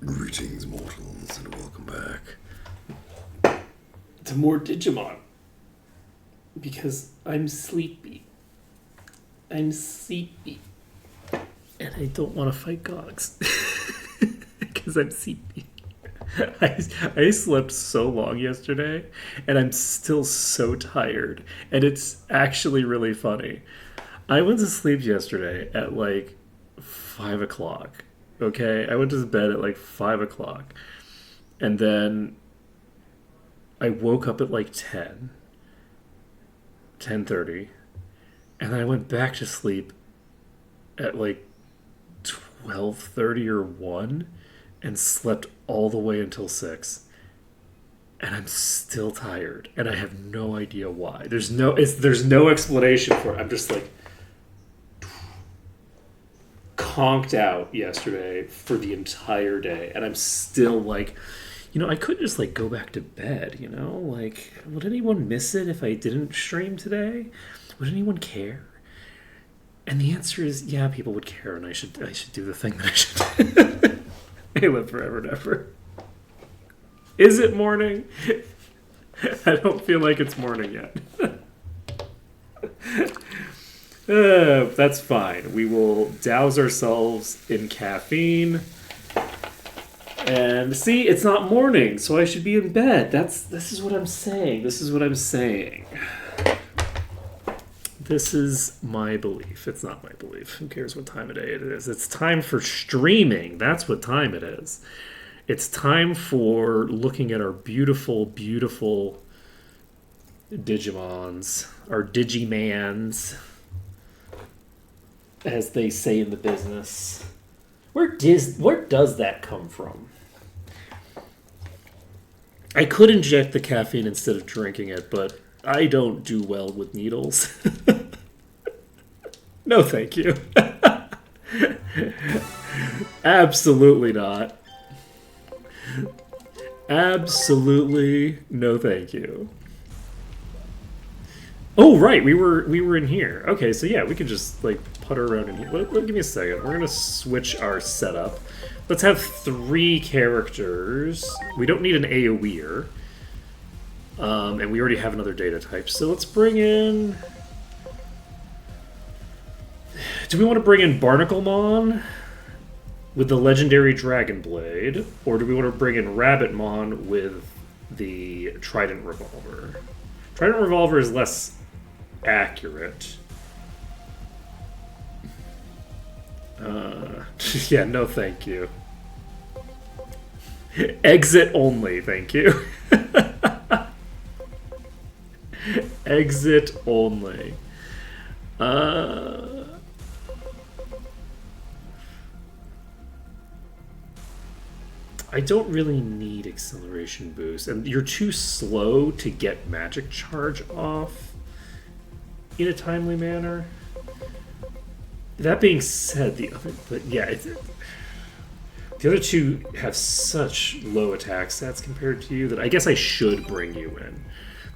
Greetings, mortals, and welcome back to more Digimon. Because I'm sleepy. I'm sleepy. And I don't want to fight Gogs. Because I'm sleepy. I slept so long yesterday, and I'm still so tired. And it's actually really funny. I went to sleep yesterday at like 5 o'clock. Okay? I went to bed at like 5 o'clock. And then I woke up at like 10:30, and then I went back to sleep at like 12:30 or 1 and slept all the way until 6. And I'm still tired, and I have no idea why. There's no explanation for it. I'm just like conked out yesterday for the entire day, and I'm still like, I could just like go back to bed, like, would anyone miss it if I didn't stream today? Would anyone care? And the answer is, yeah, people would care, and I should do the thing that I should. I live forever and ever. Is it morning? I don't feel like it's morning yet. That's fine. We will douse ourselves in caffeine. And see, it's not morning, so I should be in bed. This is what I'm saying. This is my belief. It's not my belief. Who cares what time of day it is? It's time for streaming. That's what time it is. It's time for looking at our beautiful, beautiful Digimons. Our Digimans, as they say in the business. Where does that come from? I could inject the caffeine instead of drinking it, but I don't do well with needles. No, thank you. Absolutely not. Absolutely no, thank you. Oh, right, we were in here. Okay, so yeah, we could just like putter around in here. Give me a second. We're gonna switch our setup. Let's have 3 characters. We don't need an AoEer. And we already have another data type. So let's bring in... Do we want to bring in Barnaclemon with the legendary Dragon Blade? Or do we want to bring in Rabbitmon with the Trident Revolver? Trident Revolver is less accurate. Yeah, no thank you. Exit only, thank you. Exit only. I don't really need acceleration boost, and you're too slow to get magic charge off in a timely manner. That being said, the other 2 have such low attack stats compared to you that I guess I should bring you in.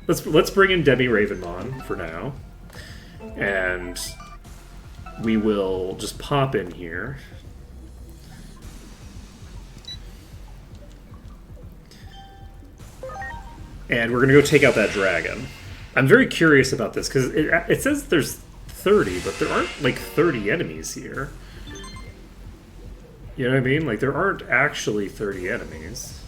Let's bring in Demi Ravenmon for now, and we will just pop in here. And we're gonna go take out that dragon. I'm very curious about this because it says there's 30, but there aren't like 30 enemies here. You know what I mean? Like, there aren't actually 30 enemies.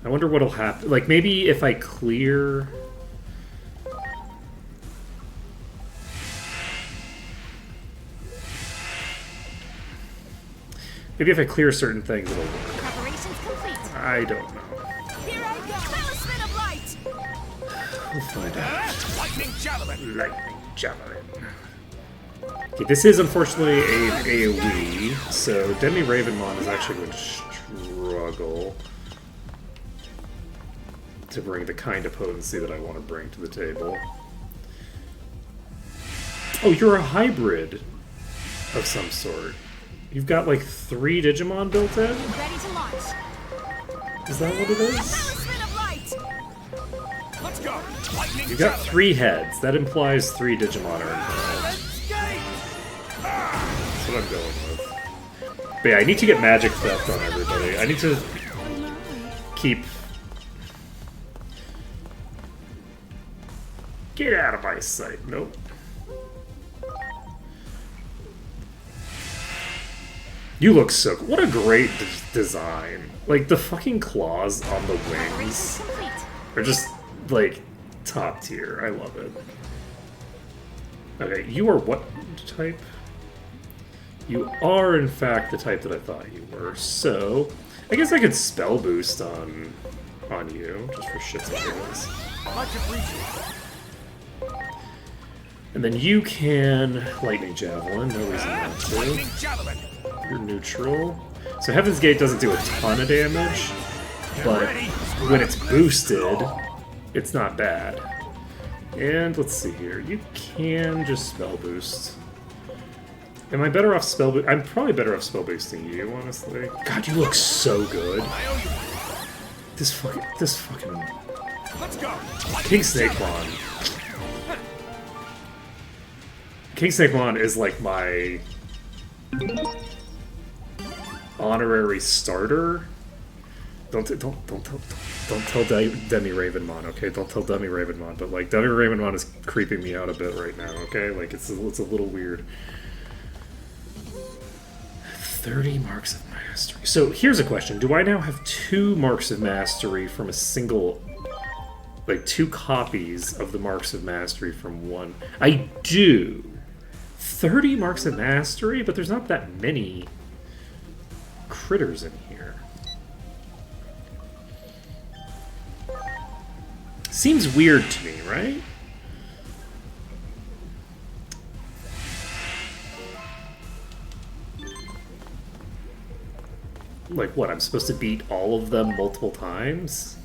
I wonder what'll happen. Like, maybe if I clear... Maybe if I clear certain things, it'll work. Preparations complete. I don't know. Here I go. Talisman of light. We'll find out. Lightning javelin. Lightning javelin. Okay, this is unfortunately an AoE, so Demi Ravenmon is actually going to struggle to bring the kind of potency that I want to bring to the table. Oh, you're a hybrid of some sort. You've got like 3 Digimon built in? Ready to launch. Is that what it is? Talisman of light. Let's go. Lightning You've got javelin. 3 heads. That implies 3 Digimon are involved. Escape. That's what I'm going with. But yeah, I need to get magic theft on everybody. I need to keep... Get out of my sight. Nope. You look so... What a great design. Like, the fucking claws on the wings Preparations complete. are just, like, top tier. I love it. Okay, you are what type? You are, in fact, the type that I thought you were. So, I guess I could spell boost on you, just for shits and giggles. Much appreciated. And then you can lightning javelin. No reason not to. Lightning javelin. You're neutral. So Heaven's Gate doesn't do a ton of damage, but ready. when it's boosted, it's not bad. And let's see here. You can just spell boost. Am I better off spell boost? I'm probably better off spell boosting you, honestly. God, you look so good. I owe you. This fucking Let's go. Lightning King Snake javelin. Mon. King Snake Mon is like my honorary starter. Don't tell Demi Ravenmon, okay? Don't tell Demi Ravenmon, but like Demi Ravenmon is creeping me out a bit right now, okay? Like it's a little weird. 30 marks of mastery. So here's a question: do I now have 2 marks of mastery from a single, like 2 copies of the marks of mastery from one? I do. 30 marks of mastery, but there's not that many critters in here. Seems weird to me, right? Like what, I'm supposed to beat all of them multiple times?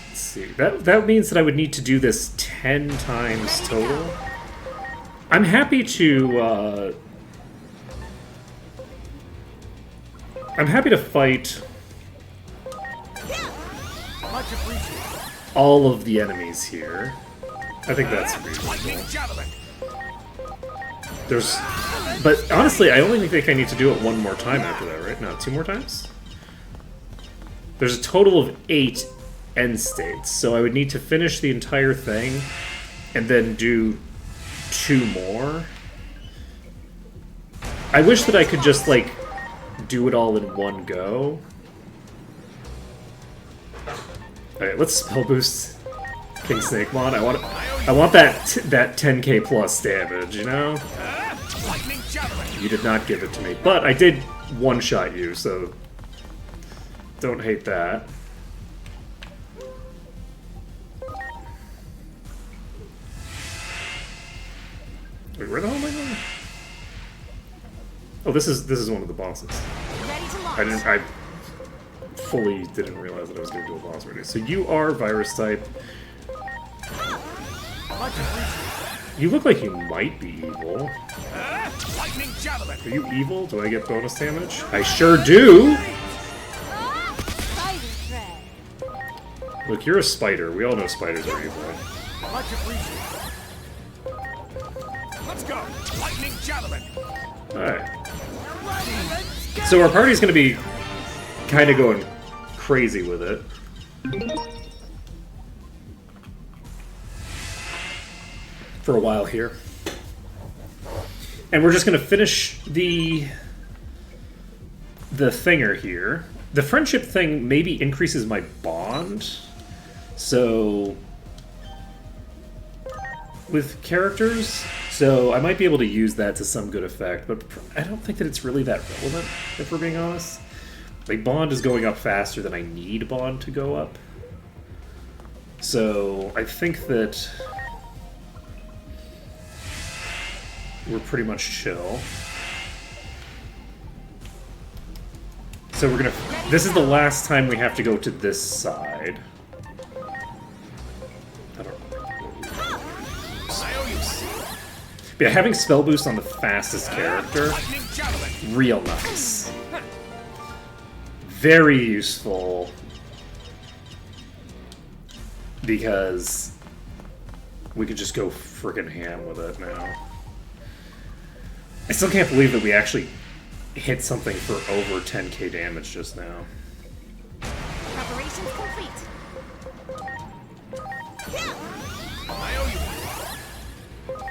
Let's see. That means that I would need to do this 10 times total. I'm happy to fight Much appreciated. all of the enemies here. I think that's reasonable. Lightning javelin. But honestly, I only think I need to do it one more time after that, right? No, 2 more times? There's a total of 8 end states, so I would need to finish the entire thing and then do 2 more. I wish that I could just, like, do it all in one go. Alright, let's spell boost King Snake Mon. I want that 10k plus damage, you know? Lightning javelin. You did not give it to me, but I did one-shot you, so don't hate that. Wait, where the hell am I going? Oh, this is one of the bosses. Ready to launch. I fully didn't realize that I was going to do a boss already. So you are virus type. Much appreciated. You look like you might be evil. Lightning javelin. Are you evil? Do I get bonus damage? I sure do! Spider thread. Look, you're a spider. We all know spiders are evil. Much appreciated. Let's go. Lightning javelin. Alright. So our party's gonna be kind of going crazy with it. For a while here. And we're just gonna finish the thinger here. The friendship thing maybe increases my bond. So with characters, so I might be able to use that to some good effect, but I don't think that it's really that relevant, if we're being honest. Like, bond is going up faster than I need bond to go up. So I think that we're pretty much chill. So we're gonna... This is the last time we have to go to this side. I don't know. I owe you. But yeah, having spell boost on the fastest character, Lightning javelin. real nice. Very useful. Because we could just go friggin' ham with it now. I still can't believe that we actually hit something for over 10k damage just now. Preparations complete. I owe you one.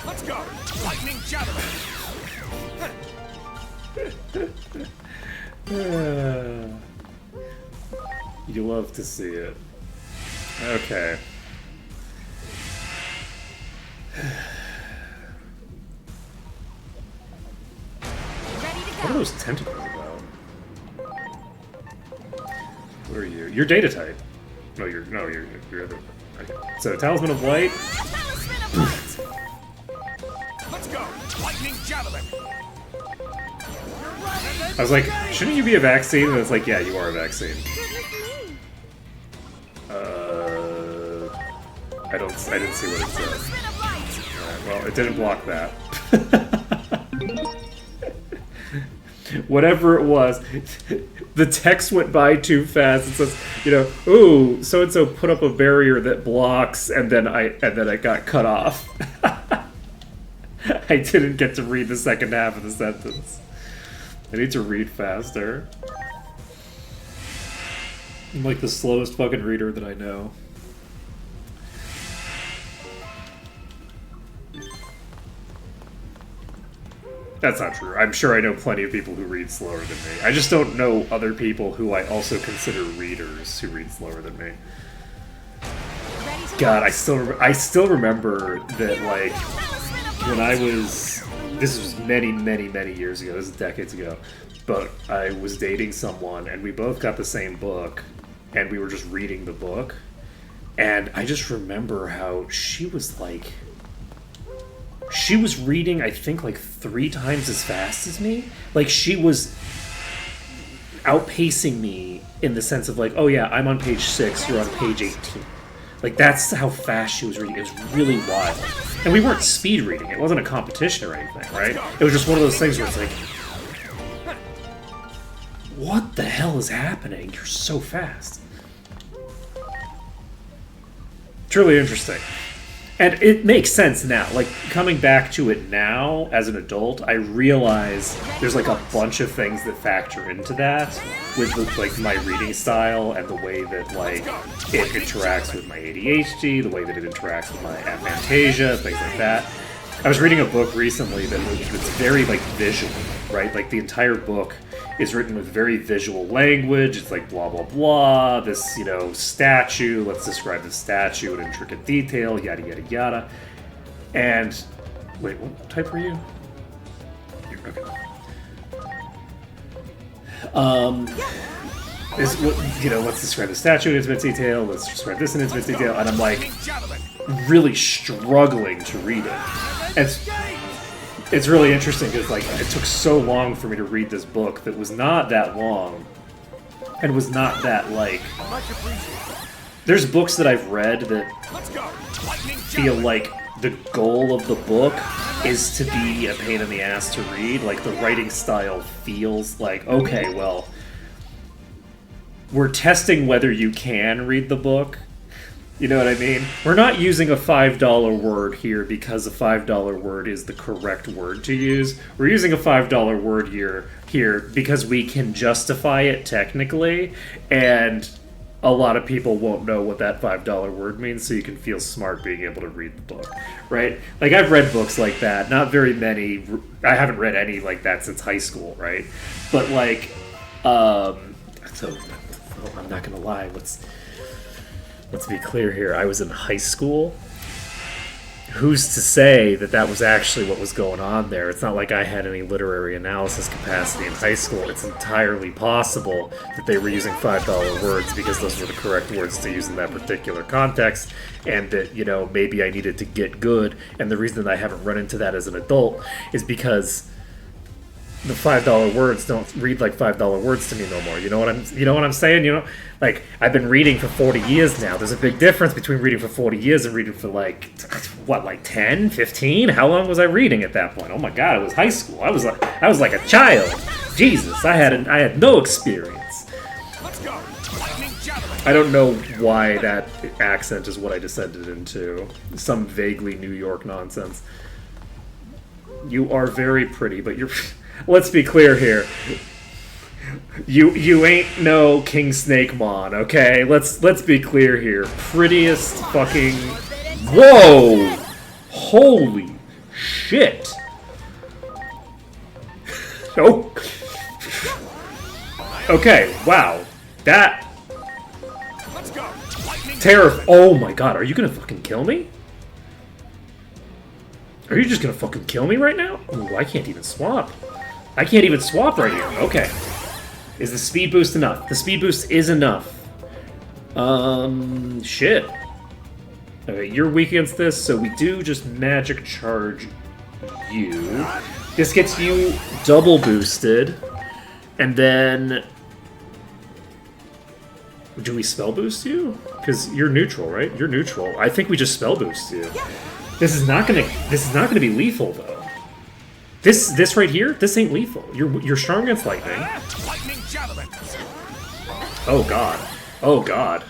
Let's go. Lightning javelin. You love to see it. Okay. Ready to What are go. those tentacles about? What are you? You're data type. You're other. Okay. So Talisman of Light. Talisman of light. Let's go. Lightning javelin. I was like, shouldn't you be a vaccine? And it's like, yeah, you are a vaccine. I didn't see what it said. Talisman of light. Alright, well, it didn't block that. Whatever it was, the text went by too fast. It says, ooh, so and so put up a barrier that blocks, and then I got cut off. I didn't get to read the second half of the sentence. I need to read faster. I'm like the slowest fucking reader that I know. That's not true. I'm sure I know plenty of people who read slower than me. I just don't know other people who I also consider readers who read slower than me. Ready to God, launch. I still remember that, like, Talisman of when light. I was, this was many years ago, this is decades ago, but I was dating someone and we both got the same book and we were just reading the book, and I just remember how she was reading, I think, like 3 times as fast as me. Like, she was outpacing me in the sense of like, oh yeah, I'm on page 6, you're on page 18. Like, that's how fast she was reading. It was really wild. And we weren't speed reading. It wasn't a competition or anything, right? It was just one of those things where it's like, what the hell is happening? You're so fast. Truly interesting. And it makes sense now. Like, coming back to it now as an adult, I realize there's like a bunch of things that factor into that with like my reading style and the way that like it interacts with my ADHD, the way that it interacts with my aphantasia, things like that. I was reading a book recently that's very like visual, right? Like the entire book is written with very visual language. It's like blah blah blah. This statue. Let's describe the statue in intricate detail. Yada yada yada. And wait, what type were you? Okay. Is what let's describe the statue in intimate detail. Let's describe this in intimate detail. And I'm like Lightning javelin. really struggling to read it. And it's really interesting because like it took so long for me to read this book that was not that long and was not that like. Much appreciated. There's books that I've read that Let's go. Lightning feel javelin. like the goal of the book is to be a pain in the ass to read. Like the writing style feels like, okay, well, we're testing whether you can read the book. You know what I mean? We're not using a $5 word here because a $5 word is the correct word to use. We're using a $5 word here because we can justify it technically, and a lot of people won't know what that $5 word means, so you can feel smart being able to read the book, right? Like, I've read books like that. Not very many. I haven't read any like that since high school, right? But, like, so I'm not going to lie. Let's be clear here. I was in high school. Who's to say that that was actually what was going on there? It's not like I had any literary analysis capacity in high school. It's entirely possible that they were using $5 words because those were the correct words to use in that particular context, and that, maybe I needed to get good. And the reason that I haven't run into that as an adult is because the $5 words don't read like $5 words to me no more. You know what I'm saying? Like, I've been reading for 40 years now. There's a big difference between reading for 40 years and reading for like 10, 15? How long was I reading at that point? Oh my god, it was high school. I was like a child. Jesus, I had no experience. Let's go. Lightning javelin. I don't know why that accent is what I descended into. Some vaguely New York nonsense. You are very pretty, but you're. Let's be clear here. You ain't no King Snakemon, okay? Let's be clear here. Prettiest fucking. Whoa! Holy shit! Oh. Okay. Wow. That. Let's go. Lightning Terrifying. Oh my god, are you gonna fucking kill me? Are you just gonna fucking kill me right now? Ooh, I can't even swap. I can't even swap right here. Okay. Is the speed boost enough? The speed boost is enough. Shit. Okay, you're weak against this, so we do just magic charge you. This gets you double boosted. And then... Do we spell boost you? Because you're neutral, right? You're neutral. I think we just spell boost you. This is not gonna be lethal though. This right here, this ain't lethal. You're strong against lightning. Lightning javelin. Oh god. Oh god.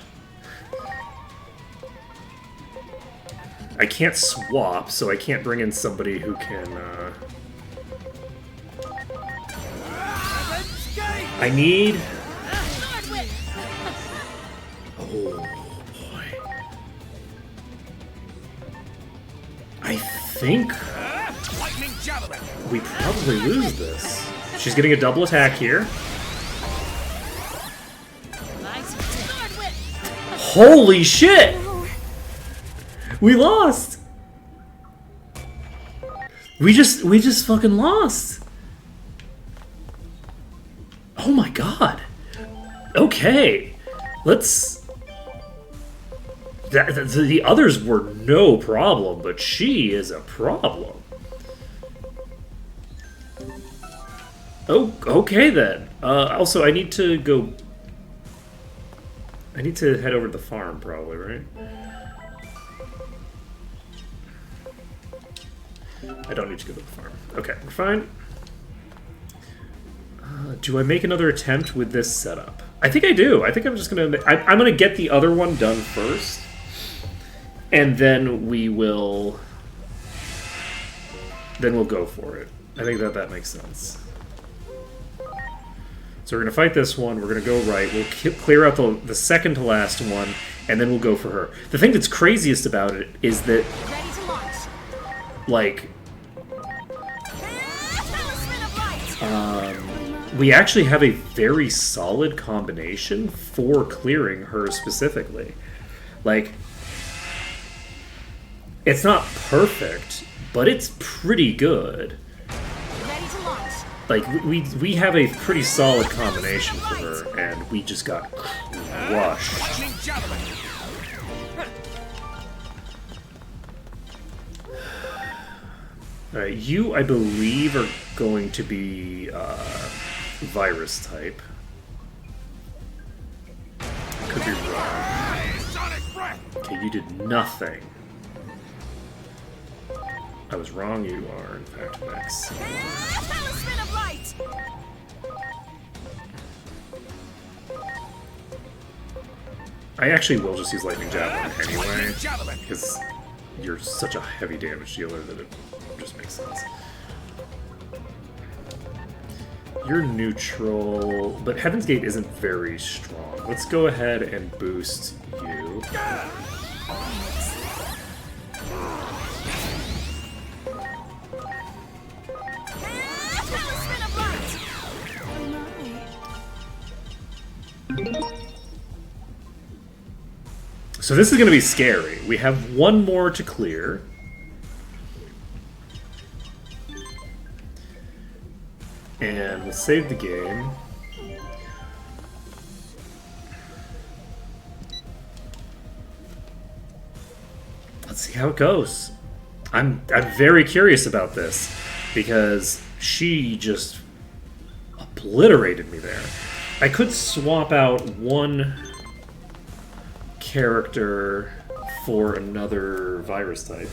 I can't swap, so I can't bring in somebody who can I need Sword whip. Oh boy. I think Lightning javelin. we probably lose this. She's getting a double attack here. Nice. Sword whip. Holy shit! We lost! We just fucking lost. Oh my god. Okay. Let's... The others were no problem, but she is a problem. Oh, okay then. Also, I need to go... I need to head over to the farm, probably, right? I don't need to go to the farm. Okay, we're fine. Do I make another attempt with this setup? I think I do. I think I'm just gonna... I'm gonna get the other one done first. And then we will... Then we'll go for it. I think that makes sense. So we're gonna fight this one, we're gonna go right, we'll clear out the second to last one, and then we'll go for her. The thing that's craziest about it is that, Ready to launch. like, Talisman of light. we actually have a very solid combination for clearing her specifically. Like, it's not perfect, but it's pretty good. Ready to launch. Like, we have a pretty solid combination for her, and we just got crushed. Lightning javelin. Alright, you, I believe, are going to be virus type. Could be wrong. Sonic breath. Okay, you did nothing. I was wrong, you are, in fact, Max. Talisman of light. I actually will just use Lightning Javelin anyway, Lightning javelin. because you're such a heavy damage dealer that it just makes sense. You're neutral, but Heaven's Gate isn't very strong. Let's go ahead and boost you. Talisman of light. So this is going to be scary. We have one more to clear. And we'll save the game. Let's see how it goes. I'm very curious about this because she just obliterated me there. I could swap out one character for another virus type.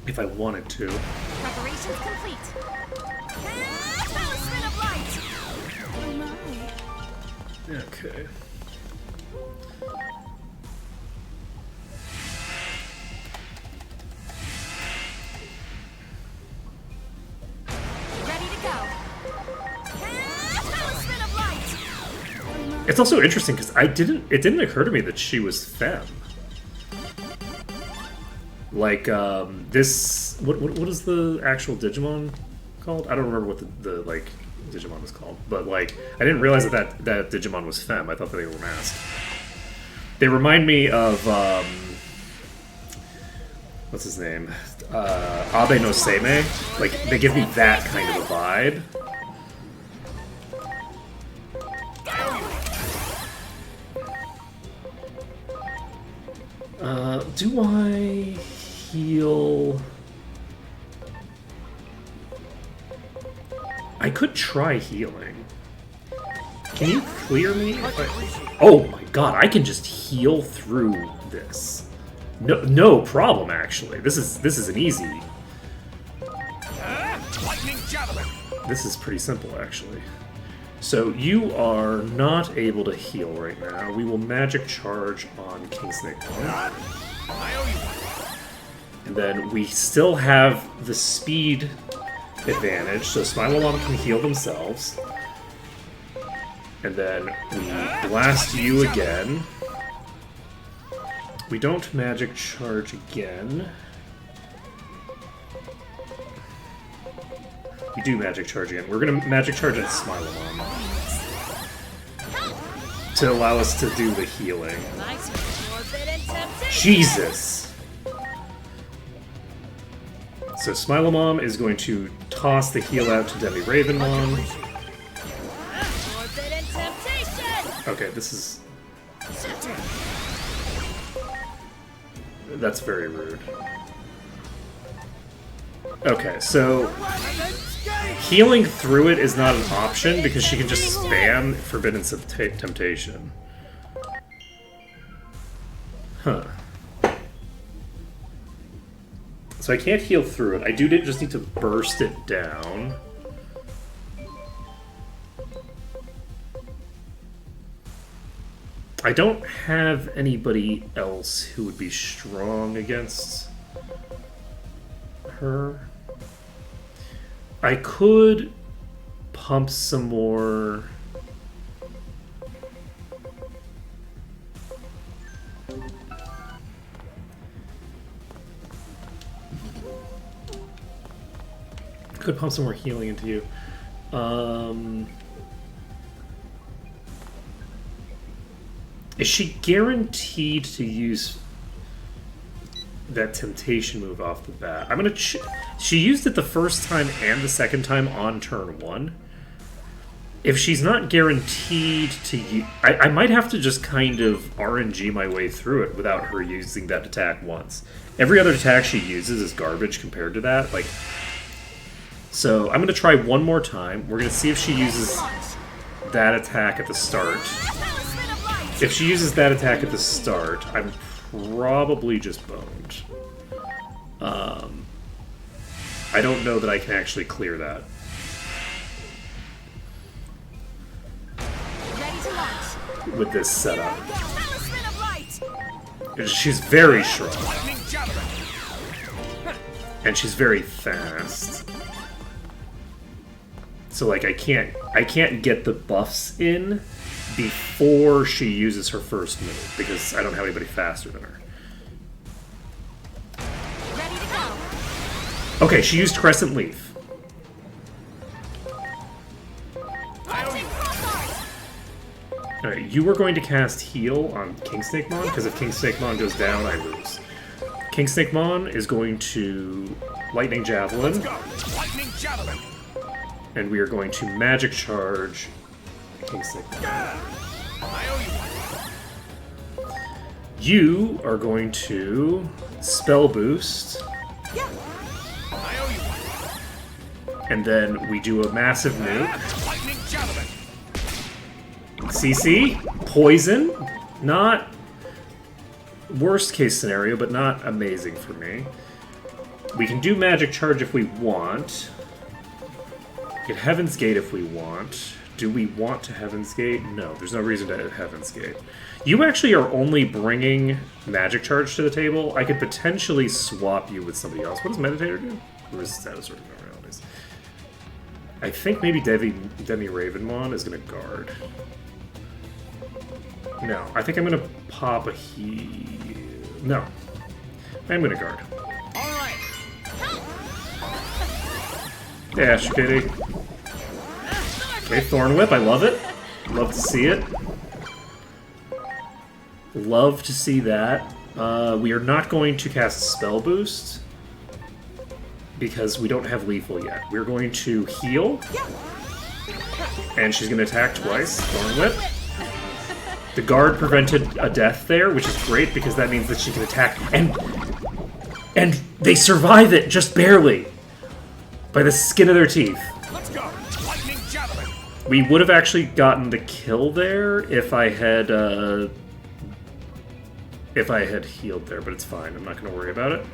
If I wanted to. Preparations complete. Talisman of light. Okay. It's also interesting because it didn't occur to me that she was femme. Like, this... What is the actual Digimon called? I don't remember what the like, Digimon is called. But, like, I didn't realize that Digimon was femme. I thought that they were masked. They remind me of, what's his name? Abe no Seimei. Like, they give me that kind of a vibe. Do I heal? I could try healing. Can you clear me? Oh my god, I can just heal through this. No problem, actually. This is an easy. Lightning javelin. This is pretty simple, actually. So you are not able to heal right now. We will magic charge on King Snake Mon. I owe you one. And then we still have the speed advantage, so Smiley can heal themselves. And then we blast you again. We don't magic charge again. We do magic charge again. We're gonna magic charge at Smiley to allow us to do the healing. Nice forbidden temptation. Jesus! So Smilemon is going to toss the heal out to Demi Ravenmon. Forbidden temptation. Okay, this is... That's very rude. Okay, so... Healing through it is not an option because she can just spam Forbidden Temptation. Huh. So I can't heal through it. I do just need to burst it down. I don't have anybody else who would be strong against her. I could pump some more... Could pump some more healing into you. Is she guaranteed to use that temptation move off the bat? I'm gonna. She used it the first time and the second time on turn 1. If she's not guaranteed to use, I might have to just kind of RNG my way through it without her using that attack once. Every other attack she uses is garbage compared to that. Like, so I'm gonna try one more time. We're gonna see if she uses that attack at the start. If she uses that attack at the start, I'm probably just boned. I don't know that I can actually clear that. Ready to launch. With this setup. Talisman of light. She's very strong, Lightning javelin. and she's very fast. So like I can't get the buffs in before she uses her first move because I don't have anybody faster than her. Ready to go. Okay, she used Crescent Leaf. Touching crossart. Alright, you were going to cast Heal on King Snake Mon, because if King Snake Mon goes down, I lose. King Snake Mon is going to Lightning Javelin, Go. Lightning javelin. and we are going to Magic Charge King Snake Mon. I owe you one. You are going to Spell Boost, I owe you one. and then we do a massive nuke. Lightning javelin. CC, Poison, not worst case scenario, but not amazing for me. We can do Magic Charge if we want. Get Heaven's Gate if we want. Do we want to Heaven's Gate? No, there's no reason to Heaven's Gate. You actually are only bringing Magic Charge to the table. I could potentially swap you with somebody else. What does Meditator do? Or is status order realities? I think maybe Demi Ravenmon is going to guard. No, I think I'm gonna pop a No. I'm gonna guard. All right. Dash, kitty. Okay, Thorn Whip, I love it. Love to see it. Love to see that. We are not going to cast Spell Boost because we don't have Lethal yet. We're going to heal. And she's going to attack twice. Thorn Whip. The guard prevented a death there, which is great because that means that she can attack. And they survive it just barely. By the skin of their teeth. Let's go. Lightning javelin. We would have actually gotten the kill there if I had healed there, but it's fine. I'm not going to worry about it.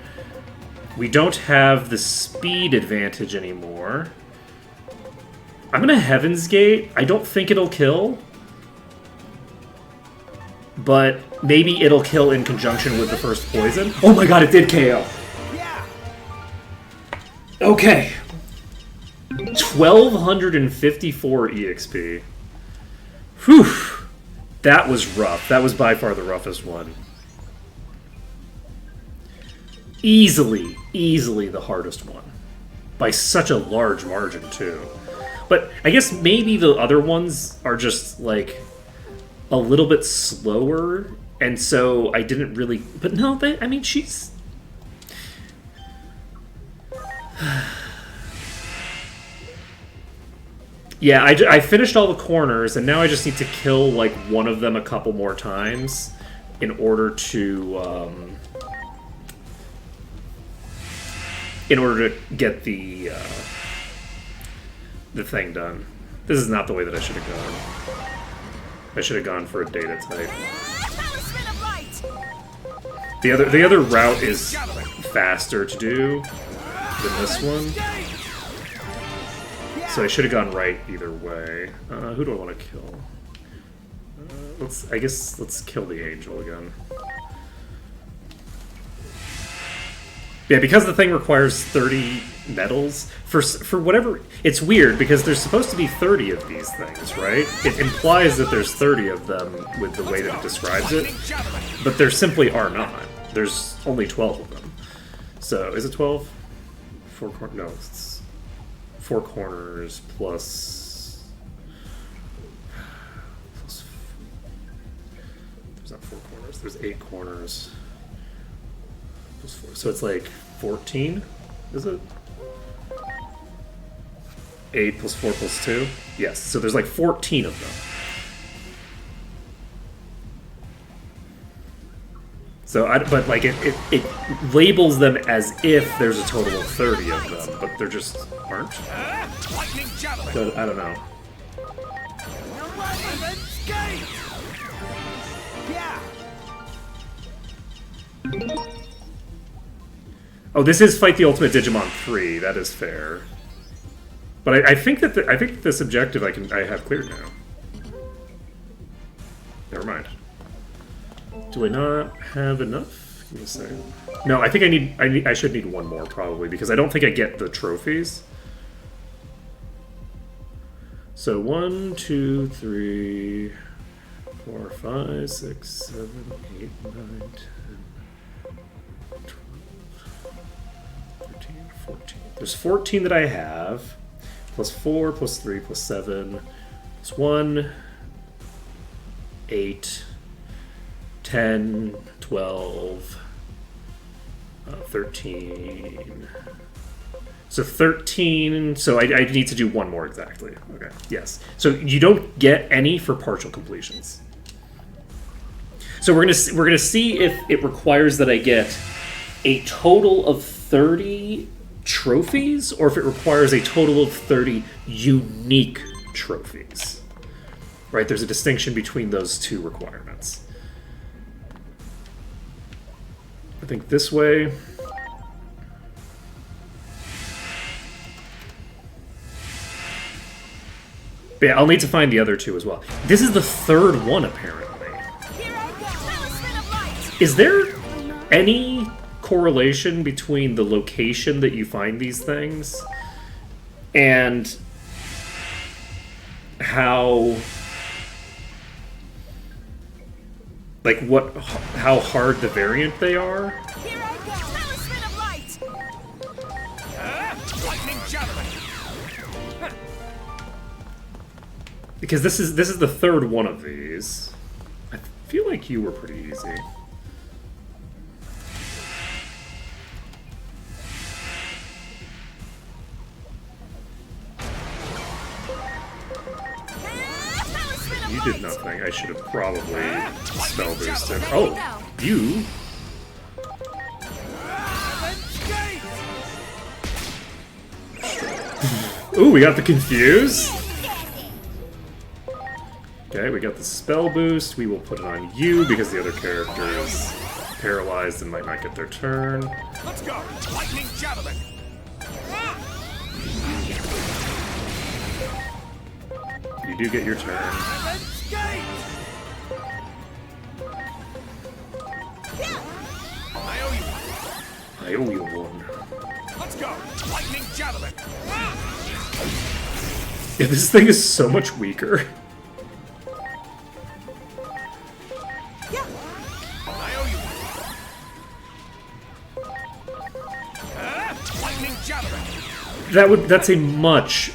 We don't have the speed advantage anymore. I'm going to Heaven's Gate. I don't think it'll kill. But maybe it'll kill in conjunction with the first poison. Oh my god, it did KO. Yeah. Okay. 1,254 EXP. Whew. That was rough. That was by far the roughest one. Easily the hardest one. By such a large margin, too. But I guess maybe the other ones are just, like, a little bit slower, and so I didn't really... But no, I mean, she's... Yeah, I finished all the corners, and now I just need to kill, like, one of them a couple more times in order to get the thing done. This is not the way that I should have gone. I should have gone for a data type. Talisman of Light. The other route is faster to do than this one. So I should have gone right either way. Who do I want to kill? Let's kill the angel again. Yeah, because the thing requires 30 medals for whatever. It's weird because there's supposed to be 30 of these things, right? It implies that there's 30 of them with the way that it describes it, but there simply are not. There's only 12 of them. So is it 12? No, it's 4 corners plus. There's not 4 corners. There's 8 corners. Plus 4. So it's like 14. Is it? 8 plus 4 plus 2? Yes, so there's like 14 of them. So, but like it labels them as if there's a total of 30 of them, but there just aren't. Lightning javelin. So, I don't know. Yeah. Oh, this is Fight the Ultimate Digimon 3. That is fair. But I think that this objective I have cleared now. Never mind. Do I not have enough? Give me a second. No, I think I should need one more probably because I don't think I get the trophies. So 1, 2, 3, 4, 5, 6, 7, 8, 9, 10, 12, 13, 14. There's 14 that I have. Plus 4, plus 3, plus 7, plus 1, 8, 10, 12, 13. So 13, so I need to do one more exactly. Okay, yes. So you don't get any for partial completions. So we're gonna see if it requires that I get a total of 30 trophies, or if it requires a total of 30 unique trophies. Right, there's a distinction between those two requirements. I think this way. But yeah, I'll need to find the other two as well. This is the third one, apparently. Here I go. Talisman of Light. Is there any correlation between the location that you find these things and like what, how hard the variant they are. Here I go. Talisman of light. Lightning javelin. Because this is the third one of these. I feel like you were pretty easy. Talisman of You light. did nothing. I should have probably spell boosted. Ready to Oh, go. you. Ooh, we got the confuse. Okay, we got the spell boost. We will put it on you because the other character is paralyzed and might not get their turn. Let's go. Lightning javelin. You do get your turn. Heaven's gate. I owe you. I owe you one. Let's go. Lightning javelin. Yeah, this thing is so much weaker. I owe you. Lightning javelin. That's a much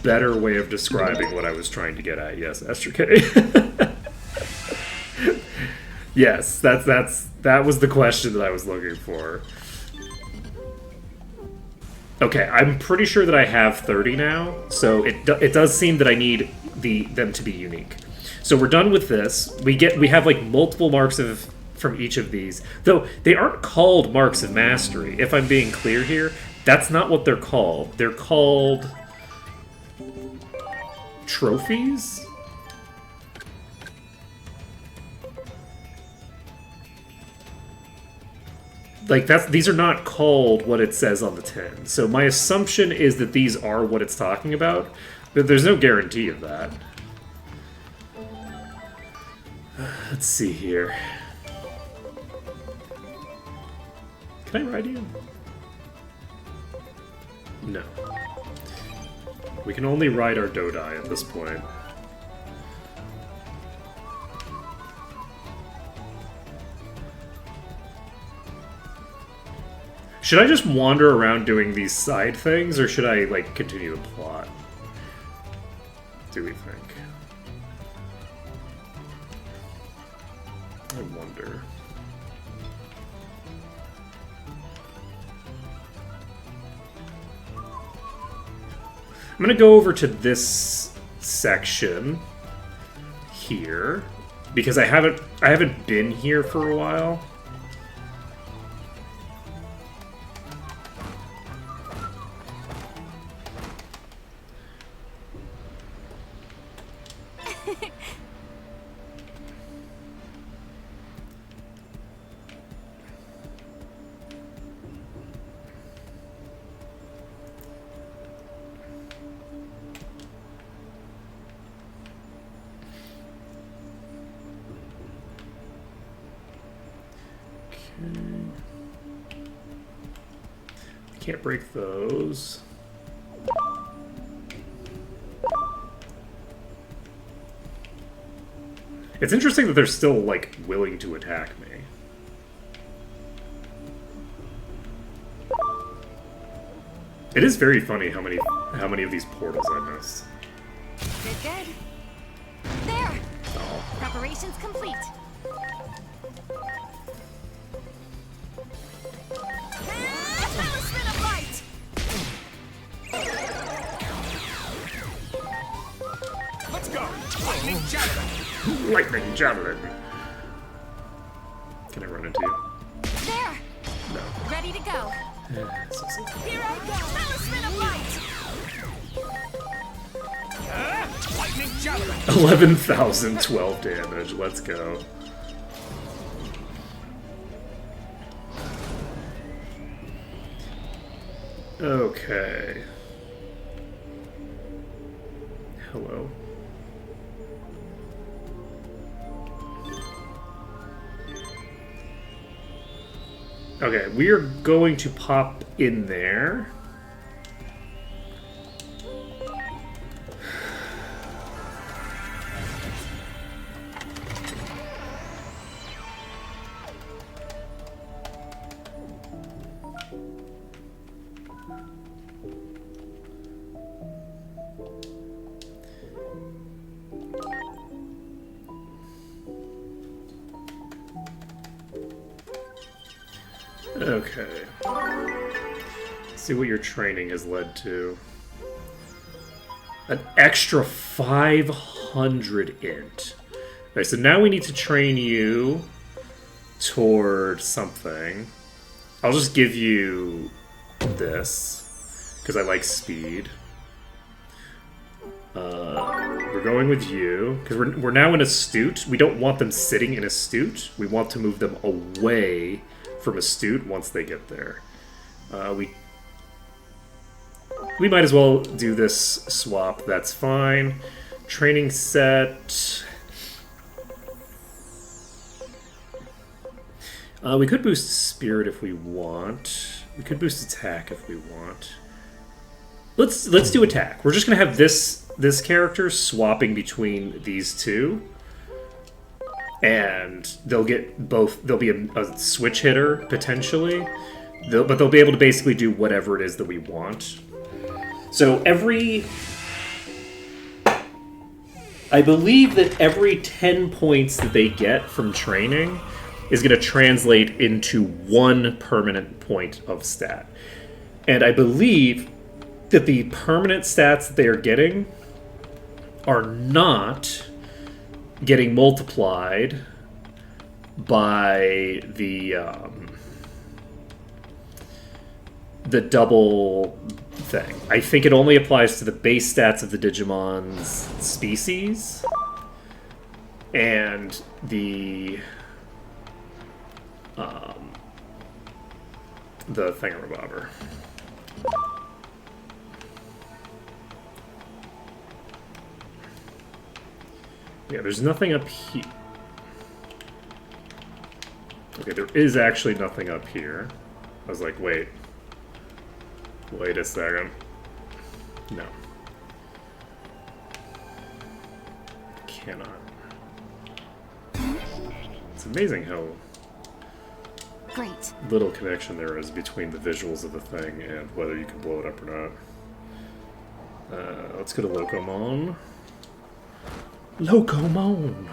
better way of describing what I was trying to get at. Yes, Esther K. Yes, that was the question that I was looking for. Okay, I'm pretty sure that I have 30 now, so it does seem that I need them to be unique. So we're done with this. We have like multiple marks from each of these, though they aren't called marks of mastery. If I'm being clear here, that's not what they're called. They're called trophies. Like these are not called what it says on the tin. So my assumption is that these are what it's talking about, but there's no guarantee of that. Let's see here. Can I ride you? No. We can only ride our Dodai at this point. Should I just wander around doing these side things, or should I, like, continue the plot? Do we think? I wonder. I'm gonna go over to this section here because I haven't been here for a while. Can't break those. It's interesting that they're still, like, willing to attack me. It is very funny how many of these portals I missed. Good. There. Preparations complete. Talisman of light. Let's go. Lightning javelin. Lightning javelin. Can I run into you? There. No. Ready to go. So silly. Here I go. Talisman of light. Lightning javelin. 11,012 damage. Let's go. Okay. Hello. Okay, we are going to pop in there. Okay. Let's see what your training has led to. An extra 500 int. Okay, so now we need to train you toward something. I'll just give you this, because I like speed. We're going with you, because we're now in Astute. We don't want them sitting in Astute. We want to move them away from Astute once they get there. We might as well do this swap, that's fine. Training set... we could boost Spirit if we want. We could boost Attack if we want. Let's do Attack. We're just gonna have this character swapping between these two. And they'll get both... There'll be a switch hitter, potentially. But they'll be able to basically do whatever it is that we want. So I believe that every 10 points that they get from training is going to translate into 1 permanent point of stat. And I believe that the permanent stats that they are getting are not getting multiplied by the double thing. I think it only applies to the base stats of the Digimon's species and the thingamabobber. Yeah, there's nothing up here. Okay, there is actually nothing up here. I was like, wait a second. No. Cannot. It's amazing how Great. little connection there is between the visuals of the thing and whether you can blow it up or not. Let's go to Locomon. Locomon!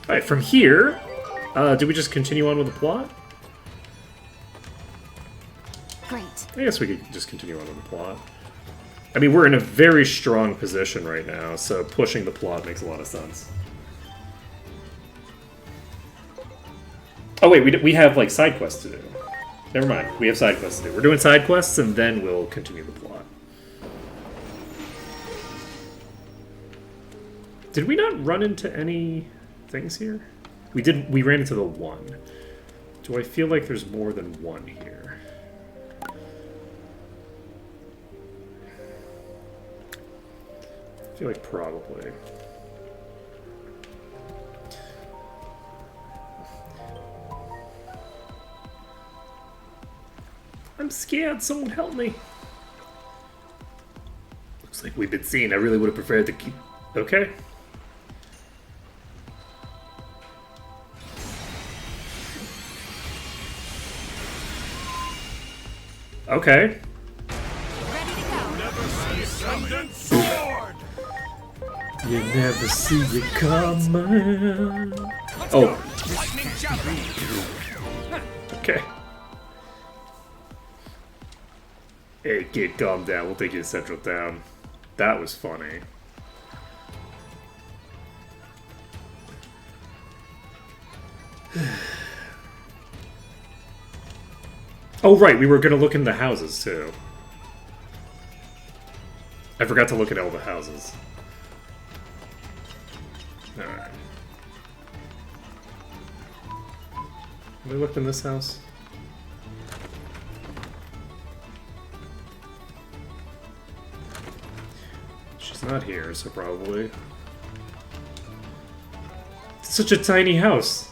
Alright, from here, do we just continue on with the plot? Great. I guess we could just continue on with the plot. I mean, we're in a very strong position right now, so pushing the plot makes a lot of sense. Oh wait, we have, like, side quests to do. Never mind, we have side quests to do. We're doing side quests, and then we'll continue the plot. Did we not run into any things here? We did. We ran into the one. Do I feel like there's more than one here? I feel like probably. I'm scared, someone help me. Looks like we've been seen. I really would have preferred to keep... Okay. Okay. Ready to go. Ascendant sword! You never see it coming. Let's Oh. go! Lightning javelin! Okay. Hey, kid, calm down. We'll take you to Central Town. That was funny. Oh, right. We were going to look in the houses, too. I forgot to look at all the houses. Alright. Have we looked in this house? She's not here, so probably. It's such a tiny house.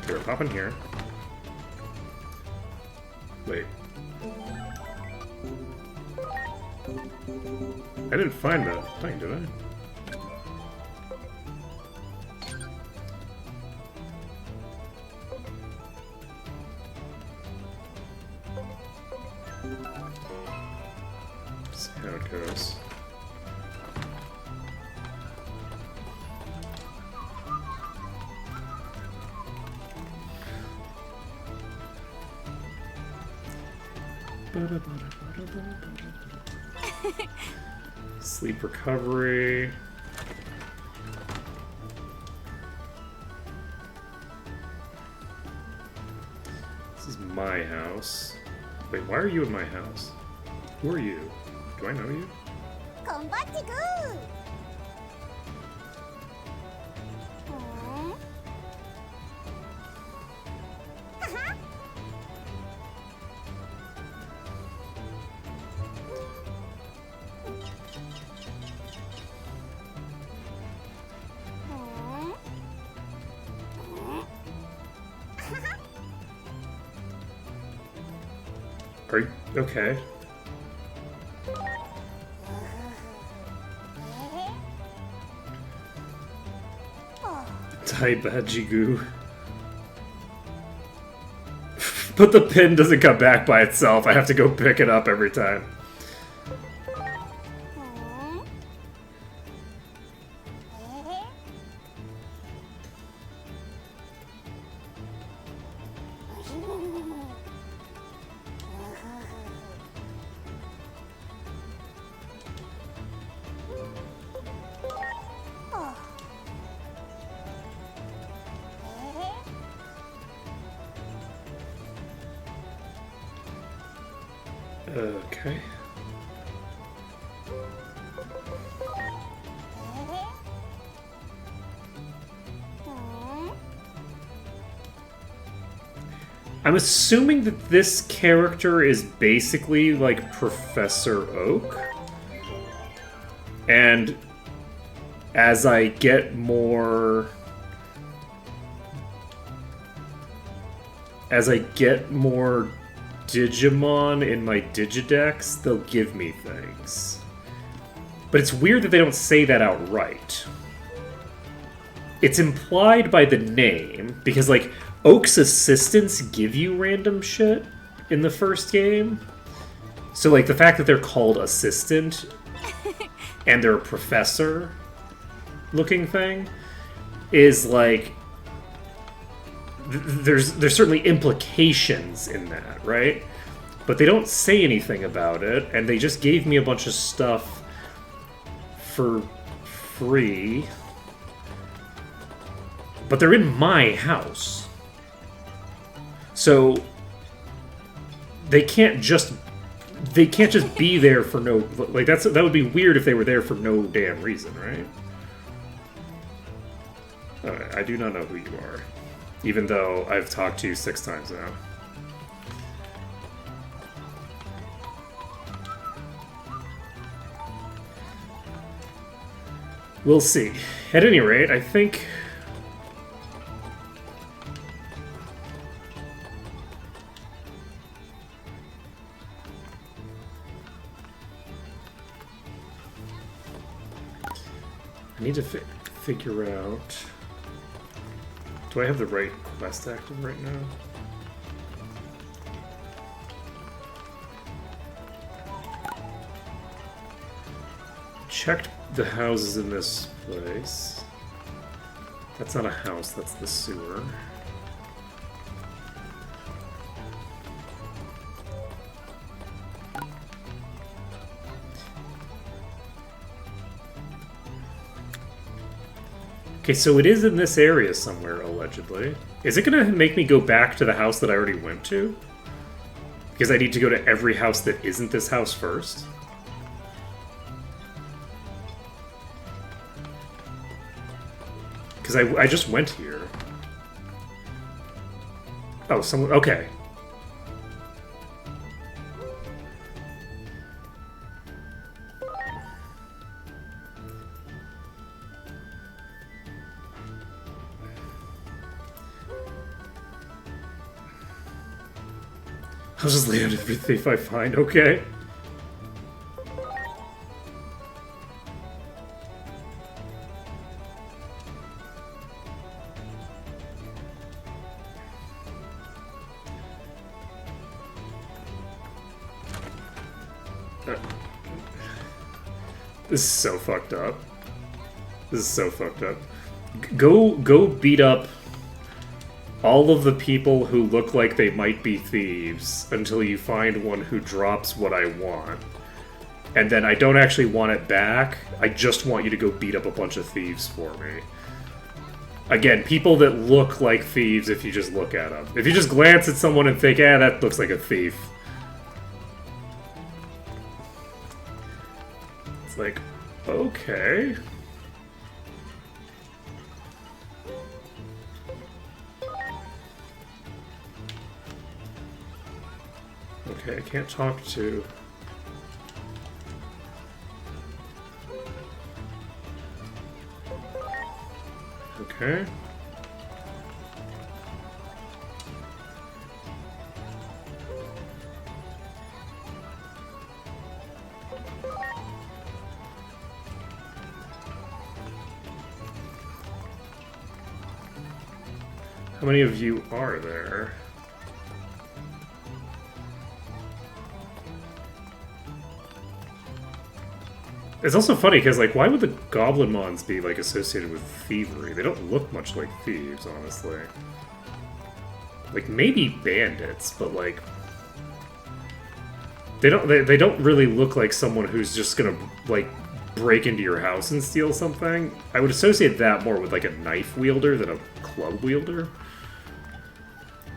Okay, we're popping here. Wait. I didn't find that thing, did I? See how it goes. Sleep recovery. This is my house. Wait, why are you in my house? Who are you? Do I know you? コンバッチグー。Are you okay? Taibajigu. But the pin doesn't come back by itself. I have to go pick it up every time. Okay. I'm assuming that this character is basically like Professor Oak. And as I get more... Digimon in my Digidex, they'll give me things. But it's weird that they don't say that outright. It's implied by the name, because, like, Oak's assistants give you random shit in the first game. So, like, the fact that they're called assistant and they're a professor-looking thing is, like... There's certainly implications in that, right? But they don't say anything about it, and they just gave me a bunch of stuff for free. But they're in my house. So they can't just be there for no, like, that would be weird if they were there for no damn reason, right? Alright, I do not know who you are. Even though I've talked to you 6 times now. We'll see. At any rate, I think... I need to figure out... Do I have the right quest active right now? Checked the houses in this place. That's not a house, that's the sewer. Okay, so it is in this area somewhere, allegedly. Is it gonna make me go back to the house that I already went to? Because I need to go to every house that isn't this house first? Because I just went here. Oh, someone... Okay. I'll just lay out everything if I find, okay? This is so fucked up. This is so fucked up. Go beat up all of the people who look like they might be thieves until you find one who drops what I want. And then I don't actually want it back. I just want you to go beat up a bunch of thieves for me. Again, people that look like thieves if you just look at them. If you just glance at someone and think, that looks like a thief. It's like, okay. Okay, I can't talk to... Okay. How many of you are there? It's also funny because, like, why would the Goblin Mons be, like, associated with thievery? They don't look much like thieves, honestly. Like, maybe bandits, but, like... They don't really look like someone who's just gonna, like, break into your house and steal something. I would associate that more with, like, a knife wielder than a club wielder.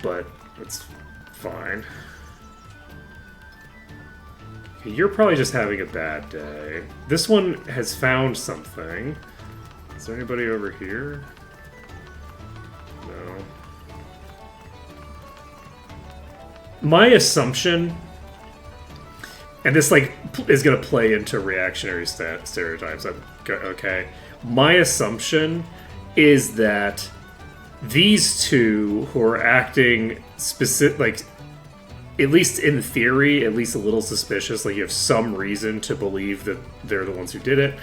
But, it's fine. You're probably just having a bad day. This one has found something. Is there anybody over here? No. My assumption, and this like is gonna play into reactionary stereotypes. Okay. My assumption is that these two who are acting specific, like, at least in theory, at least a little suspicious, like you have some reason to believe that they're the ones who did it.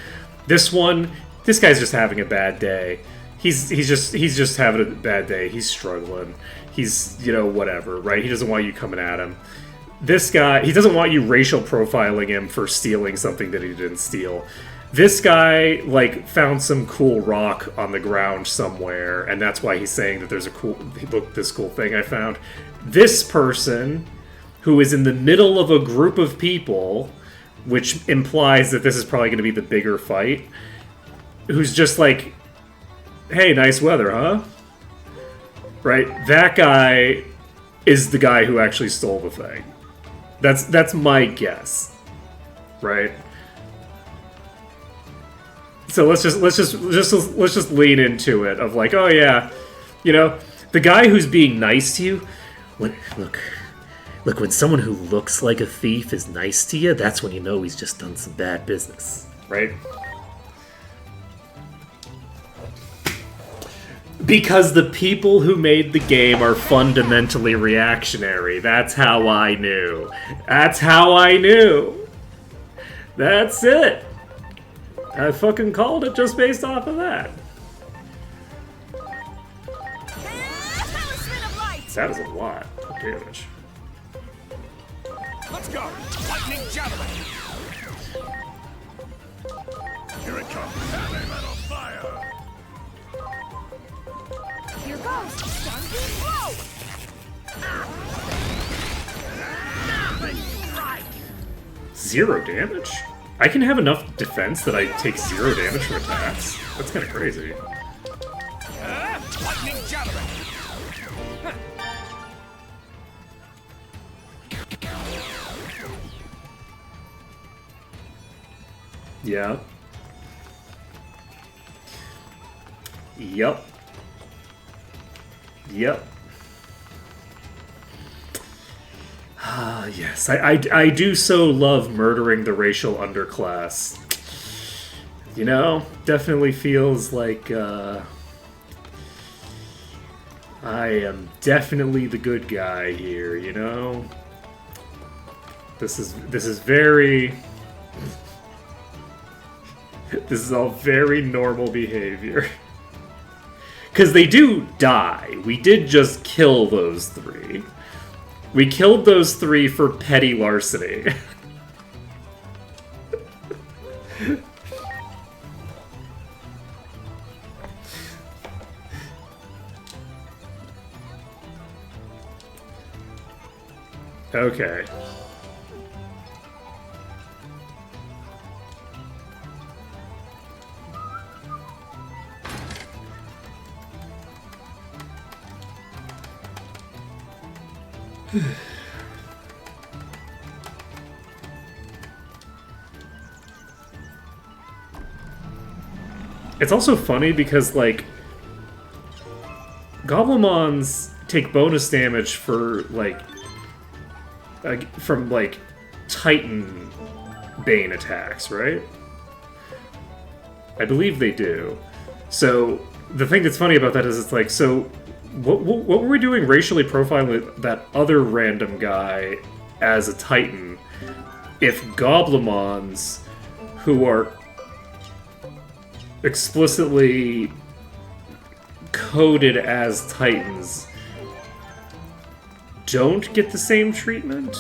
This guy's just having a bad day. He's just having a bad day. He's struggling. He's, whatever, right? He doesn't want you coming at him. This guy, he doesn't want you racial profiling him for stealing something that he didn't steal. This guy, like, found some cool rock on the ground somewhere, and that's why he's saying that there's this cool thing I found. This person, who is in the middle of a group of people, which implies that this is probably going to be the bigger fight, who's just like, hey, nice weather, huh? Right? That guy is the guy who actually stole the thing. That's my guess. Right? So let's just lean into it of like, oh yeah, the guy who's being nice to you, look, when someone who looks like a thief is nice to you, that's when you know he's just done some bad business, right? Because the people who made the game are fundamentally reactionary. That's how I knew. That's it. I fucking called it just based off of that. That is a lot of damage. Let's go! Lightning Javelin! Here it comes! Have a little fire! Here goes Sunbeam Blow! Zero damage? I can have enough defense that I take 0 damage from attacks? That's kind of crazy. Lightning Javelin! Yeah. Yep. Ah, yes. I do so love murdering the racial underclass. Definitely feels like, I am definitely the good guy here, This is very... This is all very normal behavior. Because they do die. We did just kill those 3. We killed those 3 for petty larceny. Okay. It's also funny because, like, Goblimons take bonus damage for, like, from, like, Titan Bane attacks, right? I believe they do. So, the thing that's funny about that is it's like, so, what were we doing racially profiling that other random guy as a Titan if Goblimons, who are explicitly coded as Titans, don't get the same treatment?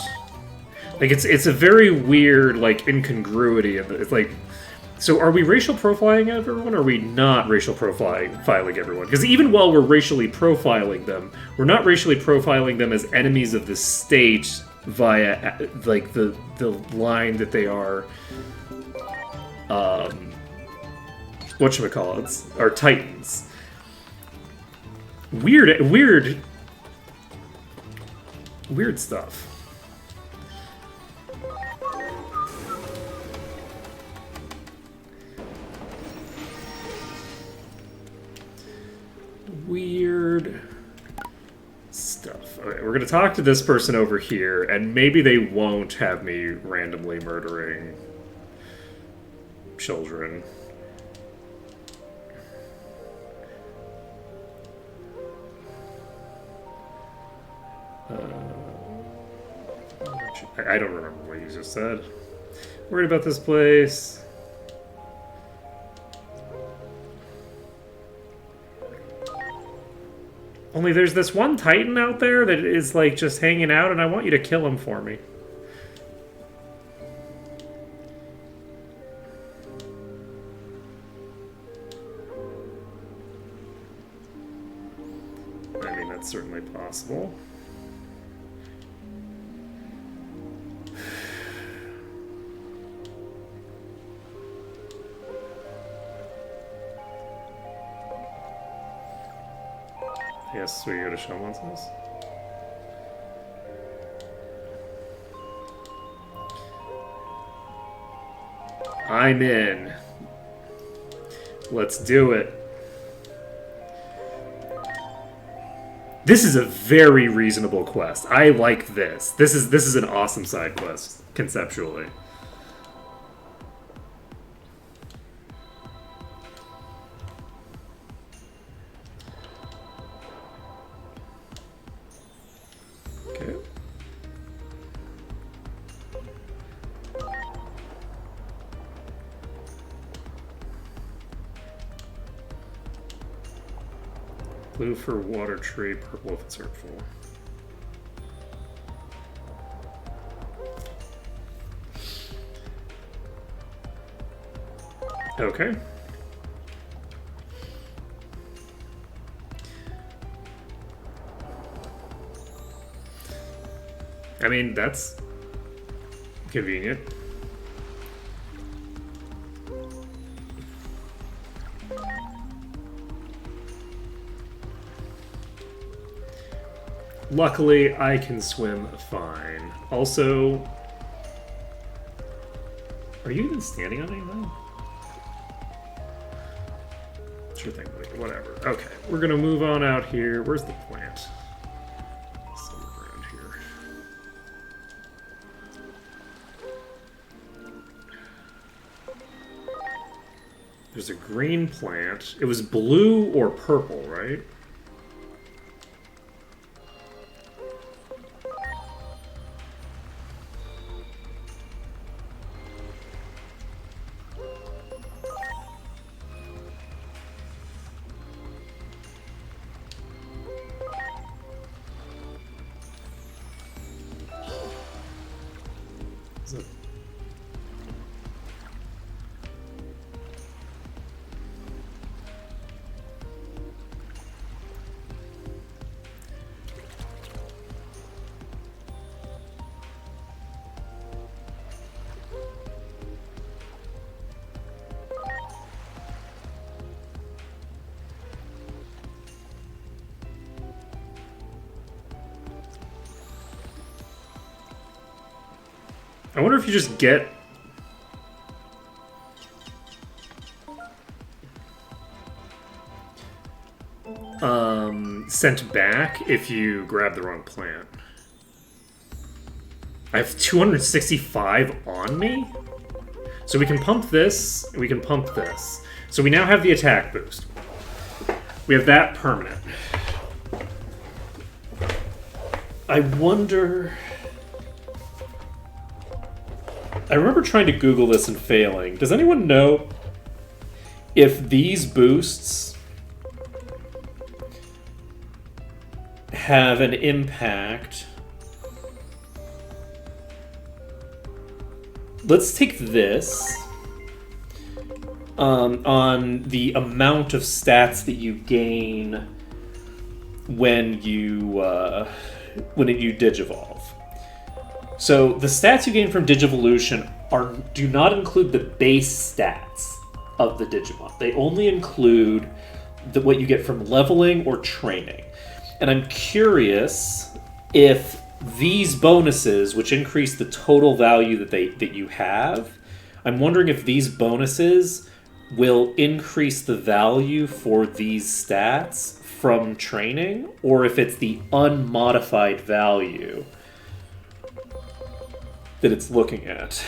Like, it's a very weird, like, incongruity. It's like, so are we racial profiling everyone, or are we not racial profiling everyone? Because even while we're racially profiling them, we're not racially profiling them as enemies of the state via, like, the line that they are, whatchamacallits, are Titans. Weird stuff. Weird stuff. Okay, we're gonna talk to this person over here, and maybe they won't have me randomly murdering children. I don't remember what you just said. Worried about this place. Only there's this one Titan out there that is, like, just hanging out, and I want you to kill him for me. I mean, that's certainly possible. Yes, we go to Shaman's house. I'm in. Let's do it. This is a very reasonable quest. I like this. This is an awesome side quest, conceptually. Okay. Blue for water tree, purple if it's hurtful. Okay. I mean, that's convenient. Luckily, I can swim fine. Also, are you even standing on anything? Sure thing, buddy. Whatever. Okay, we're gonna move on out here. Where's the plant? Somewhere around here. There's a green plant. It was blue or purple, right? Is it? I wonder if you just get... sent back if you grab the wrong plant. I have 265 on me? So we can pump this, and we can pump this. So we now have the attack boost. We have that permanent. I wonder... I remember trying to Google this and failing. Does anyone know if these boosts have an impact? Let's take this on the amount of stats that you gain when you Digivolve. So the stats you gain from Digivolution do not include the base stats of the Digimon. They only include what you get from leveling or training. And I'm curious if these bonuses, which increase the total value that you have, I'm wondering if these bonuses will increase the value for these stats from training, or if it's the unmodified value that it's looking at.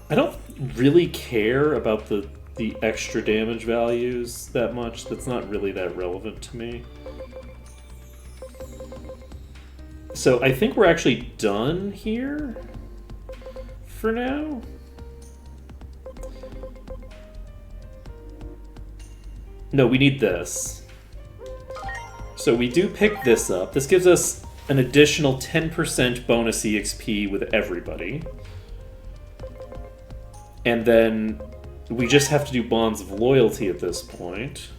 I don't really care about the extra damage values that much. That's not really that relevant to me. So I think we're actually done here for now. No, we need this. So we do pick this up. This gives us an additional 10% bonus EXP with everybody. And then we just have to do Bonds of Loyalty at this point.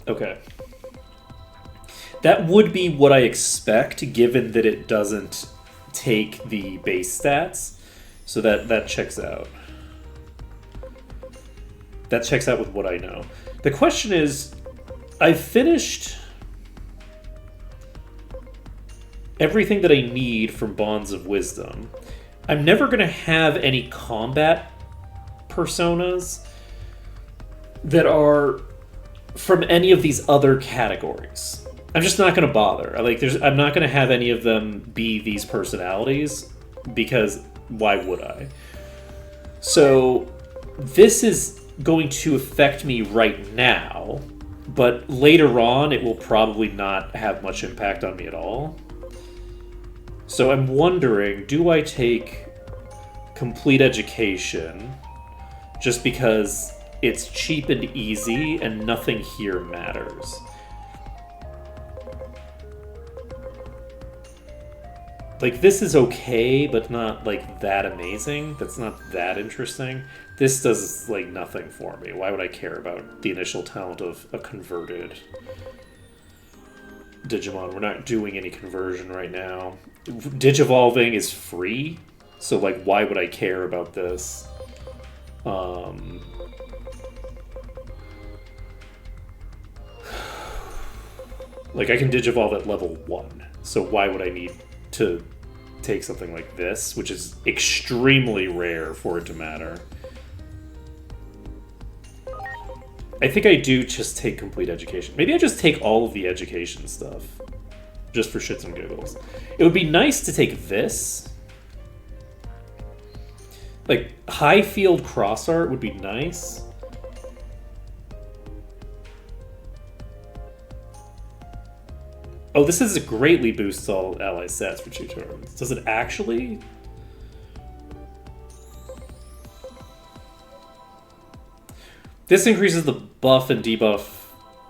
Okay. That would be what I expect, given that it doesn't take the base stats. So that checks out. That checks out with what I know. The question is, I've finished everything that I need from Bonds of Wisdom. I'm never going to have any combat personas that are from any of these other categories. I'm just not going to bother. I'm not going to have any of them be these personalities, because why would I? So this is going to affect me right now, but later on it will probably not have much impact on me at all. So I'm wondering, do I take Complete Education just because it's cheap and easy and nothing here matters? Like, this is okay, but not, like, that amazing. That's not that interesting. This does, like, nothing for me. Why would I care about the initial talent of a converted Digimon? We're not doing any conversion right now. Digivolving is free, so, like, why would I care about this? Like, I can Digivolve at level 1, so why would I need to take something like this, which is extremely rare for it to matter? I think I do just take Complete Education. Maybe I just take all of the education stuff, just for shits and giggles. It would be nice to take this. Like, High Field Cross Art would be nice. Oh, this is greatly boosts all ally stats for 2 turns. Does it actually? This increases the buff and debuff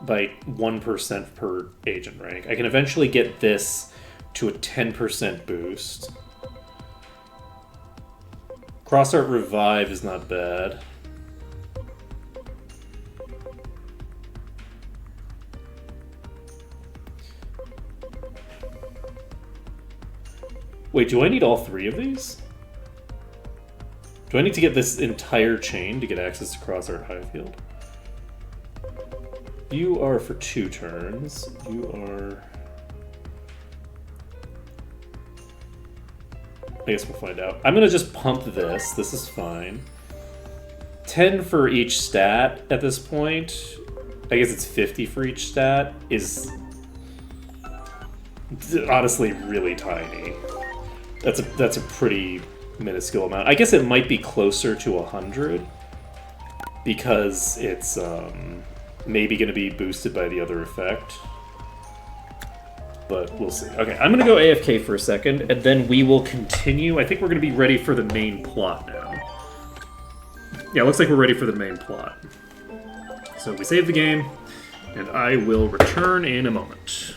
by 1% per agent rank. I can eventually get this to a 10% boost. Cross Art Revive is not bad. Wait, do I need all 3 of these? Do I need to get this entire chain to get access to Crossart Highfield? You are for 2 turns. You are... I guess we'll find out. I'm gonna just pump this. This is fine. 10 for each stat at this point. I guess it's 50 for each stat. Is honestly really tiny. That's a pretty minuscule amount. I guess it might be closer to 100 because it's maybe going to be boosted by the other effect. But we'll see. Okay, I'm going to go AFK for a second, and then we will continue. I think we're going to be ready for the main plot now. Yeah, looks like we're ready for the main plot. So we save the game, and I will return in a moment.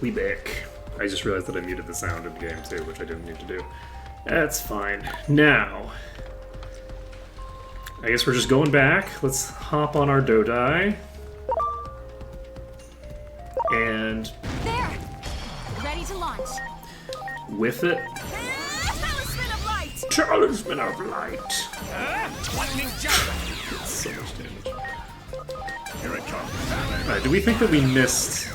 We back. I just realized that I muted the sound in the game too, which I didn't need to do. That's fine. Now, I guess we're just going back. Let's hop on our Dodai. And There! Ready to launch. with it, Talisman of light! Talisman of Light. Lightning javelin. That's so much damage. Here it comes. Alright, do we think that we missed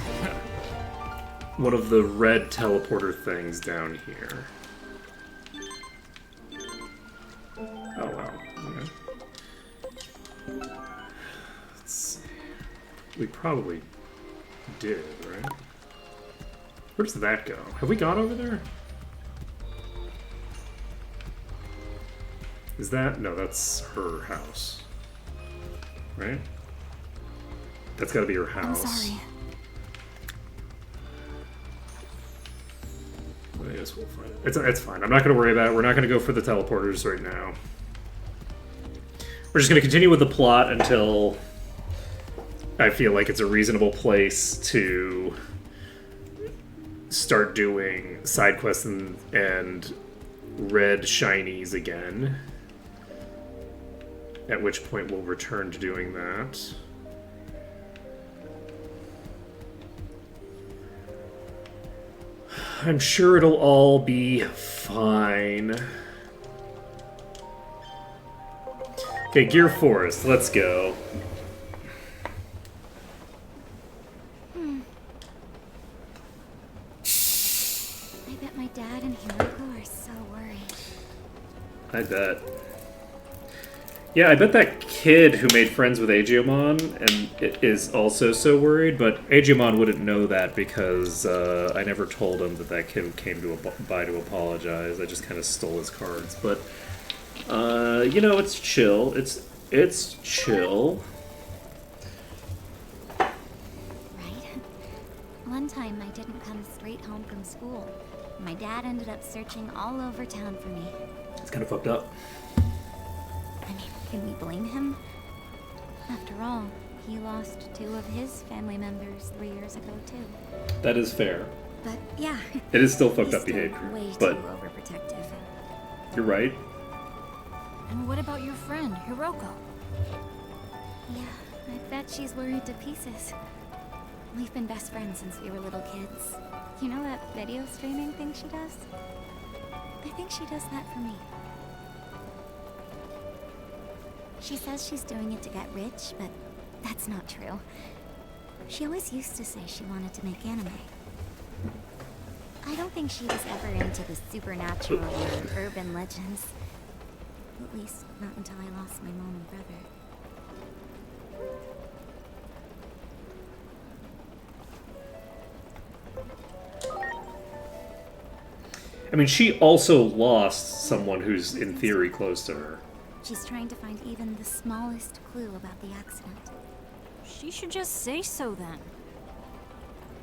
one of the red teleporter things down here? Oh wow. Okay. Let's see. We probably did, right? Where does that go? Have we gone over there? Is that? No, that's her house. Right? That's gotta be her I'm house. sorry. I guess we'll find it. It's fine. I'm not going to worry about it. We're not going to go for the teleporters right now. We're just going to continue with the plot until I feel like it's a reasonable place to start doing side quests and red shinies again. At which point we'll return to doing that. I'm sure it'll all be fine. Okay, Gear Forest, let's go. I bet my dad and Hiroko are so worried. I bet. Yeah, I bet that kid who made friends with Aegiomon and is also so worried, but Aegiomon wouldn't know that because I never told him that kid came by to apologize. I just kind of stole his cards. But, you know, it's chill. It's chill. Right? One time I didn't come straight home from school. My dad ended up searching all over town for me. It's kind of fucked up. I mean, can we blame him? After all, he lost 2 of his family members 3 years ago, too. That is fair. But yeah, It is still fucked he's up still behavior, way but too overprotective. you're right. And what about your friend, Hiroko? Yeah, I bet she's worried to pieces. We've been best friends since we were little kids. You know that video streaming thing she does? I think she does that for me. She says she's doing it to get rich, but that's not true. She always used to say she wanted to make anime. I don't think she was ever into the supernatural or urban legends. At least, not until I lost my mom and brother. I mean, she also lost someone who's in theory close to her. She's trying to find even the smallest clue about the accident. She should just say so then.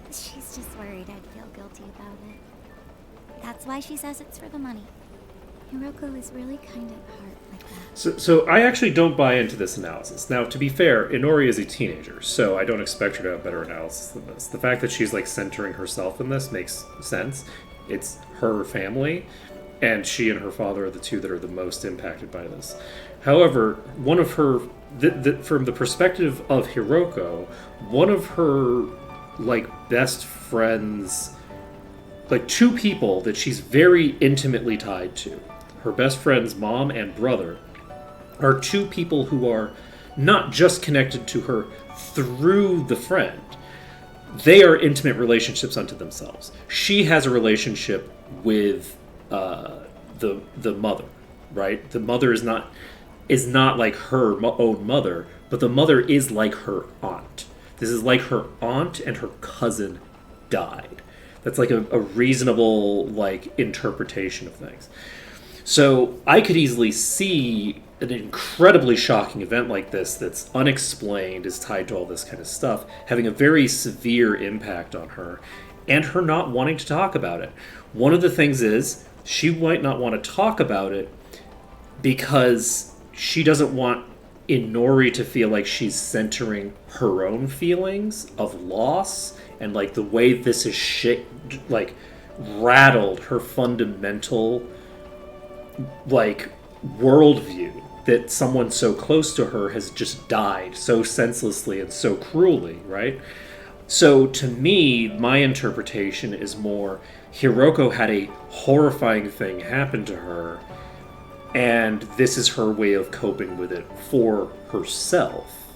She's just worried I'd feel guilty about it. That's why she says it's for the money. Hiroko is really kind at heart like that. So I actually don't buy into this analysis. Now, to be fair, Inori is a teenager, so I don't expect her to have better analysis than this. The fact that she's like centering herself in this makes sense. It's her family, and she and her father are the two that are the most impacted by this. However, one of her, from the perspective of Hiroko, one of her like best friends, like 2 people that she's very intimately tied to, her best friend's mom and brother, are 2 people who are not just connected to her through the friend. They are intimate relationships unto themselves. She has a relationship with the mother, right? The mother is not like her own mother, but the mother is like her aunt. This is like her aunt and her cousin died. That's like a reasonable like interpretation of things. So I could easily see an incredibly shocking event like this that's unexplained, is tied to all this kind of stuff, having a very severe impact on her, and her not wanting to talk about it. One of the things is, she might not want to talk about it because she doesn't want Inori to feel like she's centering her own feelings of loss and like the way this is like rattled her fundamental like worldview that someone so close to her has just died so senselessly and so cruelly, right? So to me, my interpretation is more Hiroko had a horrifying thing happen to her, and this is her way of coping with it for herself,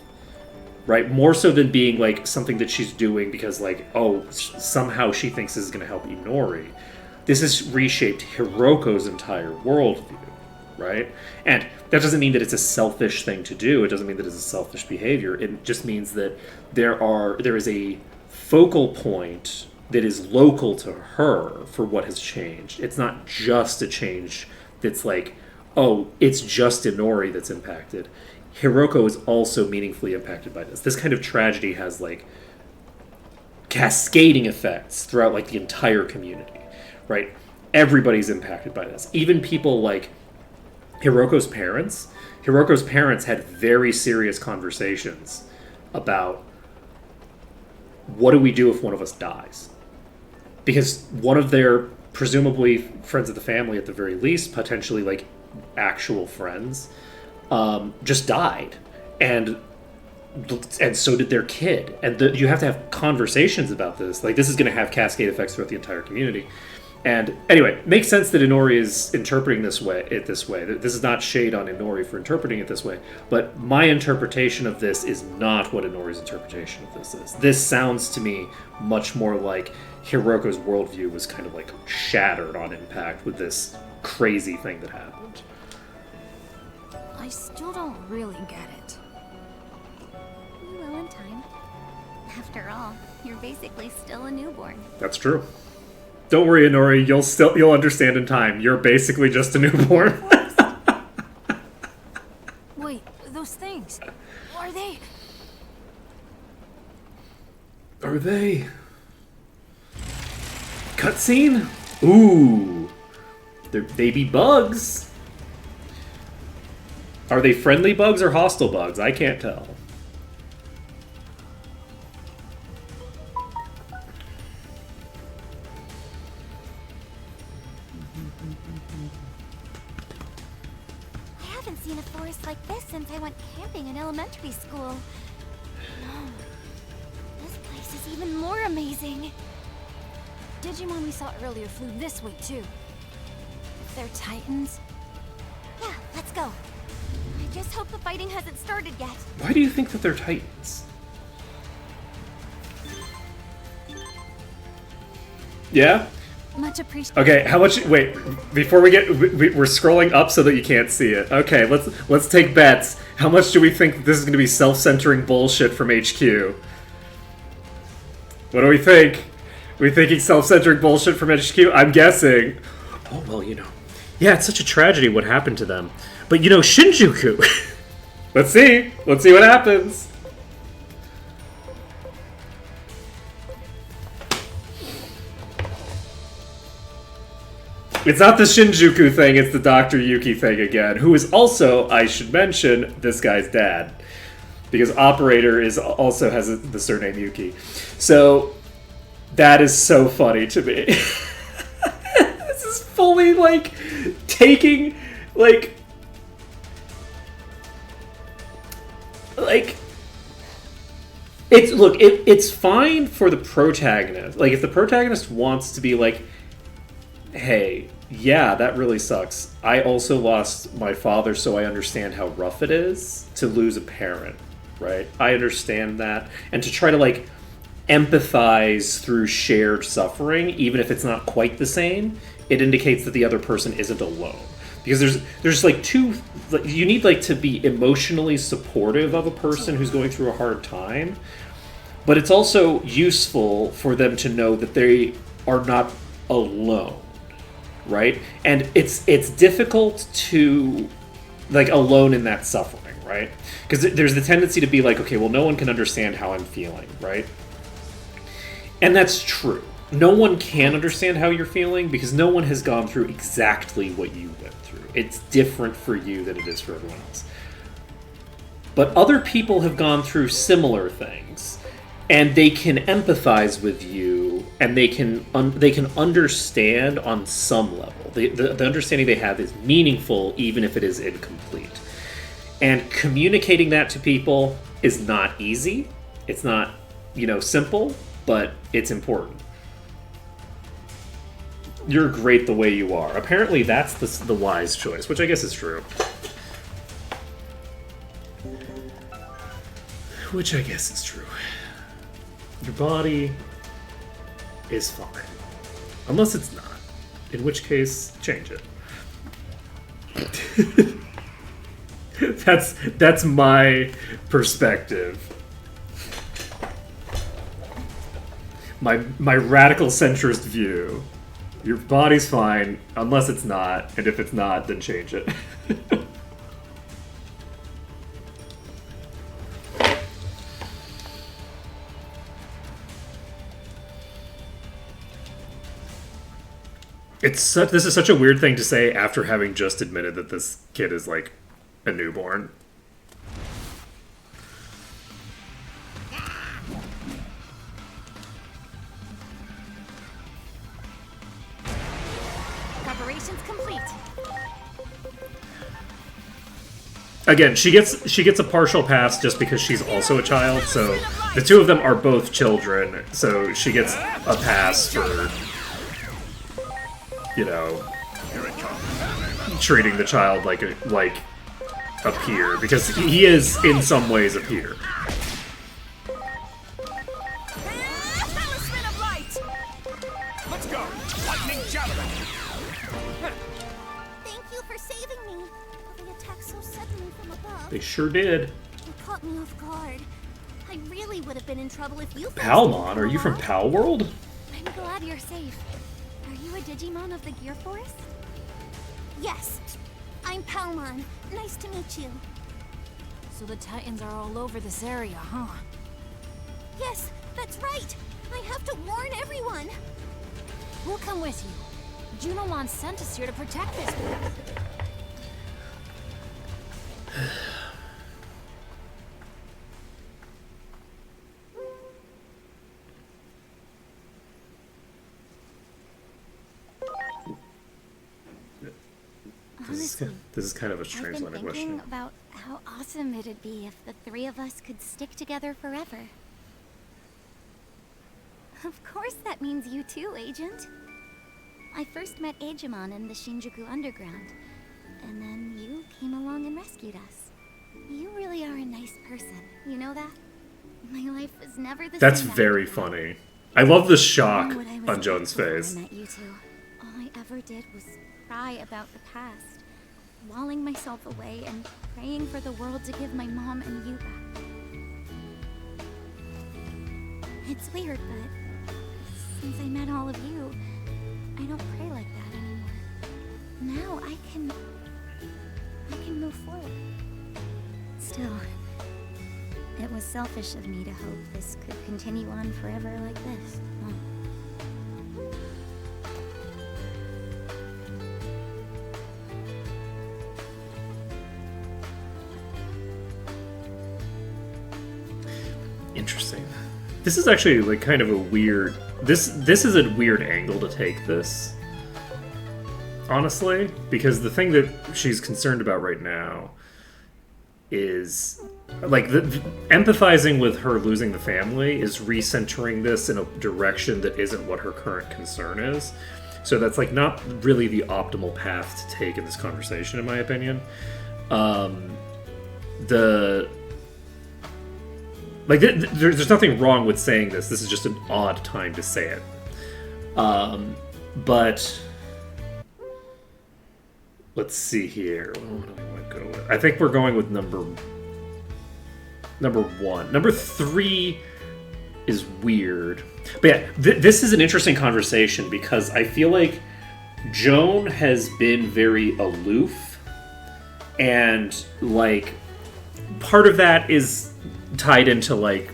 right? More so than being like something that she's doing because like, oh, somehow she thinks this is going to help Inori. This has reshaped Hiroko's entire worldview, right? And that doesn't mean that it's a selfish thing to do. It doesn't mean that it's a selfish behavior. It just means that there is a focal point that is local to her for what has changed. It's not just a change that's like, oh, it's just Inori that's impacted. Hiroko is also meaningfully impacted by this. This kind of tragedy has like cascading effects throughout like the entire community, right? Everybody's impacted by this. Even people like Hiroko's parents. Hiroko's parents had very serious conversations about what do we do if one of us dies? Because one of their presumably friends of the family, at the very least, potentially like actual friends, just died, and so did their kid. And you have to have conversations about this. Like this is going to have cascade effects throughout the entire community. And anyway, makes sense that Inori is interpreting this way. This is not shade on Inori for interpreting it this way, but my interpretation of this is not what Inori's interpretation of this is. This sounds to me much more like Hiroko's worldview was kind of like shattered on impact with this crazy thing that happened. I still don't really get it. You will in time. After all, you're basically still a newborn. That's true. Don't worry, Inori, you'll understand in time. You're basically just a newborn. Wait, those things. Are they? Are they? Cutscene? Ooh. They're baby bugs. Are they friendly bugs or hostile bugs? I can't tell. I haven't seen a forest like this since I went camping in elementary school. No. This place is even more amazing. Digimon we saw earlier flew this way too. If they're titans, Yeah, let's go. I just hope the fighting hasn't started yet. Why do you think that they're titans? Yeah? much appreciated. Okay, how much? Wait, before we get, we're scrolling up so that you can't see it. Okay, let's take bets. How much do we think this is going to be self-centering bullshit from HQ? What do we think? Are we thinking self-centering bullshit from HQ? I'm guessing. Oh well, you know. Yeah, it's such a tragedy what happened to them. But you know, Shinjuku. Let's see. Let's see what happens. It's not the Shinjuku thing, it's the Dr. Yuki thing again, who is also, I should mention, this guy's dad. Because Operator also has the surname Yuki. So, that is so funny to me. This is fully, like, taking, like... It's fine for the protagonist. Like, if the protagonist wants to be like, hey, yeah, that really sucks. I also lost my father, so I understand how rough it is to lose a parent, right? I understand that. And to try to, like, empathize through shared suffering, even if it's not quite the same, it indicates that the other person isn't alone. Because there's like two... You need, like, to be emotionally supportive of a person who's going through a hard time, but it's also useful for them to know that they are not alone. Right? And it's difficult to, like, alone in that suffering, right? Because there's the tendency to be like, okay, well, no one can understand how I'm feeling, right? And that's true. No one can understand how you're feeling because no one has gone through exactly what you went through. It's different for you than it is for everyone else. but other people have gone through similar things, and they can empathize with you, and they can understand on some level. The understanding they have is meaningful, even if it is incomplete. And communicating that to people is not easy. It's not, simple, but it's important. You're great the way you are. Apparently, that's the wise choice, which I guess is true. Which I guess is true. Your body is fine. Unless it's not. In which case, change it. That's my perspective. My radical centrist view. Your body's fine, unless it's not, and if it's not, then change it. This is such a weird thing to say after having just admitted that this kid is like a newborn. Preparations complete. Again, she gets a partial pass just because she's also a child, so the two of them are both children, so she gets a pass for, treating the child like a peer, because he is in some ways a peer. Talisman of light! Let's go! Lightning javelin! Thank you for saving me. They attacked so suddenly from above. They sure did. You caught me off guard. I really would have been in trouble if you... Palmon, are you from Pal World? I'm glad you're safe. Are you a Digimon of the Gear Force? Yes. I'm Palmon. Nice to meet you. So the Titans are all over this area, huh? Yes, that's right. I have to warn everyone. We'll come with you. Junomon sent us here to protect this place. This is kind of a I've strange been line of thinking questioning. about how awesome it'd be if the three of us could stick together forever. Of course that means you too, Agent. I first met Agemon in the Shinjuku Underground, and then you came along and rescued us. You really are a nice person, you know that? My life was never the That's same after very that. funny. I love the shock I know what I was on like Joan's before face. I met you two. All I ever did was cry about the past, walling myself away and praying for the world to give my mom and you back. It's weird, but since I met all of you, I don't pray like that anymore. Now I can move forward. Still, it was selfish of me to hope this could continue on forever like this. Huh? Interesting. This is actually like kind of a weird. This is a weird angle to take this. Honestly, because the thing that she's concerned about right now is like empathizing with her losing the family is recentering this in a direction that isn't what her current concern is. So that's like not really the optimal path to take in this conversation, in my opinion. There's nothing wrong with saying this. This is just an odd time to say it. But let's see here. What do I want to go with? I think we're going with number one. Number 3 is weird. But yeah, this is an interesting conversation because I feel like Joan has been very aloof, and like part of that is tied into like,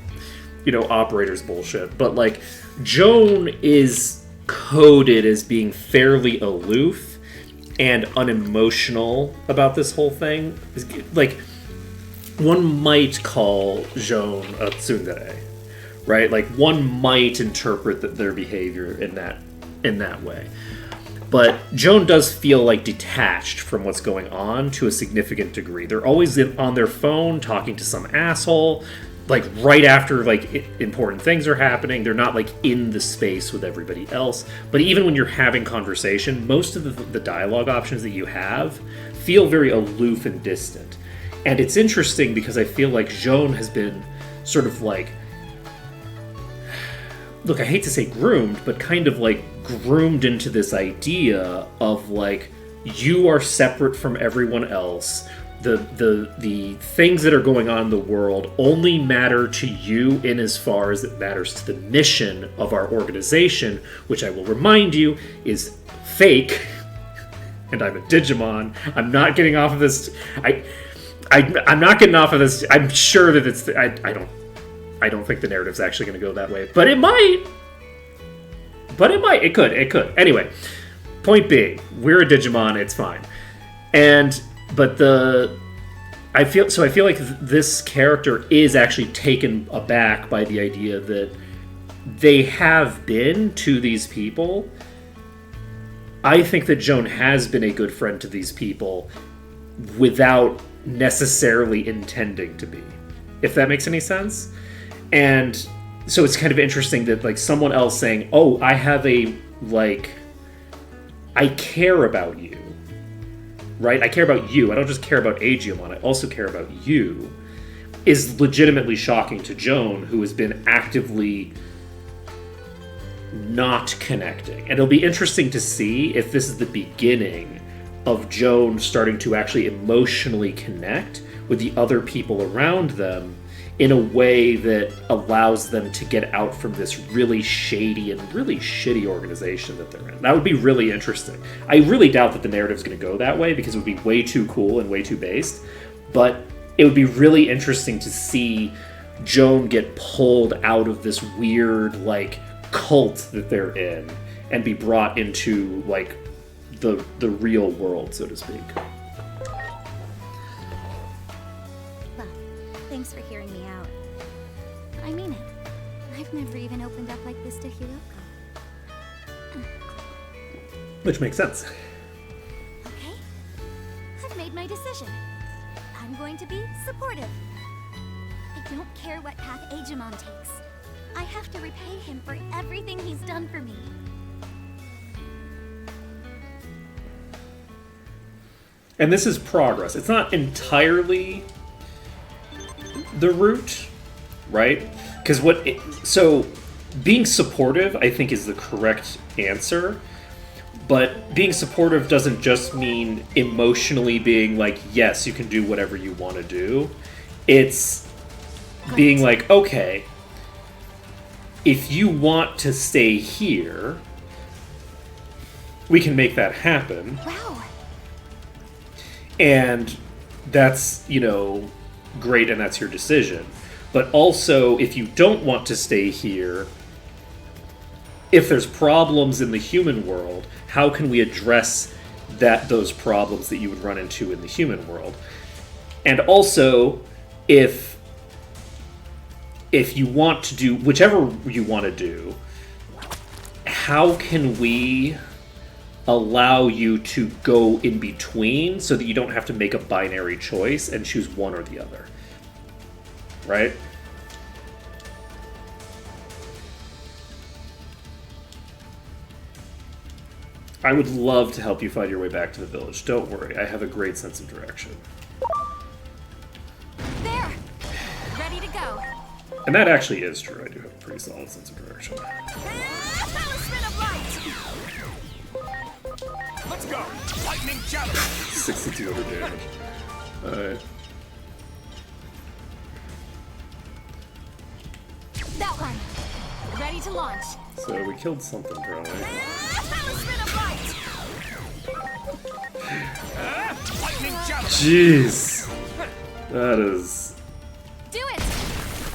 operators bullshit, but like Joan is coded as being fairly aloof and unemotional about this whole thing. Like one might call Joan a tsundere, right? Like one might interpret their behavior in that way. But Joan does feel like detached from what's going on to a significant degree. They're always on their phone talking to some asshole, like right after like important things are happening. They're not like in the space with everybody else. But even when you're having conversation, most of the dialogue options that you have feel very aloof and distant. And it's interesting because I feel like Joan has been sort of like, look, I hate to say groomed, but kind of like groomed into this idea of like, you are separate from everyone else. The things that are going on in the world only matter to you in as far as it matters to the mission of our organization, which I will remind you is fake. And I'm a Digimon. I'm not getting off of this. I'm not getting off of this. I'm sure that it's. I don't think the narrative's actually going to go that way, but it might. It could. Anyway, point being, we're a Digimon. It's fine. I feel like this character is actually taken aback by the idea that they have been to these people. I think that Joan has been a good friend to these people without necessarily intending to be, if that makes any sense. And so it's kind of interesting that like someone else saying, oh, I have a, like, I care about you, right? I care about you. I don't just care about Aegiamon, I also care about you, is legitimately shocking to Joan, who has been actively not connecting. And it'll be interesting to see if this is the beginning of Joan starting to actually emotionally connect with the other people around them in a way that allows them to get out from this really shady and really shitty organization that they're in. That would be really interesting. I really doubt that the narrative's going to go that way because it would be way too cool and way too based, but it would be really interesting to see Joan get pulled out of this weird, like, cult that they're in and be brought into, like, the real world, so to speak. Well, thanks for hearing me out. I mean it. I've never even opened up like this to Hiroko. Which makes sense. Okay? I've made my decision. I'm going to be supportive. I don't care what path Aegiamon takes. I have to repay him for everything he's done for me. And this is progress. It's not entirely the route, right? Because so being supportive, I think, is the correct answer. But being supportive doesn't just mean emotionally being like, yes, you can do whatever you want to do. It's being like, okay, if you want to stay here, we can make that happen. Wow. And that's, great, and that's your decision. But also, if you don't want to stay here, if there's problems in the human world, how can we address those problems that you would run into in the human world? And also, if you want to do whichever you want to do, how can we allow you to go in between so that you don't have to make a binary choice and choose one or the other? Right? I would love to help you find your way back to the village. Don't worry, I have a great sense of direction. There! Ready to go. And that actually is true. I do have a pretty solid sense of direction. Talisman of light! Let's go! Lightning javelin! 6,200 damage. Alright. That one! Ready to launch. So we killed something, probably. Talisman of light! Lightning javelin! Jeez! That is Do it!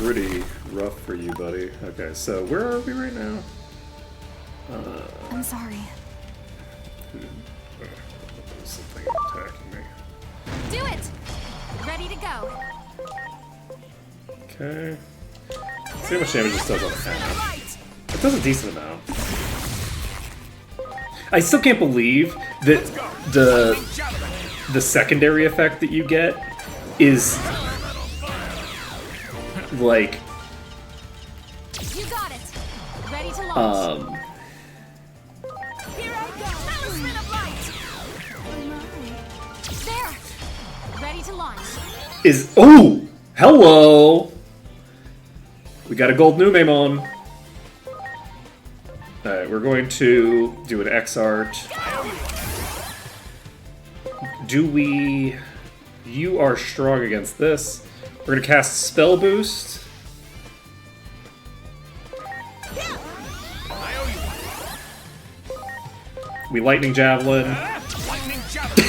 pretty rough for you, buddy. Okay, so where are we right now? I'm sorry. There's something attacking me. Do it! Ready to go. Okay. Let's see how much damage this does on half. It does a decent amount. I still can't believe that the secondary effect that you get is like You got it. Ready to launch. Here I go. Talisman of light. There. Ready to launch. is oh hello. We got a gold Numemon. Alright, we're going to do an X art. Do we... You are strong against this. We're gonna cast Spell Boost. We Lightning Javelin. Lightning javelin.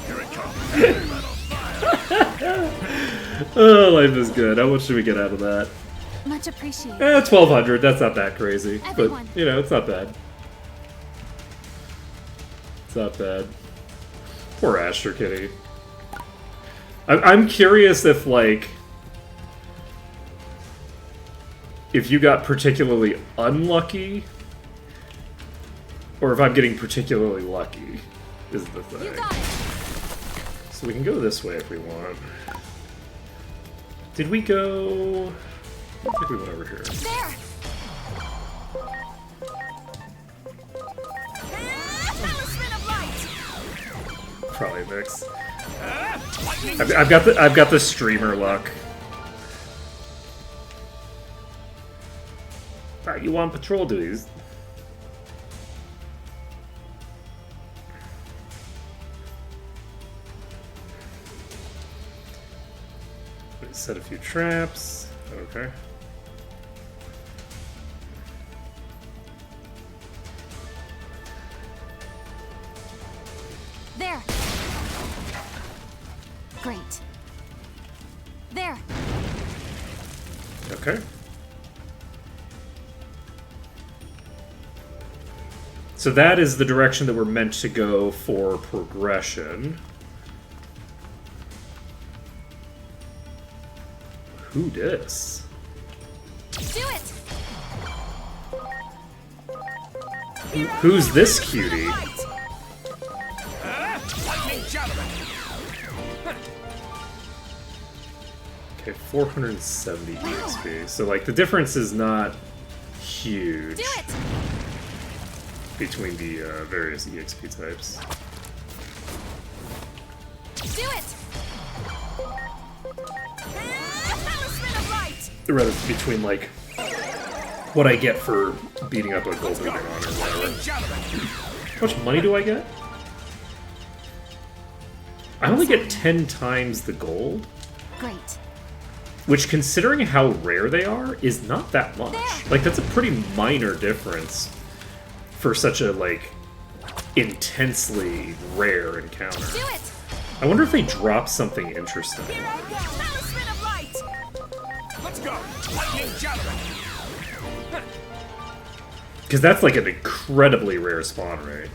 Here it comes. Oh, life is good. How much do we get out of that? Much appreciated. 1,200. That's not that crazy. Everyone. But, you know, it's not bad. It's not bad. Poor Aster Kitty. I'm curious if, like... If you got particularly unlucky, or if I'm getting particularly lucky, is the thing. You got it. So we can go this way if we want. Did we go... I think we went over here. There. Talisman of light. Probably a mix. I've got the streamer luck. Alright, you want patrol duties? Set a few traps. Okay. There. Great. There. Okay. So that is the direction that we're meant to go for progression. Who dis? Do it. Who's this cutie? Lightning javelin. Okay, 470 EXP. So, like, the difference is not huge Do it. between the various EXP types. Do it. Talisman of light. Rather, between, like, what I get for beating up a gold Numemon or whatever. Lightning javelin. How much money do I get? I only get 10 times the gold, Great. which, considering how rare they are, is not that much. Like, that's a pretty minor difference for such a, like, intensely rare encounter. Do it. I wonder if they drop something interesting. Here I go. Talisman of light. Let's go. Lightning javelin. Because that's, like, an incredibly rare spawn rate.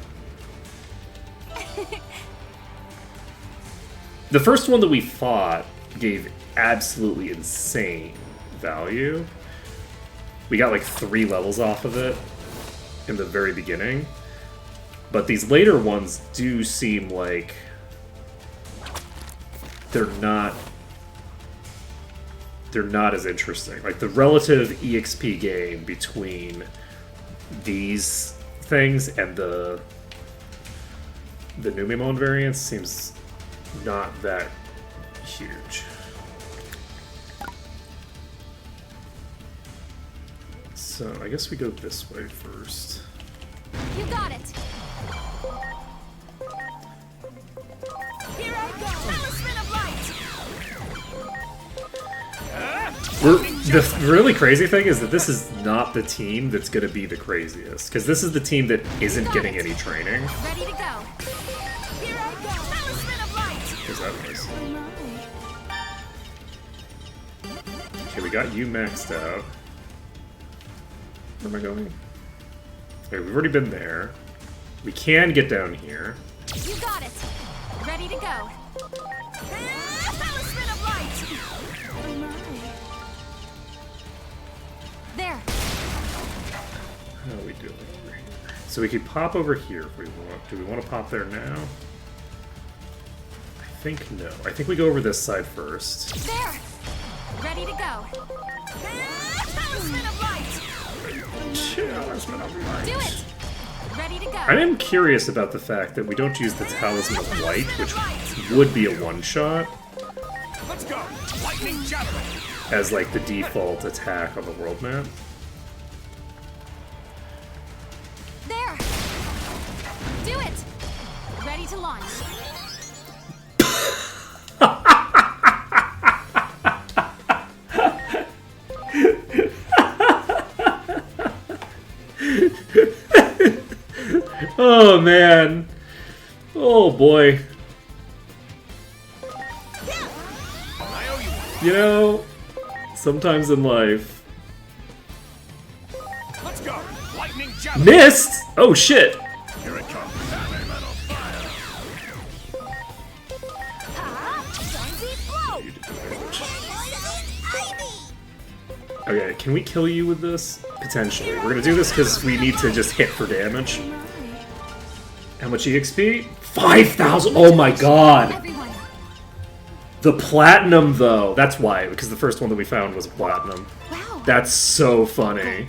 The first one that we fought gave absolutely insane value. We got like 3 levels off of it in the very beginning. But these later ones do seem like they're not as interesting. Like the relative EXP gain between these things and the Numemon variants seems not that huge. So I guess we go this way first. You got it. Here I go. Talisman of light. The really crazy thing is that this is not the team that's going to be the craziest, because this is the team that isn't getting any training. Ready to go. Here I go. Talisman of light. Where's that place? Okay, we got you maxed out. Where am I going? Okay, we've already been there. We can get down here. You got it. Ready to go. Talisman of light. There. How are we doing over here? So we could pop over here if we want. Do we want to pop there now? I think no. I think we go over this side first. There. Ready to go. Talisman of light. Do it. Ready to go. I am curious about the fact that we don't use the Talisman of Light, which would be a one-shot, Let's go. Lightning javelin. as like the default attack on the world map. There. Do it. Ready to launch. Oh man. Oh boy. I owe you one. You know, sometimes in life. Let's go. Lightning javelin. Missed? Oh shit. Here it comes. Elemental fire. Okay, can we kill you with this? Potentially. We're gonna do this because we need to just hit for damage. How much EXP? 5,000! Oh my god! Everyone. The platinum, though. That's why, because the first one that we found was platinum. Wow. That's so funny.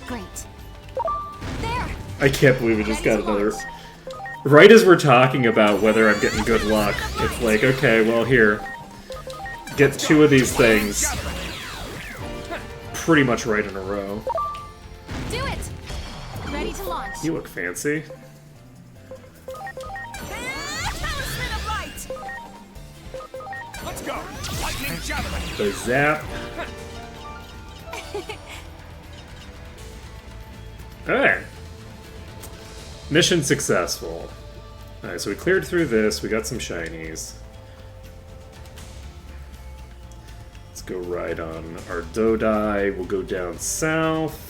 Great. There. I can't believe we just got another... Right as we're talking about whether I'm getting good luck, it's like, okay, well, here. Get 2 of these things pretty much right in a row. Do it. Ready to launch. You look fancy. Talisman of light. Let's go. Lightning javelin. The zap. Alright. Mission successful. Alright, so we cleared through this, we got some shinies. Let's go ride on our Dodai, we'll go down south.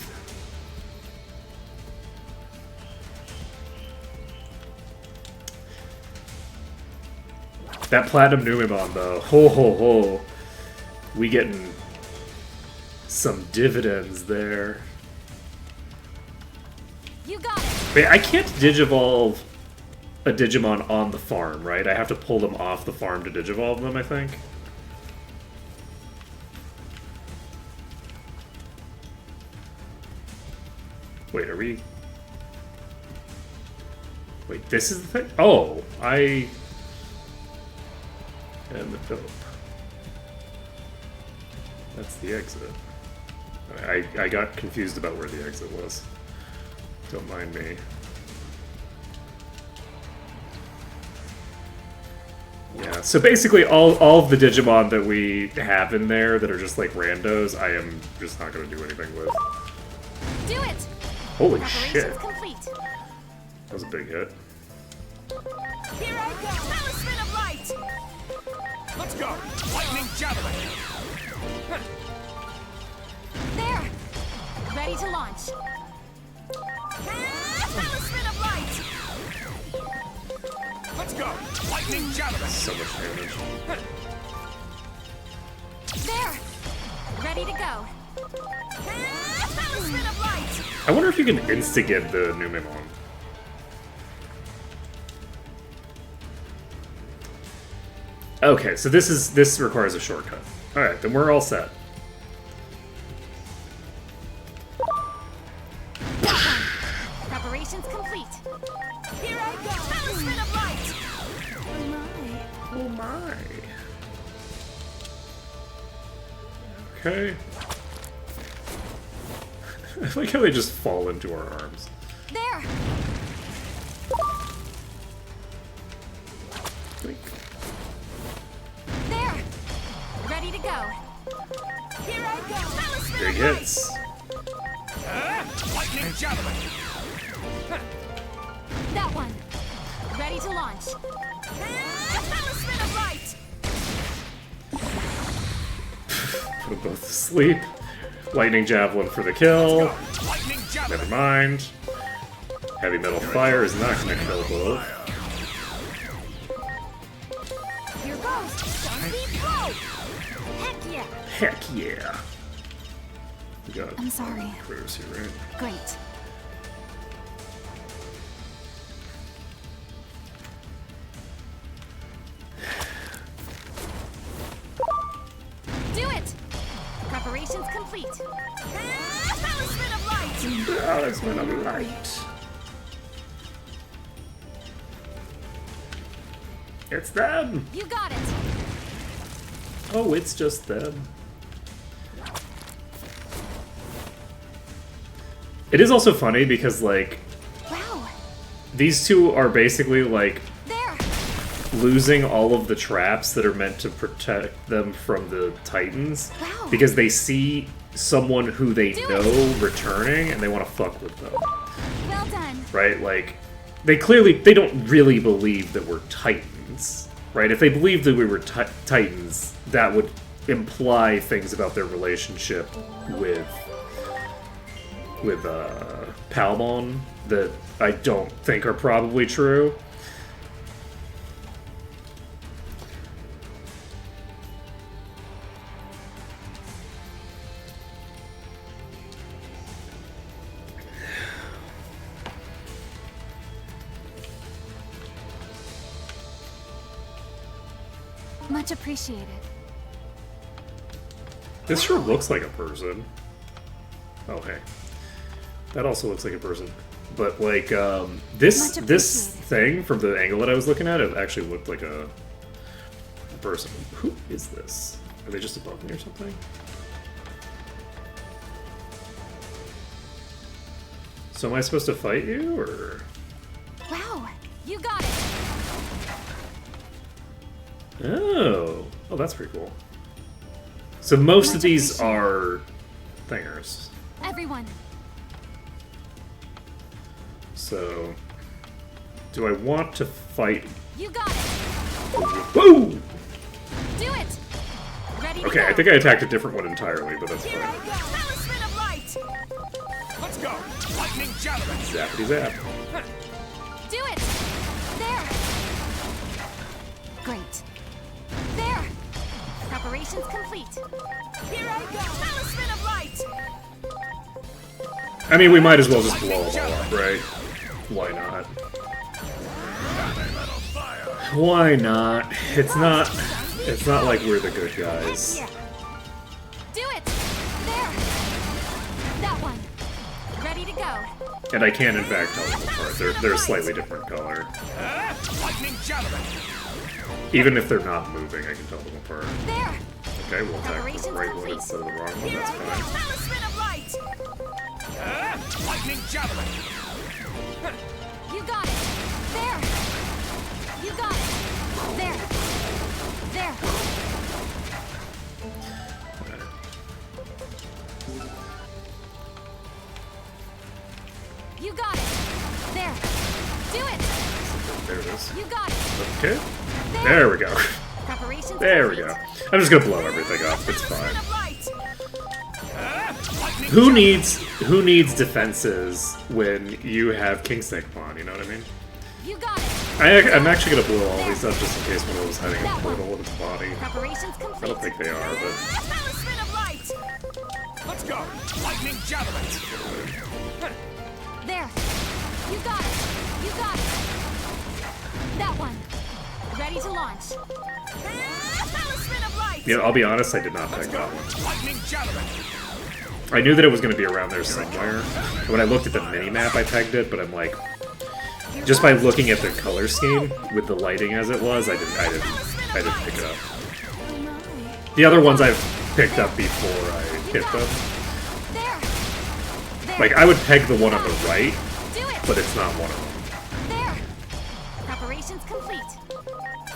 That Platinum Numemon though, ho ho ho. We getting some dividends there. You got it. Wait, I can't digivolve a Digimon on the farm, right? I have to pull them off the farm to digivolve them, I think. Wait, are we... Wait, this is the thing? Oh, I... And the Philip. That's the exit. I got confused about where the exit was. Don't mind me. Yeah, so basically all of the Digimon that we have in there that are just like randos, I am just not going to do anything with. Do it. Holy Preparations shit. complete. That was a big hit. Here I go. Talisman of light. Let's go. Lightning javelin. There. Ready to launch. Talisman of light. Let's go. Lightning javelin. So much damage. There. Ready to go. Talisman of light. I wonder if you can insta-get the Numemon. Okay, so this requires a shortcut. Alright, then we're all set. Preparations complete. Here I go. Talisman of light. Oh my. Okay. I like how they just fall into our arms. There. Like, There. Ready to go. Here I go. Talisman big of light. hits. Lightning javelin. That one. Ready to launch. Talisman of light. Put them both to sleep. Lightning Javelin for the kill. Lightning javelin. Never mind. Heavy Metal Fire is not going to kill both. Here goes. Sunbeam blow. Heck yeah. We got I'm sorry. critters here, right? Great. Do it! Preparations complete. Talisman of light! Talisman of light. It's them! You got it! Oh, it's just them. It is also funny because, like, Wow! these two are basically, like, There! losing all of the traps that are meant to protect them from the Titans. Wow. Because they see someone who they Do know it. returning and they want to fuck with them. Well done. Right? Like, they don't really believe that we're Titans. Right? If they believed that we were Titans, that would imply things about their relationship with Palmon that I don't think are probably true. Much appreciated. This sure looks like a person. Oh, hey. That also looks like a person. But, like, this Much this appreciated. thing, from the angle that I was looking at, it actually looked like a person. Who is this? Are they just above me or something? So am I supposed to fight you, or...? Wow! You got it! Oh. Oh, that's pretty cool. So most of Much these appreciated. are... thingers. Everyone! So... do I want to fight... You got it! Woo! Do it! Ready to Okay, go. I think I attacked a different one entirely, but that's Here I fine. go! Talisman of light! Let's go! Lightning javelin! Zappity zap. Do it! There! Great. There! Preparations complete. Here I go! Talisman of light! I mean, we might as well just blow them all up, right? Why not? Why not? It's not like we're the good guys. Do it! There! That one. Ready to go. And I can, in fact, tell them apart. They're a slightly different color. Lightning javelin! Even if they're not moving, I can tell them apart. There! Okay, we'll attack the right one instead of the wrong one, Here that's I go! fine. Talisman of light! Lightning javelin! You got it! There! You got it! There! There! You got it! There! Do it! There it is. You got it! Okay. There we go. Preparations There we complete. go. I'm just gonna blow everything up. It's fine. Talisman of light! Lightning Who javelin! needs defenses when you have King Snakemon, you know what I mean? You got it! I'm actually gonna blow all these up just in case one of them's hiding a portal in its body. Preparations I complete. don't think they are, but... Talisman of light! Let's go! Lightning javelin! There! You got it! You got it! That one! Ready to launch. Talisman of light! Yeah, I'll be honest, I did not pick that one. Lightning javelin! I knew that it was gonna be around there somewhere. And when I looked at the mini-map, I pegged it, but I'm like... Just by looking at the color scheme, with the lighting as it was, I didn't pick it up. The other ones I've picked up before I hit them. There! There! Like, I would peg the one on the right, Do it! but it's not one of them. There! Preparations complete.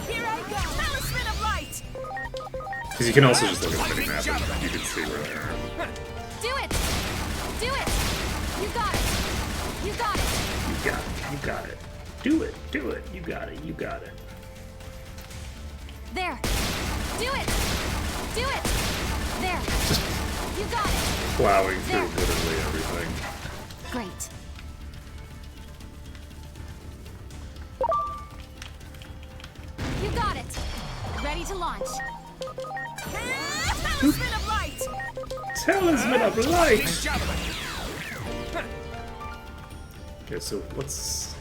Here I go! Talisman of light! Because you can also just look at the mini-map and you can see where they are. Do it! Do it! You got it! You got it! You got it. You got it. Do it. Do it. You got it. You got it. There! Do it! Do it! There! You got it! Plowing through literally everything. Great. You got it! Ready to launch. Talisman of light! Talisman of light! Lightning javelin. Okay, so what's...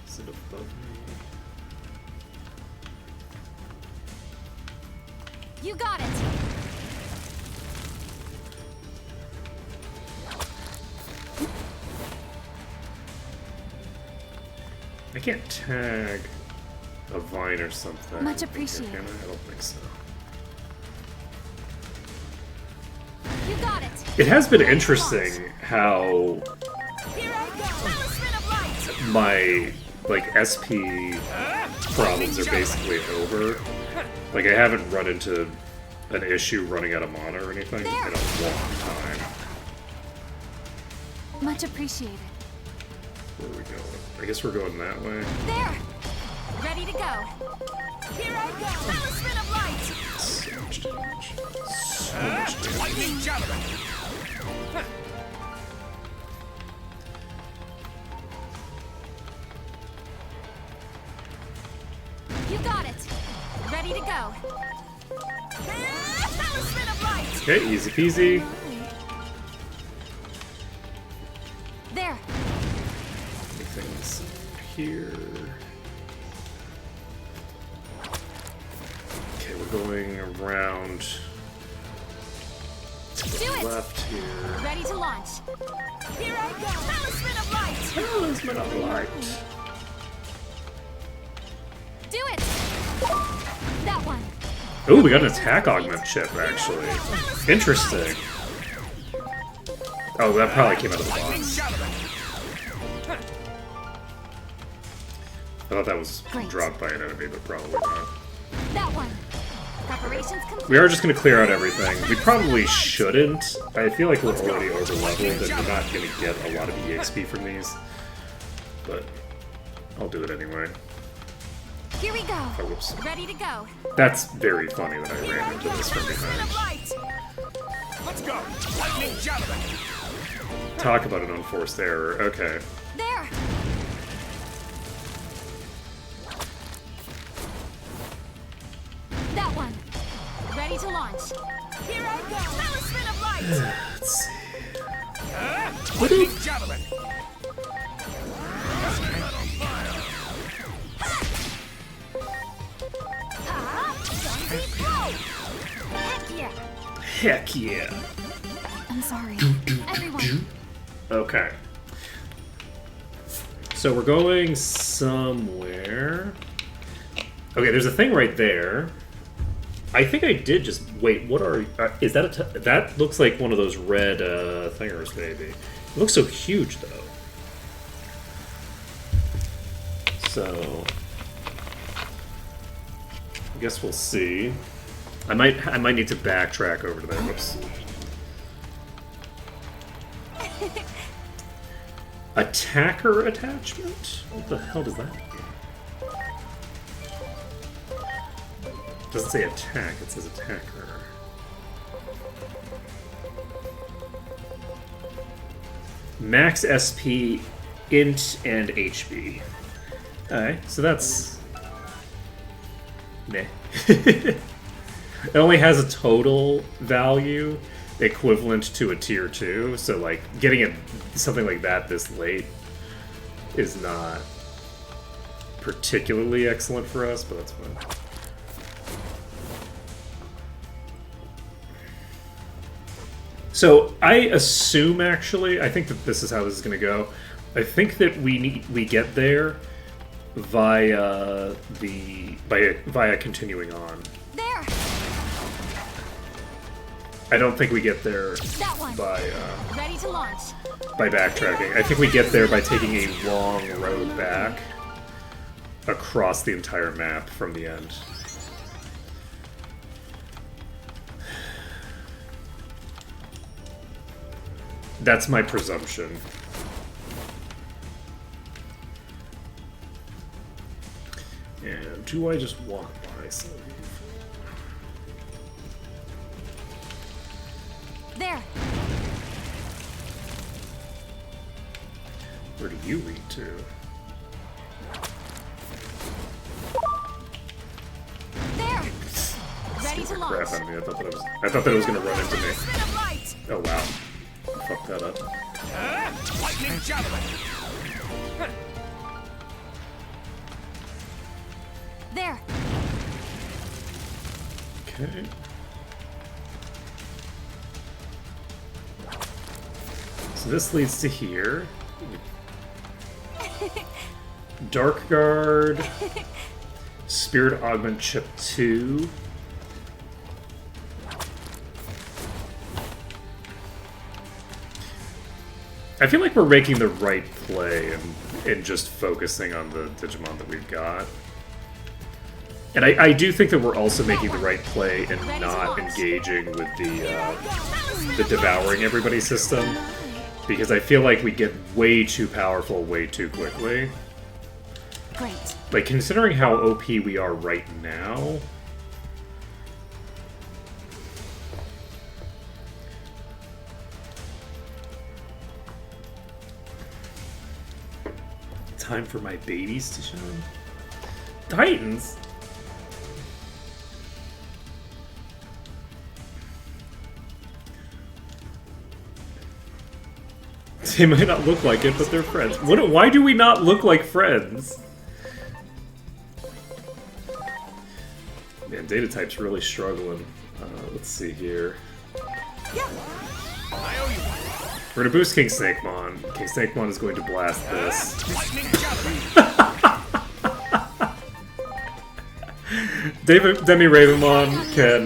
Is it above me? You got it. I can't tag a vine or something. Much appreciated. Can I? I don't think so. You got it. It has been interesting how Here I go. Talisman of light. my like SP problems are basically over. Like I haven't run into an issue running out of mana or anything in a long time. Much appreciated. Where are we going? I guess we're going that way. There. Ready to go. Here I go. Talisman of light. So much damage. So much damage. Lightning javelin. You got it. Ready to go. Talisman of light. Okay, easy peasy. There. Things here. Okay, we're going around to the Do it. left here. Ready to launch. Here I go. Talisman of light. Talisman of light. Do it. That one. Oh, we got an attack augment chip, actually. Interesting. Oh, that probably came out of the Lightning box. javelin. I thought that was Great. dropped by an enemy, but probably not. That one. Preparations complete. We are just going to clear out everything. We probably shouldn't. I feel like we're already over leveled and we're not going to get a lot of EXP from these. But I'll do it anyway. Here we go. Oh, whoops. Ready to go. That's very funny that I Here ran I into go. this from Talisman of behind. light. Let's go. Lightning javelin. Talk about an unforced error. Okay. There. That one. Ready to launch. Here I go. Talisman of light. Let's see. Lightning javelin. Zombie blow. Heck yeah. Heck yeah. I'm sorry. Everyone. Okay. So we're going somewhere. Okay, there's a thing right there. I think I did just wait. What are is that? That looks like one of those red thingers, maybe. It looks so huge, though. So I guess we'll see. I might need to backtrack over to there. Whoops. Attacker attachment? What the hell does that mean? It doesn't say attack, it says attacker. Max SP, int, and HB. Alright, so that's... meh. It only has a total value equivalent to a tier 2, so like getting it something like that this late is not particularly excellent for us, but that's fine. So I assume, actually, I think that this is how this is going to go. I think that we get there via via continuing on. There. I don't think we get there That one. Ready to launch. by backtracking. I think we get there by taking a long road back across the entire map from the end. That's my presumption. And do I just walk by some of these? There. Where do you lead to? There. Ready scared to the crap launch. out of me. I thought that it was gonna run into me. Spin of light. Oh wow. I fucked that up. Lightning javelin. There. Okay. So this leads to here. Dark Guard. Spirit Augment Chip 2. I feel like we're making the right play and just focusing on the Digimon that we've got. And I do think that we're also making the right play and not engaging with the devouring everybody system. Because I feel like we get way too powerful way too quickly. Great. Like, considering how OP we are right now... Time for my babies to shine. Titans? They might not look like it, but they're friends. Why do we not look like friends? Man, data type's really struggling. Let's see here. I owe you one. We're gonna boost King Snakemon. King Snakemon is going to blast this. Lightning javelin. Demi Ravenmon can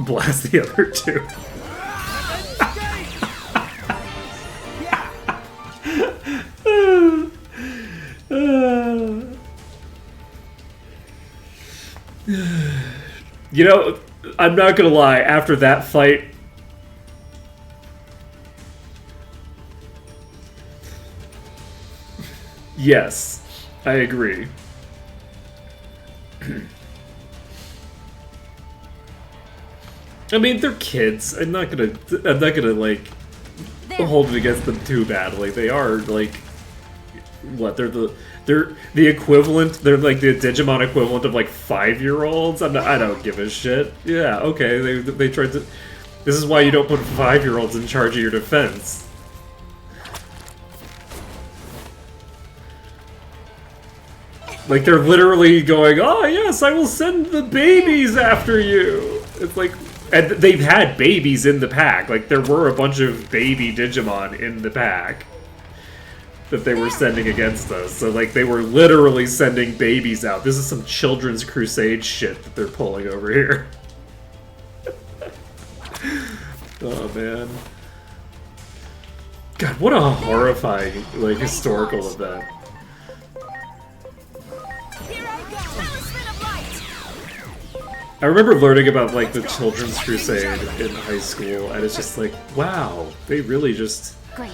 blast the other two. You know, I'm not gonna lie, after that fight... Yes, I agree. I mean, they're kids. I'm not gonna like There. hold it against them too badly. They are like, what? They're the equivalent. They're like the Digimon equivalent of like 5-year-olds. I don't give a shit. Yeah, okay. They tried to. This is why you don't put 5-year-olds in charge of your defense. Like, they're literally going, oh yes, I will send the babies after you. It's like, and they've had babies in the pack. Like, there were a bunch of baby Digimon in the pack that they were sending against us. So, like, they were literally sending babies out. This is some children's crusade shit that they're pulling over here. Oh, man. God, what a horrifying, like, historical event. Here I go. Talisman of light. I remember learning about, like, the Children's Crusade in high school, and it's just like, wow, they really just... Great.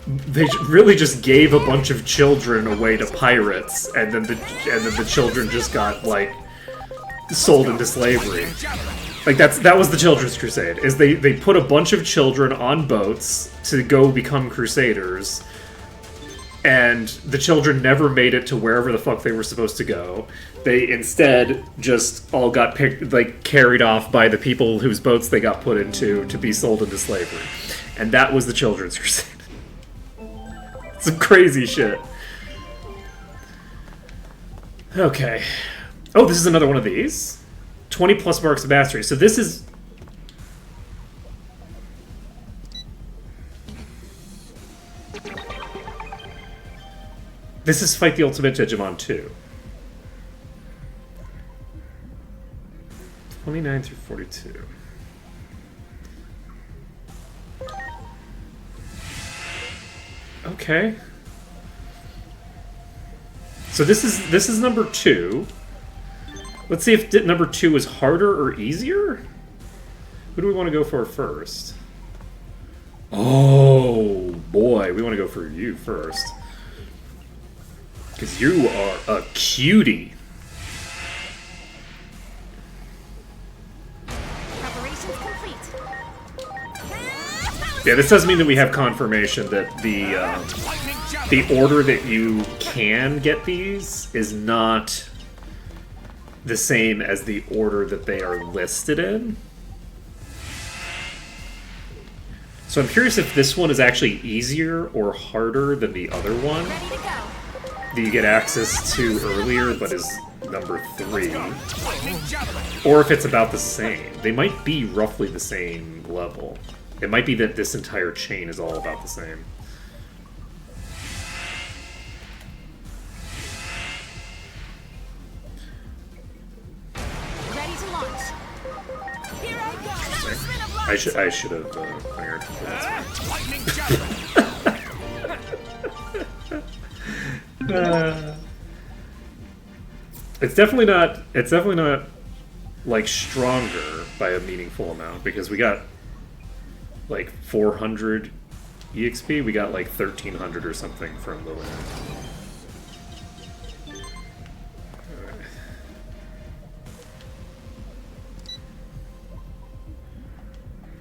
They really just gave a bunch of children away to pirates, and then the children just got, like, sold into slavery. Like, that was the Children's Crusade, is they put a bunch of children on boats to go become crusaders, and the children never made it to wherever the fuck they were supposed to go. They instead just all got carried off by the people whose boats they got put into to be sold into slavery. And that was the Children's Crusade. Some crazy shit. Okay. Oh, this is another one of these? 20 plus marks of mastery. So this is... This is Fight the Ultimate Digimon 2. 29 through 42. Okay. So this is number 2. Let's see if number 2 is harder or easier. Who do we want to go for first? Oh boy, we want to go for you first. Because you are a cutie. Preparations complete. Yeah, this does mean that we have confirmation that the order that you can get these is not the same as the order that they are listed in. So I'm curious if this one is actually easier or harder than the other one Ready to go. that you get access to earlier but is number 3. Lightning javelin. Or if it's about the same. They might be roughly the same level. It might be that this entire chain is all about the same. Ready to launch. Here I go. Talisman of light. I should have fired. Lightning javelin. It's definitely not. It's definitely not like stronger by a meaningful amount because we got like 400 EXP. We got like 1300 or something from Lillian.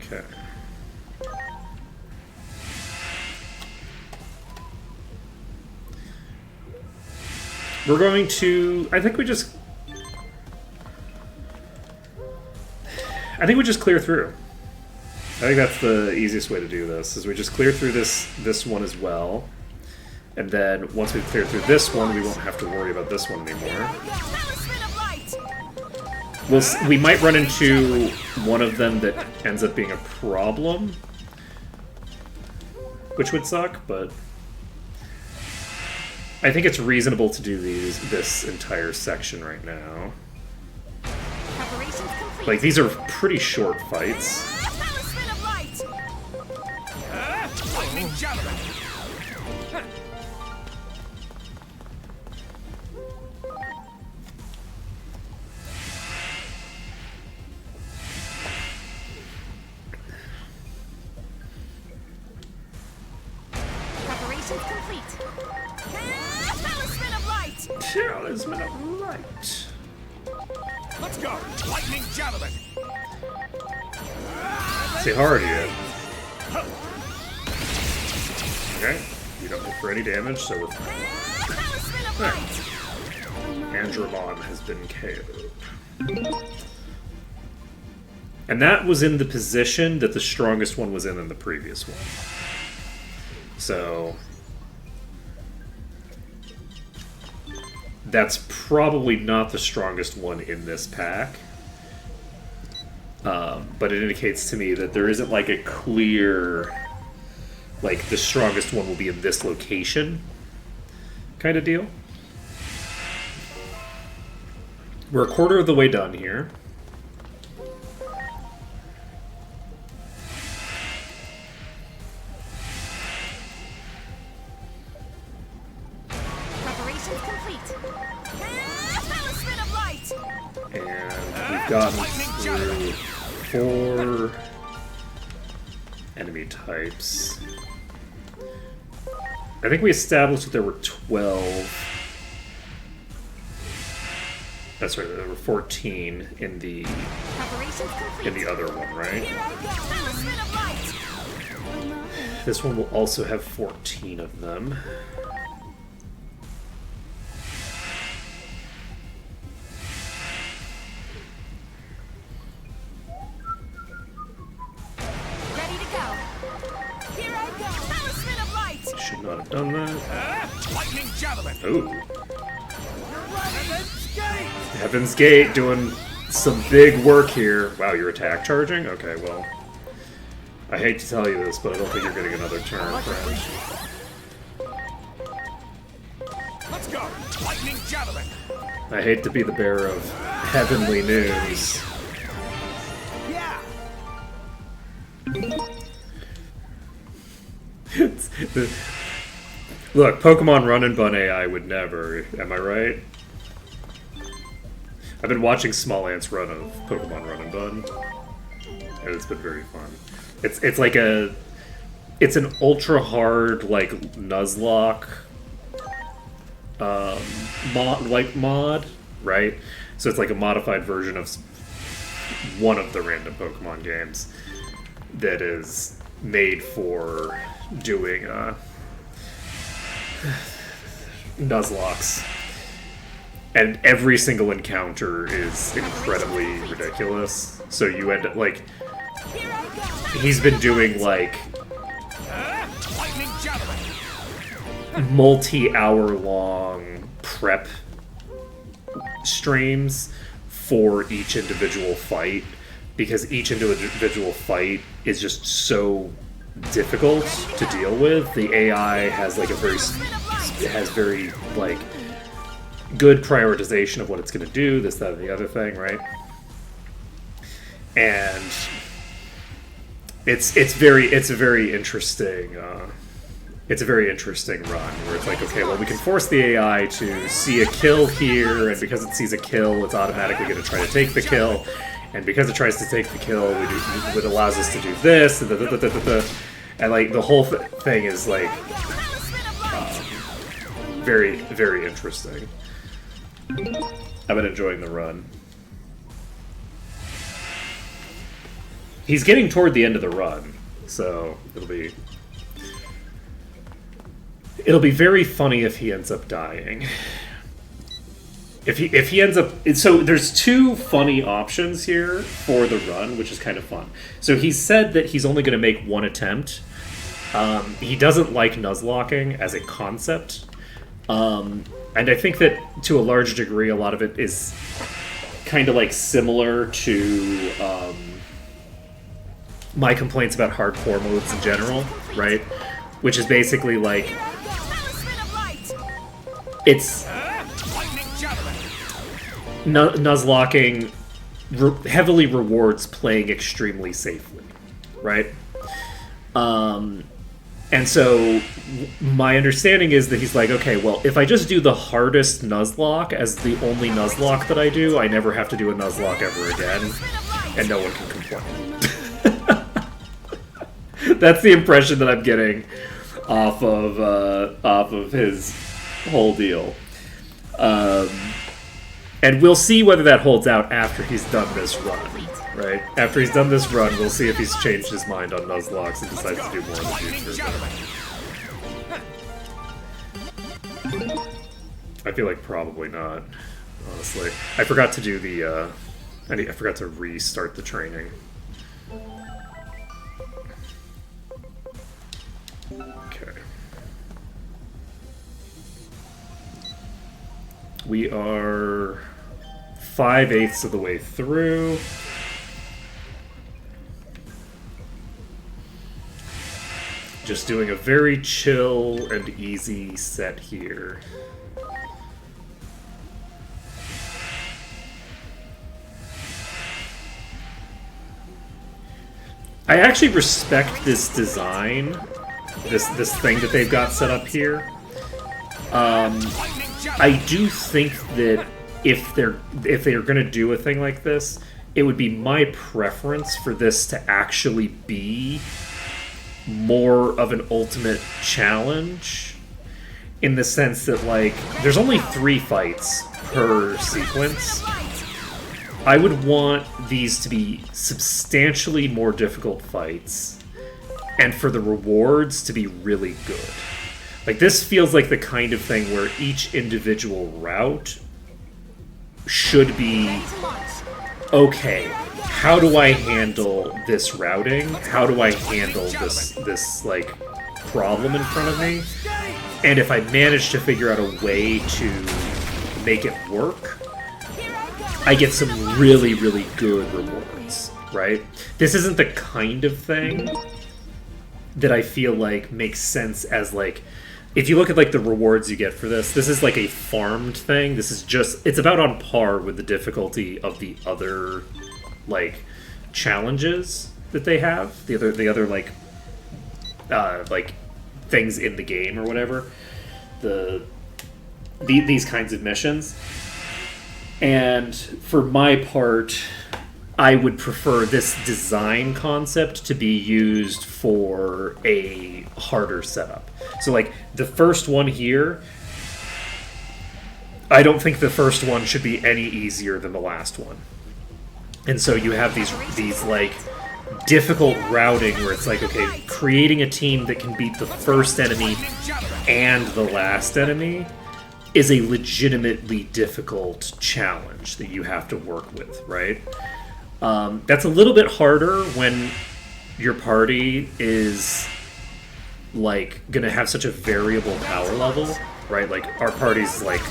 Okay. We're going to. I think we just clear through. I think that's the easiest way to do this. Is we just clear through this one as well, and then once we clear through this one, we won't have to worry about this one anymore. Talisman of light. We might run into one of them that ends up being a problem, which would suck, but I think it's reasonable to do this entire section right now. Preparations complete. Like, these are pretty short fights. Talisman of light. Lightning javelin. Preparations complete. Talisman of light. Talisman of Light. Let's go. Lightning javelin. Say hard yet. Okay, you don't hit for any damage, so we're fine. Talisman of light. Andromon has been KO'd. And that was in the position that the strongest one was in the previous one. So that's probably not the strongest one in this pack. But it indicates to me that there isn't like a clear, like the strongest one will be in this location kind of deal. We're a quarter of the way done here. Preparations complete. Talisman of light. And we've gotten through 4 enemy types. I think we established that there were 12. That's right, there were 14 in the Preparations complete. other one, right? Here I go. Talisman of light. This one will also have 14 of them. Ready to go. Here I go. Talisman of light. Should not have done that. Lightning javelin. Oh, Heaven's gate. Heaven's Gate doing some big work here. Wow, you're attack charging? Okay, well, I hate to tell you this, but I don't think you're getting another turn, friend. Let's go. Lightning javelin. I hate to be the bearer of heavenly news. Yeah. Look, Pokemon Run and Bun AI would never, am I right? I've been watching Small Ant's run of Pokemon Run and Bun, and it's been very fun. It's like it's an ultra hard like Nuzlocke mod, right? So it's like a modified version of one of the random Pokemon games that is made for doing Nuzlocks. and every single encounter is incredibly ridiculous. So you end up, like, he's been doing, like, Lightning javelin. multi-hour long prep streams for each individual fight, because each individual fight is just so difficult to deal with. The AI has like very like good prioritization of what it's going to do, this, that, and the other thing, right? And it's a very interesting run where it's like, okay, well, we can force the AI to see a kill here, and because it sees a kill, it's automatically going to try to take the kill, and because it tries to take the kill, it allows us to do this, and like the whole thing is like very, very interesting. I've been enjoying the run. He's getting toward the end of the run, so it'll be very funny if he ends up dying. If he ends up... So there's two funny options here for the run, which is kind of fun. So he said that he's only going to make one attempt. He doesn't like nuzlocking as a concept. And I think that to a large degree, a lot of it is kind of like similar to my complaints about hardcore modes in general, right? Which is basically like... It's... Nuzlocking heavily rewards playing extremely safely, right? And so my understanding is that he's like, okay, well, if I just do the hardest Nuzlocke as the only Nuzlocke that I do, I never have to do a Nuzlocke ever again, and no one can complain. That's the impression that I'm getting off of his whole deal. And we'll see whether that holds out after he's done this run, right? After he's done this run, we'll see if he's changed his mind on Nuzlocks and decides to do more in the future. I feel like probably not, honestly. I forgot to do the, I forgot to restart the training. Okay. We are 5/8 of the way through. Just doing a very chill and easy set here. I actually respect this design, this thing that they've got set up here. I do think that if they're gonna do a thing like this, it would be my preference for this to actually be more of an ultimate challenge, in the sense that, like, there's only 3 fights per sequence. I would want these to be substantially more difficult fights, and for the rewards to be really good. Like, this feels like the kind of thing where each individual route should be, okay, how do I handle this routing? How do I handle this like, problem in front of me? And if I manage to figure out a way to make it work, I get some really, really good rewards, right? This isn't the kind of thing that I feel like makes sense as, like, if you look at, like, the rewards you get for this, this is like a farmed thing. This is just, it's about on par with the difficulty of the other, like, challenges that they have. The other like things in the game or whatever. These kinds of missions. And for my part, I would prefer this design concept to be used for a harder setup. So, like, the first one here, I don't think the first one should be any easier than the last one. And so you have these like, difficult routing where it's like, okay, creating a team that can beat the first enemy and the last enemy is a legitimately difficult challenge that you have to work with, right? That's a little bit harder when your party is like gonna have such a variable power level, right? Like our party's like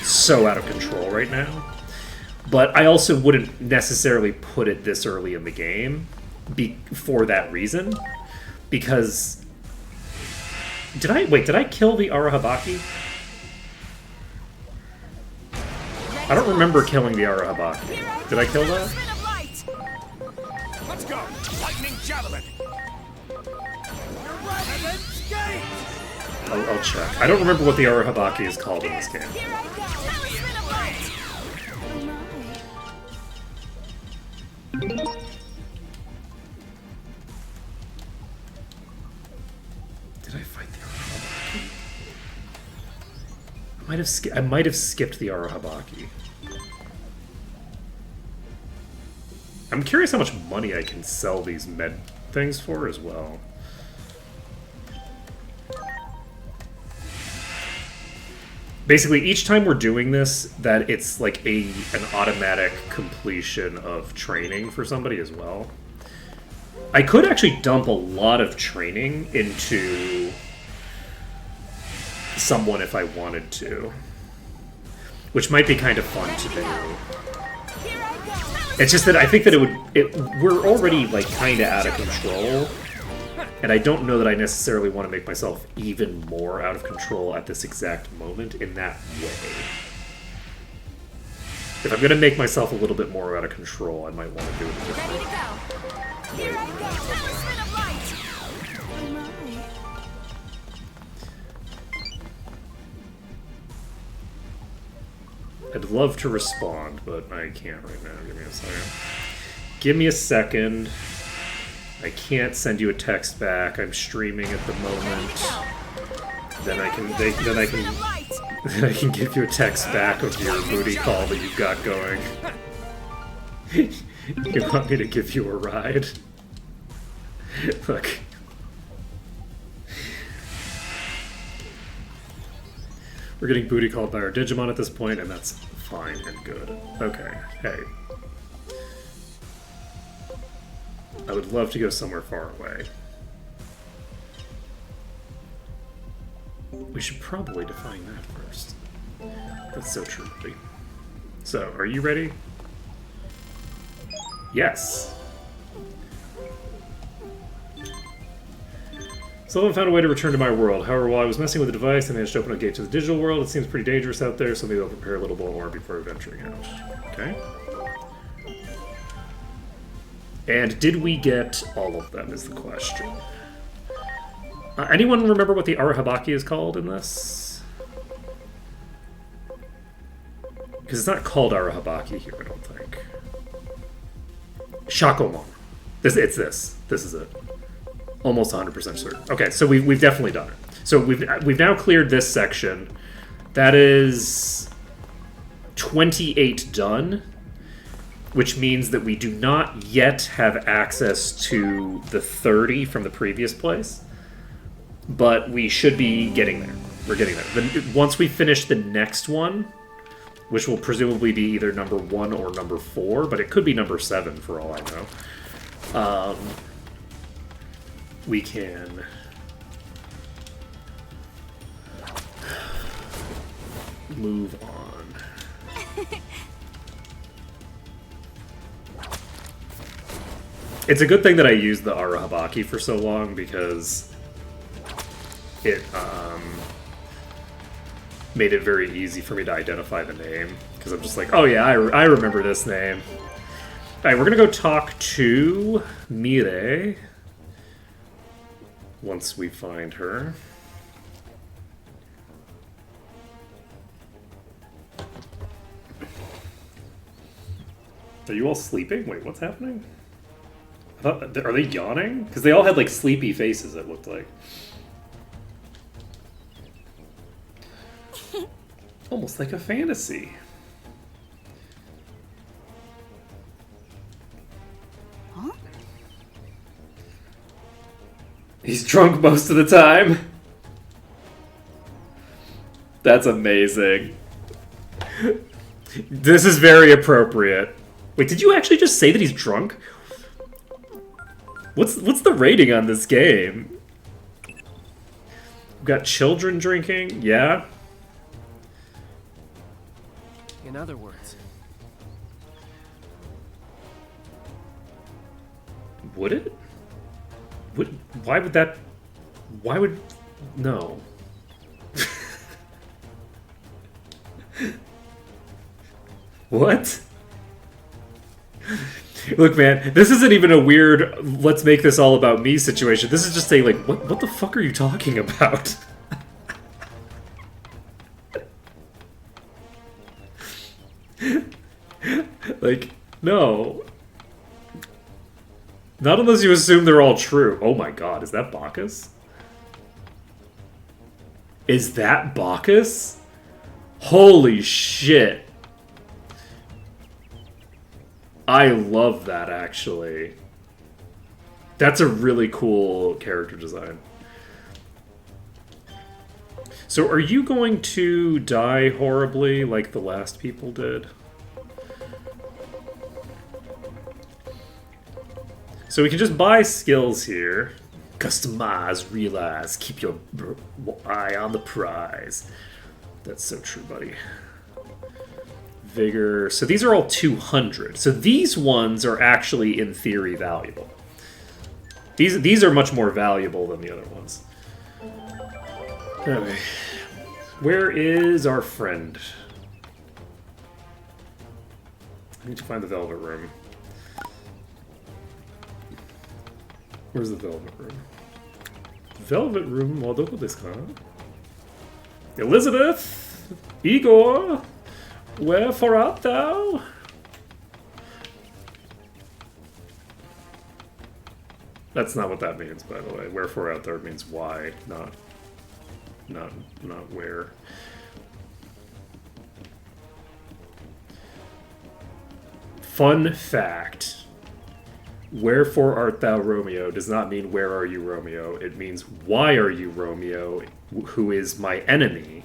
so out of control right now. But I also wouldn't necessarily put it this early in the game for that reason, because did I kill the Arahabaki? I don't remember killing the Arahabaki. Did I kill that? Let's go! Lightning javelin! Heaven's Gate! I'll check. I don't remember what the Arahabaki is called in this game. Here I go! Talisman of light! Did I fight the Arahabaki? I might have skipped the Arahabaki. I'm curious how much money I can sell these med things for as well. Basically, each time we're doing this, that it's like an automatic completion of training for somebody as well. I could actually dump a lot of training into someone if I wanted to, which might be kind of fun to do. It's just that I think that we're already like kind of out of control, and I don't know that I necessarily want to make myself even more out of control at this exact moment in that way. If I'm going to make myself a little bit more out of control, I might want to do it differently. Ready to go. Here I go. Talisman of light. I'd love to respond, but I can't right now. Give me a second. Give me a second. I can't send you a text back. I'm streaming at the moment. Then I can give you a text back of your booty call that you've got going. You want me to give you a ride? Look. We're getting booty called by our Digimon at this point, and that's fine and good. Okay, hey. I would love to go somewhere far away. We should probably define that first. That's so true, buddy. So, are you ready? Yes! Sullivan found a way to return to my world. However, while I was messing with the device, I managed to open a gate to the digital world. It seems pretty dangerous out there, so maybe I'll prepare a little more before venturing out. Okay. And did we get all of them, is the question. Anyone remember what the Arahabaki is called in this? Because it's not called Arahabaki here, I don't think. Shakomon. It's this. This is it. Almost 100% certain. Okay, so we've definitely done it. So we've now cleared this section. That is 28 done, which means that we do not yet have access to the 30 from the previous place, but we should be getting there. We're getting there. Once we finish the next one, which will presumably be either number 1 or number 4, but it could be number 7 for all I know. We can move on. It's a good thing that I used the Arahabaki for so long, because it made it very easy for me to identify the name. Because I'm just like, oh yeah, I remember this name. Alright, we're gonna go talk to Mire once we find her. Are you all sleeping? Wait, what's happening? Are they yawning? Because they all had like sleepy faces, it looked like. Almost like a fantasy. Huh? He's drunk most of the time. That's amazing. This is very appropriate. Wait, did you actually just say that he's drunk? What's the rating on this game? We've got children drinking, yeah. In other words, Would it? Why would that? Why would? No. What? Look, man, this isn't even a weird let's make this all about me situation. This is just saying, like, what the fuck are you talking about? Like, no. Not unless you assume they're all true. Oh my god, is that Bacchus? Is that Bacchus? Holy shit. I love that, actually. That's a really cool character design. So are you going to die horribly like the last people did? So we can just buy skills here. Customize, realize, keep your eye on the prize. That's so true, buddy. Vigor. So these are all 200. So these ones are actually, in theory, valuable. These are much more valuable than the other ones. Okay. Where is our friend? I need to find the Velvet Room. Where's the Velvet Room? Velvet Room, what this kind? Elizabeth! Igor! Wherefore art thou? That's not what that means, by the way. Wherefore out there means why, not where. Fun fact. Wherefore art thou Romeo does not mean where are you Romeo. It means why are you Romeo, who is my enemy.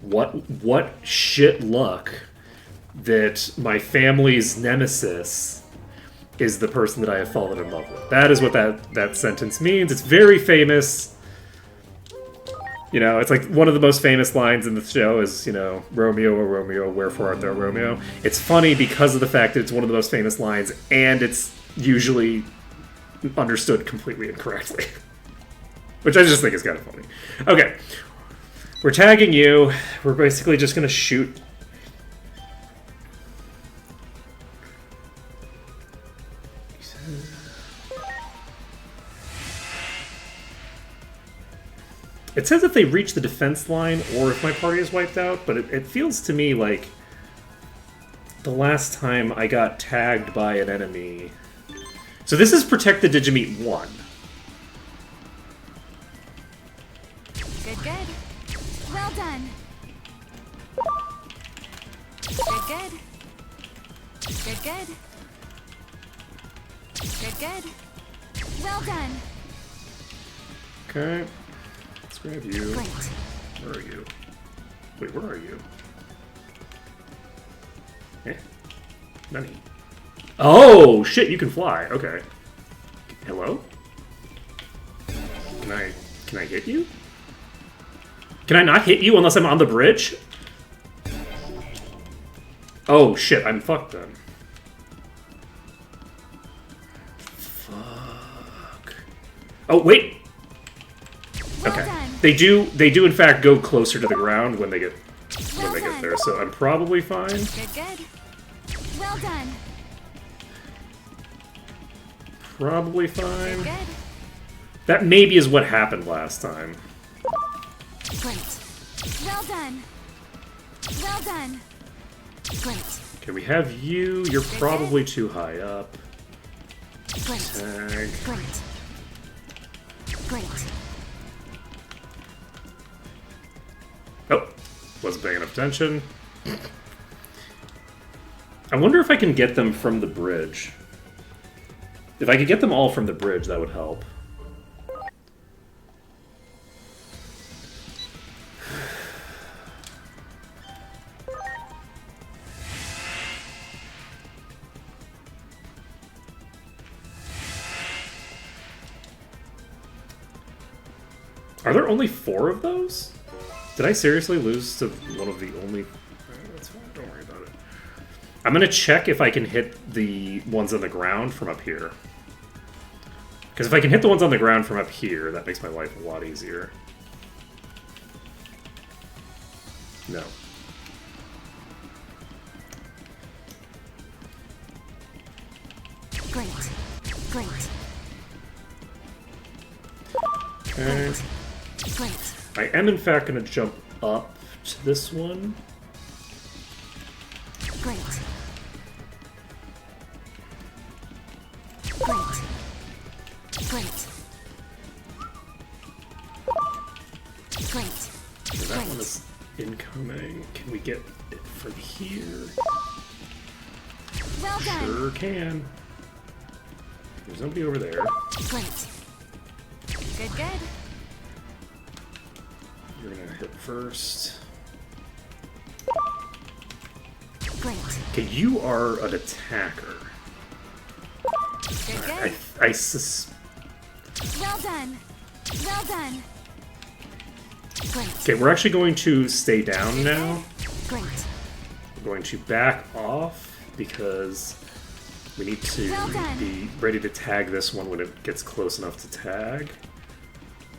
What shit luck that my family's nemesis is the person that I have fallen in love with. That is what that sentence means. It's very famous. You know, it's like one of the most famous lines in the show is, you know, Romeo, oh Romeo, wherefore art thou Romeo? It's funny because of the fact that it's one of the most famous lines, and it's usually understood completely incorrectly. Which I just think is kind of funny. Okay. We're tagging you. We're basically just going to shoot. It says if they reach the defense line or if my party is wiped out, but it feels to me like the last time I got tagged by an enemy. So this is Protect the Digimeat 1. Good, good. Well done. Good, good. Good, good. Good, good. Well done. Okay. Let's grab you. Great. Where are you? Wait, where are you? Nani. Oh, shit, you can fly. Okay. Hello? Can I hit you? Can I not hit you unless I'm on the bridge? Oh, shit, I'm fucked then. Fuck. Oh, wait! Okay. They do in fact go closer to the ground when they get there, so I'm probably fine. Good, good. Well done. Probably fine. Good, good. That maybe is what happened last time. Great. Well done. Well done. Great. Okay, we have you. You're probably too high up. Great. Tag. Great. Great. Oh, wasn't paying enough attention. I wonder if I can get them from the bridge. If I could get them all from the bridge, that would help. Are there only 4 of those? Did I seriously lose to one of the only... That's fine, don't worry about it. I'm gonna check if I can hit the ones on the ground from up here. Because if I can hit the ones on the ground from up here, that makes my life a lot easier. No. Great. Great. Okay. Great. I am in fact going to jump up to this one. Great. Great. Great. Great. Okay, that one Great. is incoming. Can we get it from here? Well done. Sure can. There's nobody over there. Great. Good, good. You're gonna hit first. Great. Okay, you are an attacker. Good, good. I sus... Well done. Well done. Great. Okay, we're actually going to stay down now. Great. We're going to back off because we need to Well done. be ready to tag this one when it gets close enough to tag.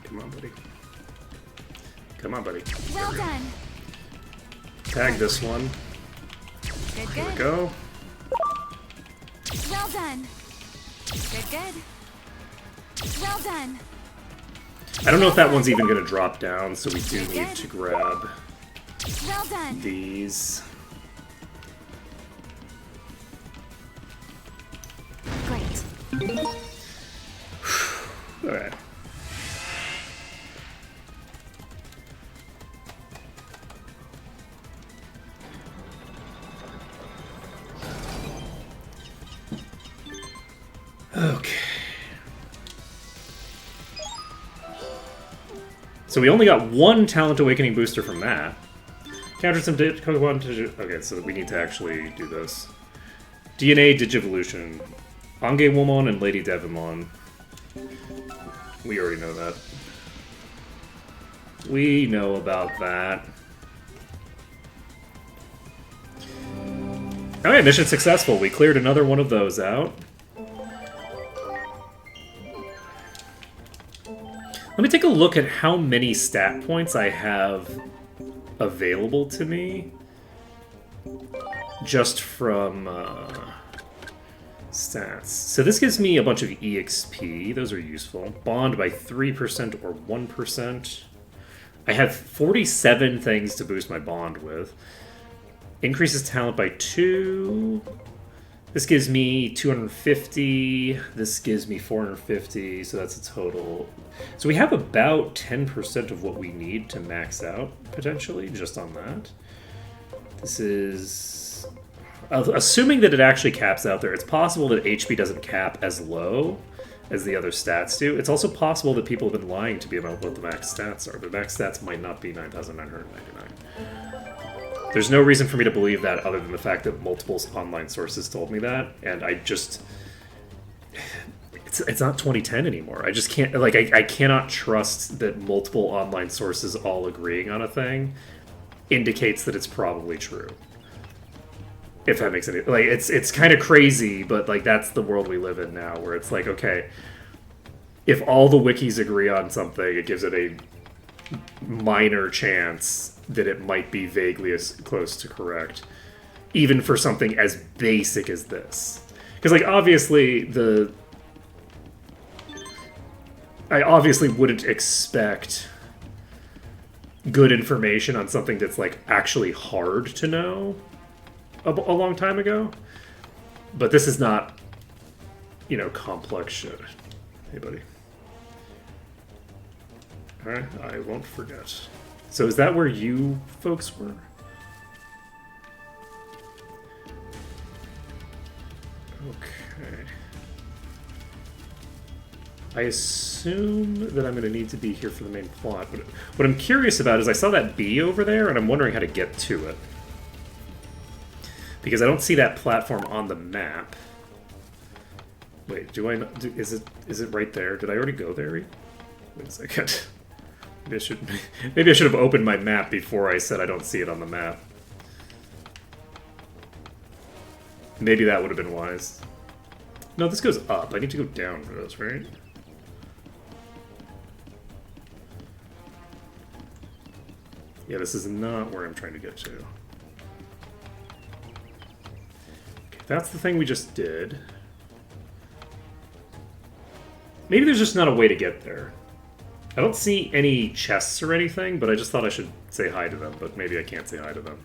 Come on, buddy. Come on, buddy. Well done. Tag this one. Good, There we good. go. Well done. Good, good. Well done. I don't know if that one's even going to drop down, so we do need to grab Well done. these. Great. Alright. Okay. So we only got one Talent Awakening booster from that. Counter some Pokemon. Okay, so we need to actually do this. DNA Digivolution. Angewomon and Lady Devimon. We already know that. We know about that. Alright, mission successful. We cleared another one of those out. Let me take a look at how many stat points I have available to me. Just from stats. So this gives me a bunch of EXP. Those are useful. Bond by 3% or 1%. I have 47 things to boost my bond with. Increases talent by 2. This gives me 250. This gives me 450. So that's a total. So we have about 10% of what we need to max out, potentially, just on that. This is... assuming that it actually caps out there, it's possible that HP doesn't cap as low as the other stats do. It's also possible that people have been lying to me about what the max stats are. The max stats might not be 9,999. There's no reason for me to believe that other than the fact that multiple online sources told me that, and I just... It's not 2010 anymore. I just can't... Like, I cannot trust that multiple online sources all agreeing on a thing indicates that it's probably true. If that makes any... Like, it's kind of crazy, but, like, that's the world we live in now, where it's like, okay, if all the wikis agree on something, it gives it a minor chance that it might be vaguely as close to correct, even for something as basic as this. Because, like, obviously, I obviously wouldn't expect good information on something that's, like, actually hard to know a long time ago. But this is not, you know, complex shit. Hey, buddy. Alright, I won't forget. So is that where you folks were? Okay. I assume that I'm going to need to be here for the main plot, but what I'm curious about is I saw that bee over there, and I'm wondering how to get to it. Because I don't see that platform on the map. Wait, do I not... is it right there? Did I already go there? Wait a second. Maybe I should have opened my map before I said I don't see it on the map. Maybe that would have been wise. No, this goes up. I need to go down for those, right? Yeah, this is not where I'm trying to get to. Okay, that's the thing we just did. Maybe there's just not a way to get there. I don't see any chests or anything, but I just thought I should say hi to them, but maybe I can't say hi to them.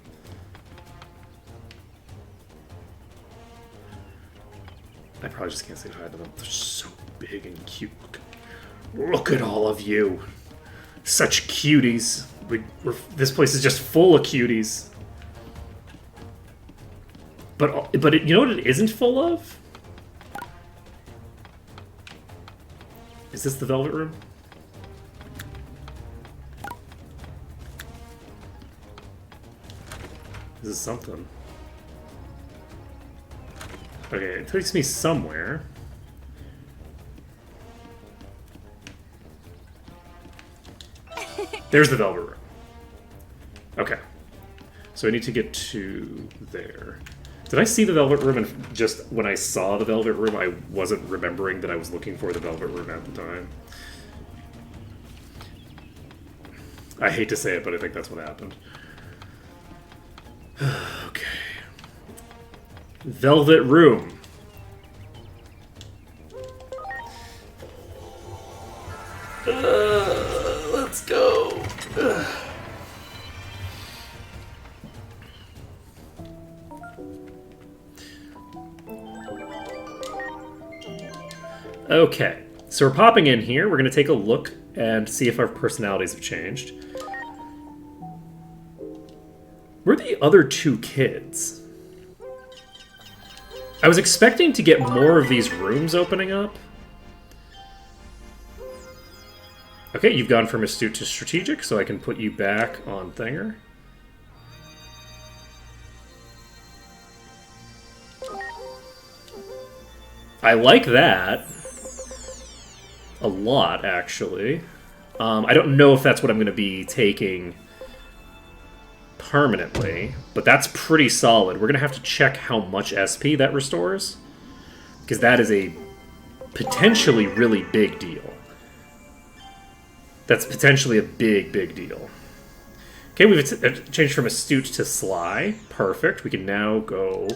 I probably just can't say hi to them. They're so big and cute. Look at all of you. Such cuties. This place is just full of cuties. But you know what it isn't full of? Is this the Velvet Room? This is something. Okay, it takes me somewhere. There's the Velvet Room. Okay. So I need to get to there. Did I see the Velvet Room and just when I saw the Velvet Room, I wasn't remembering that I was looking for the Velvet Room at the time? I hate to say it, but I think that's what happened. Okay. Velvet Room. Let's go. Okay, so we're popping in here. We're going to take a look and see if our personalities have changed. Where are the other two kids? I was expecting to get more of these rooms opening up. Okay, you've gone from astute to strategic, so I can put you back on Thinger. I like that. A lot, actually. I don't know if that's what I'm going to be taking permanently, but that's pretty solid. We're going to have to check how much SP that restores, because that is a potentially really big deal. That's potentially a big, big deal. Okay, we've changed from astute to sly. Perfect. We can now go...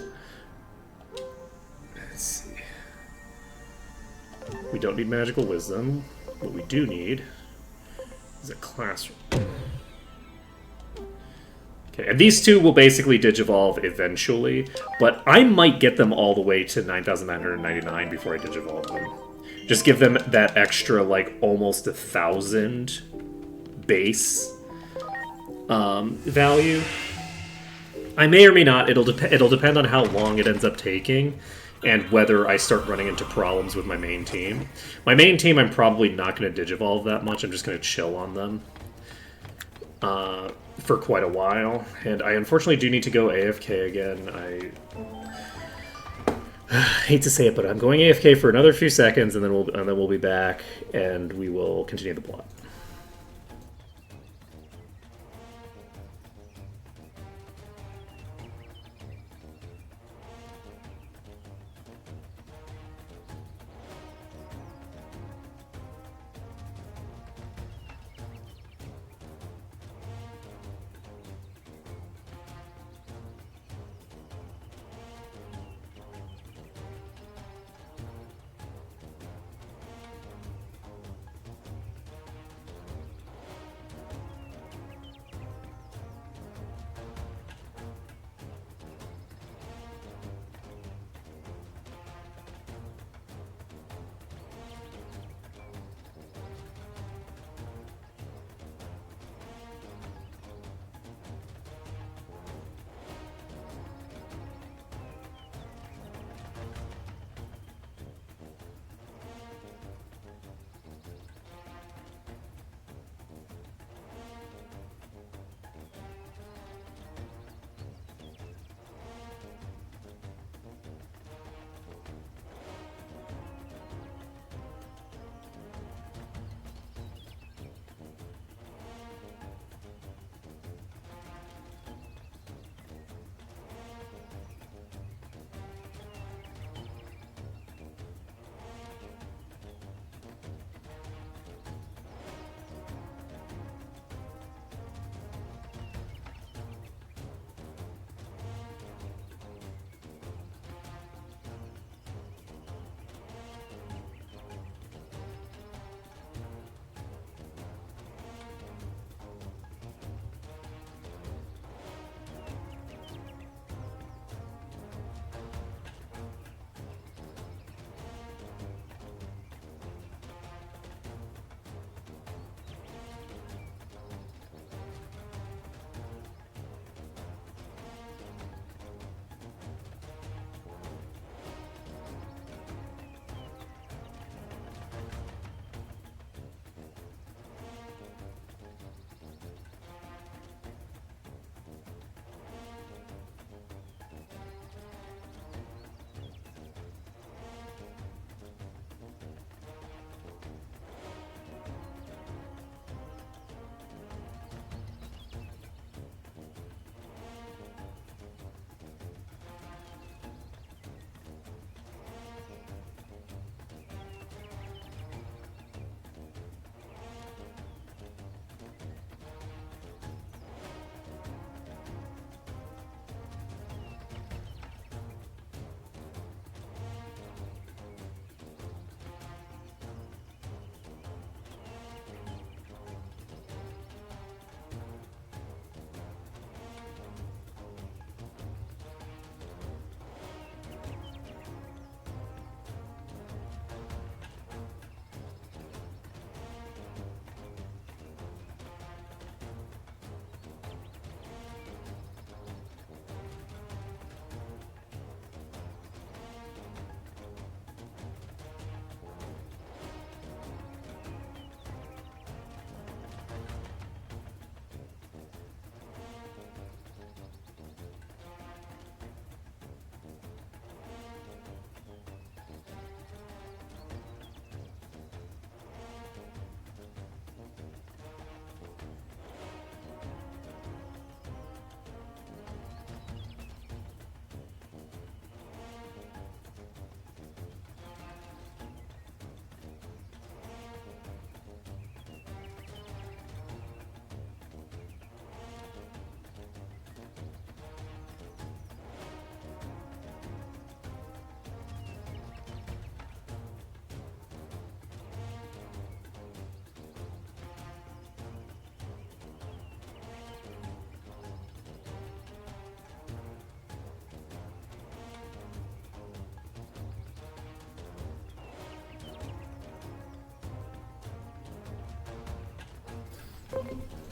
Let's see. We don't need magical wisdom. What we do need is a classroom. Okay, and these two will basically digivolve eventually, but I might get them all the way to 9,999 before I digivolve them. Just give them that extra, like, almost 1,000 base value. I may or may not. It'll depend on how long it ends up taking and whether I start running into problems with my main team. My main team, I'm probably not going to digivolve that much. I'm just going to chill on them for quite a while. And I unfortunately do need to go AFK again. I hate to say it, but I'm going AFK for another few seconds, and then we'll be back, and we will continue the plot.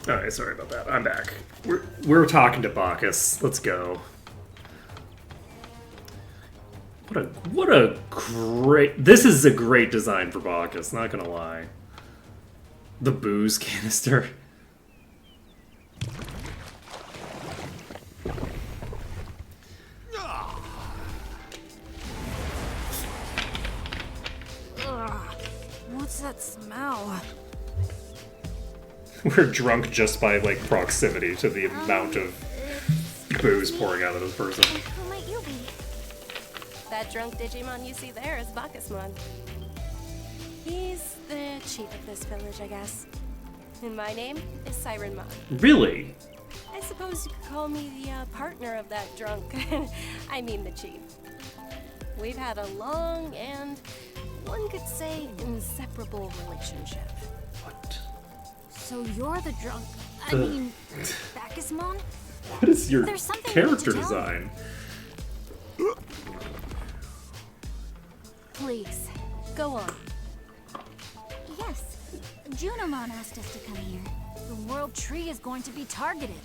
Alright, sorry about that. I'm back. We're talking to Bacchus. Let's go. What a great... This is a great design for Bacchus, not gonna lie. The booze canister. What's that smell? We're drunk just by, like, proximity to the amount of booze pouring out of this person. Who might you be? That drunk Digimon you see there is Bacchusmon. He's the chief of this village, I guess. And my name is Sirenmon. Really? I suppose you could call me the partner of that drunk. I mean the chief. We've had a long and, one could say, inseparable relationship. What? So you're the drunk. I mean, Bacchusmon? What is your There's something character we need to tell design? Please, go on. Yes, Junimon asked us to come here. The World Tree is going to be targeted.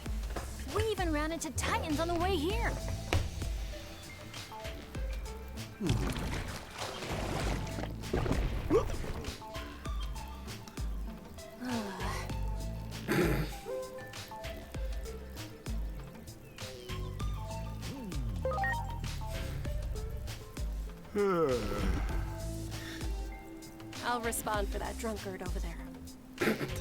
We even ran into Titans on the way here. I'll respond for that drunkard over there.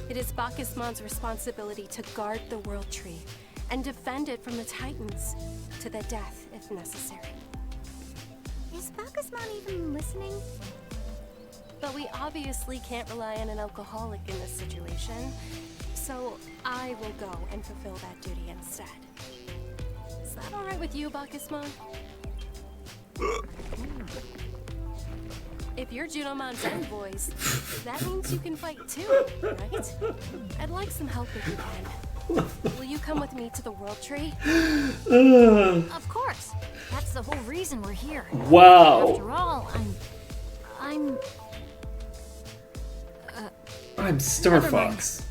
It is Bacchusmon's responsibility to guard the World Tree and defend it from the Titans to the death if necessary. Is Bacchusmon even listening? But we obviously can't rely on an alcoholic in this situation, so I will go and fulfill that duty instead. Is that alright with you, Bacchusmon? If you're Junomon's envoys, that means you can fight too, right? I'd like some help if you can. Will you come with me to the World Tree? Of course. That's the whole reason we're here. Wow. After all, I'm Star Never mind. Fox.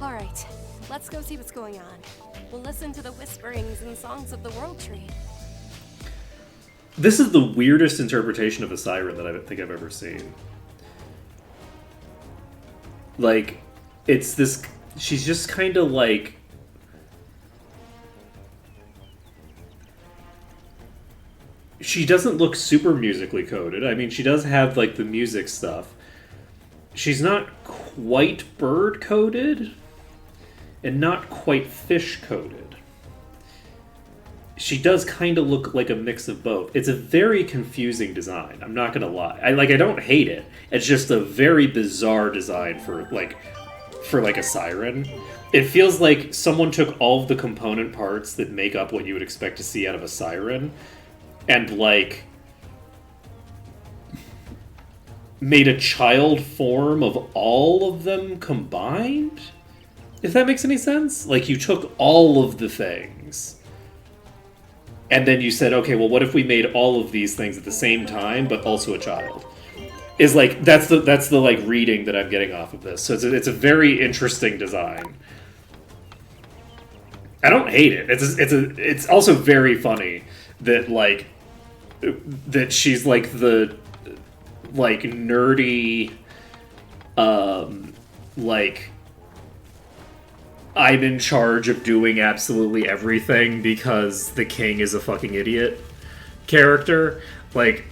Alright, let's go see what's going on. We'll listen to the whisperings and songs of the World Tree. This is the weirdest interpretation of a siren that I think I've ever seen. Like, it's this... She's just kind of like... She doesn't look super musically coded. I mean, she does have, like, the music stuff. She's not quite bird coded, and not quite fish coded. She does kind of look like a mix of both. It's a very confusing design. I'm not gonna lie. I don't hate it. It's just a very bizarre design for a siren. It feels like someone took all of the component parts that make up what you would expect to see out of a siren, and like made a child form of all of them combined. If that makes any sense? Like you took all of the things. And then you said, okay, well, what if we made all of these things at the same time, but also a child? Is like that's the like reading that I'm getting off of this. So it's a very interesting design. I don't hate it. It's also very funny that like that she's like the like nerdy like I'm in charge of doing absolutely everything because the king is a fucking idiot character. Like,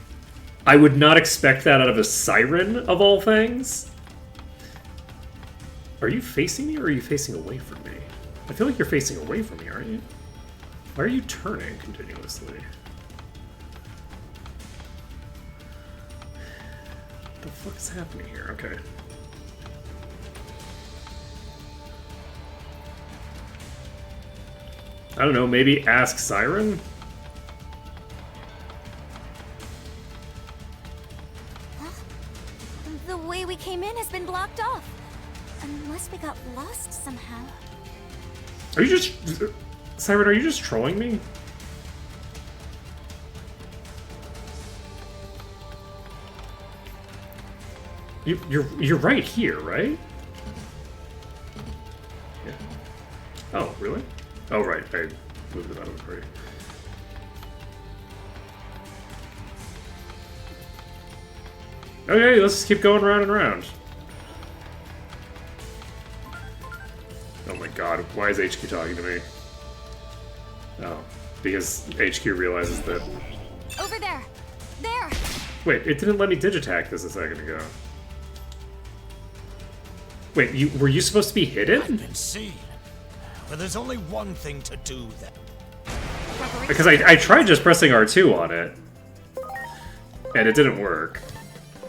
I would not expect that out of a siren, of all things. Are you facing me or are you facing away from me? I feel like you're facing away from me, aren't you? Why are you turning continuously? What the fuck is happening here? Okay. I don't know, maybe ask Siren? The way we came in has been blocked off. Unless we got lost somehow. Are you just... Siren, are you just trolling me? You're right here, right? Yeah. Oh, really? Oh, right. I moved it out of the party. Okay, let's just keep going round and round. Oh my god, why is HQ talking to me? Oh, because HQ realizes that... Over there! There! Wait, it didn't let me digitack this a second ago. Wait, were you supposed to be hidden? I've been seen. But there's only one thing to do then. Because I tried just pressing R2 on it, and it didn't work.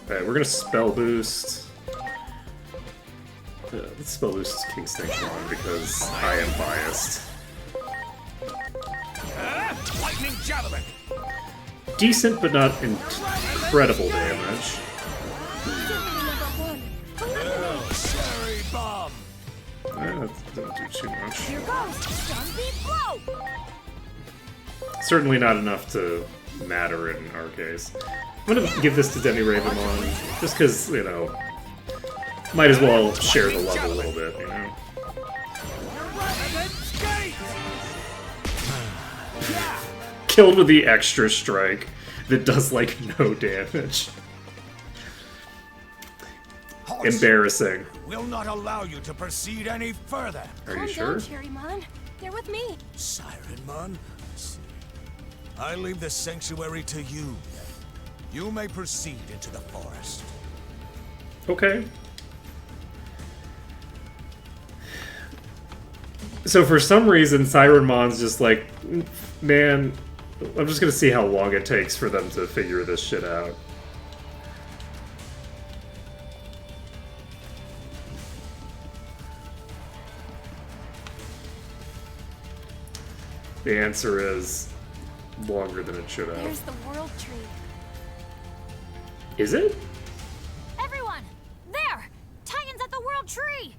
Alright, we're gonna spell boost. Let's spell boost King Snake 1 because I am biased. Lightning javelin. Decent, but not incredible damage. Cherry bomb. That doesn't do too much. Here goes! Zombie blow! Certainly not enough to matter in our case. I'm gonna give this to Demi Ravenmon, just because, you know, might as well share the love a little bit, you know? Killed with the extra strike that does, like, no damage. Horse, Embarrassing. we'll not allow you to proceed any further. Are you Calm sure? down, Cherrymon. They're with me. Sirenmon, I leave the sanctuary to you. You may proceed into the forest. Okay. So for some reason, Sirenmon's just like, man, I'm just gonna see how long it takes for them to figure this shit out. The answer is longer than it should have. There's the world tree. Is it? Everyone! There! Titans at the world tree!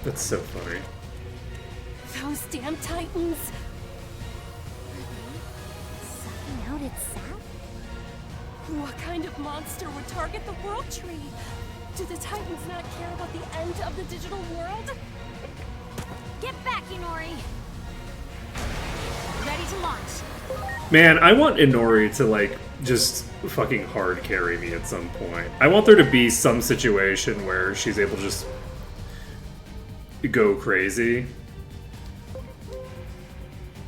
That's so funny. Those damn Titans! Sucking out its sap? What kind of monster would target the world tree? Do the Titans not care about the end of the digital world? Get back, Inori! Ready to launch. Man, I want Inori to, like, just fucking hard carry me at some point. I want there to be some situation where she's able to just go crazy.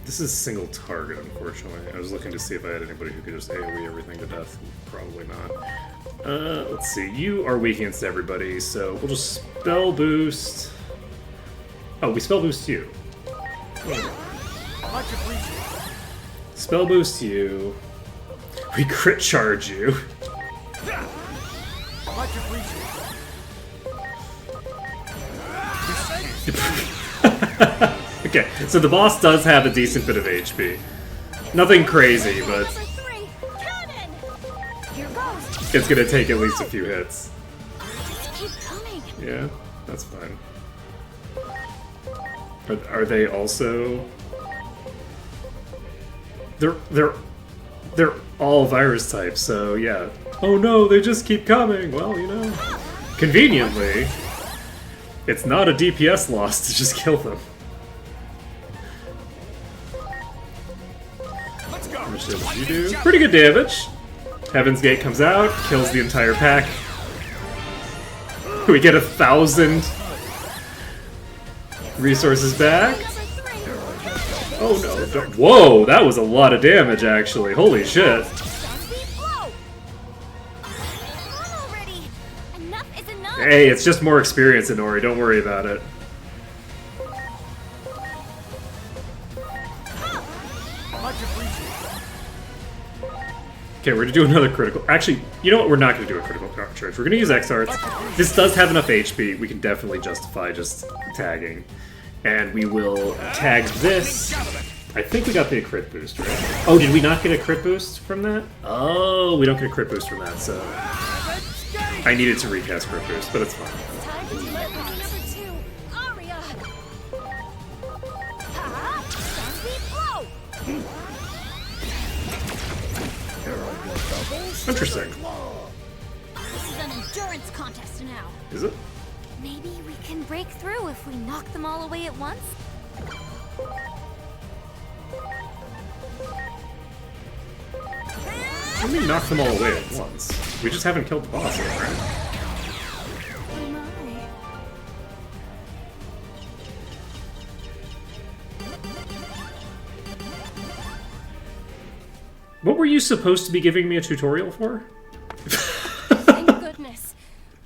This is single target, unfortunately. I was looking to see if I had anybody who could just AoE everything to death. Probably not. Let's see. You are weak against everybody, so we'll just spell boost. Oh, we spell boost you. Spell boost you. We crit charge you. Okay, so the boss does have a decent bit of HP. Nothing crazy, but Number 3! Cannon! Here goes! it's gonna take at least a few hits. Just keep coming! Yeah, that's fine. Are they also... They're all virus types, so yeah. Oh no, they just keep coming! Well, you know. Conveniently, it's not a DPS loss to just kill them. Let's go. How much damage do you do? Pretty good damage. Heaven's Gate comes out, kills the entire pack. We get 1,000 resources back. Number 3! Oh no, whoa, that was a lot of damage actually. Holy shit. Zombie blow! Come on already! Enough is enough! Hey, it's just more experience, Inori, don't worry about it. Okay, we're gonna do another critical. Actually, you know what? We're not gonna do a critical charge. We're gonna use X-Arts. This does have enough HP. We can definitely justify just tagging. And we will tag this. I think we got the crit boost, right? Oh, did we not get a crit boost from that? Oh, we don't get a crit boost from that, so... I needed to recast crit boost, but it's fine. Time to let number 2, Aria! Ha! Sunbeam blow! Interesting. This is an endurance contest now. Is it? Maybe we can break through if we knock them all away at once? What do you mean knock them all away at once? We just haven't killed the boss yet, right? Oh my. What were you supposed to be giving me a tutorial for? Thank goodness.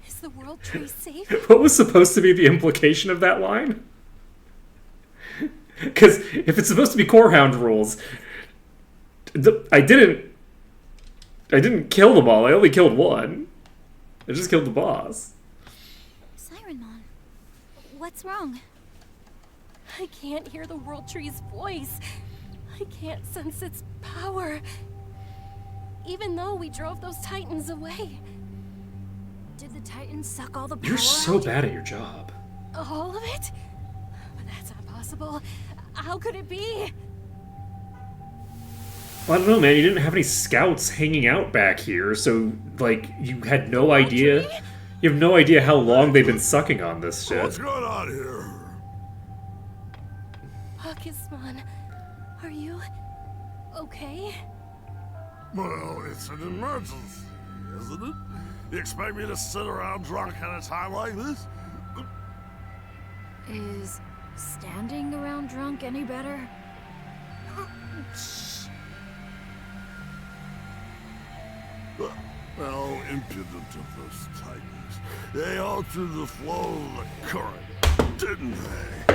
Is the world tree safe? What was supposed to be the implication of that line? Because if it's supposed to be Core Hound rules, I didn't kill them all. I only killed one. I just killed the boss. Sirenmon, what's wrong? I can't hear the world tree's voice. I can't sense its power. Even though we drove those titans away. Did the Titans suck all the power You're so out? bad at your job. All of it? But that's not possible. How could it be? Well, I don't know, man. You didn't have any scouts hanging out back here, so, like, you had no idea. You have no idea how long they've been sucking on this What's shit. going on here? Bacchusman, are you okay? Well, it's an emergency, isn't it? You expect me to sit around drunk at a time like this? Is standing around drunk any better? How impudent of those titans. They altered the flow of the current, didn't they?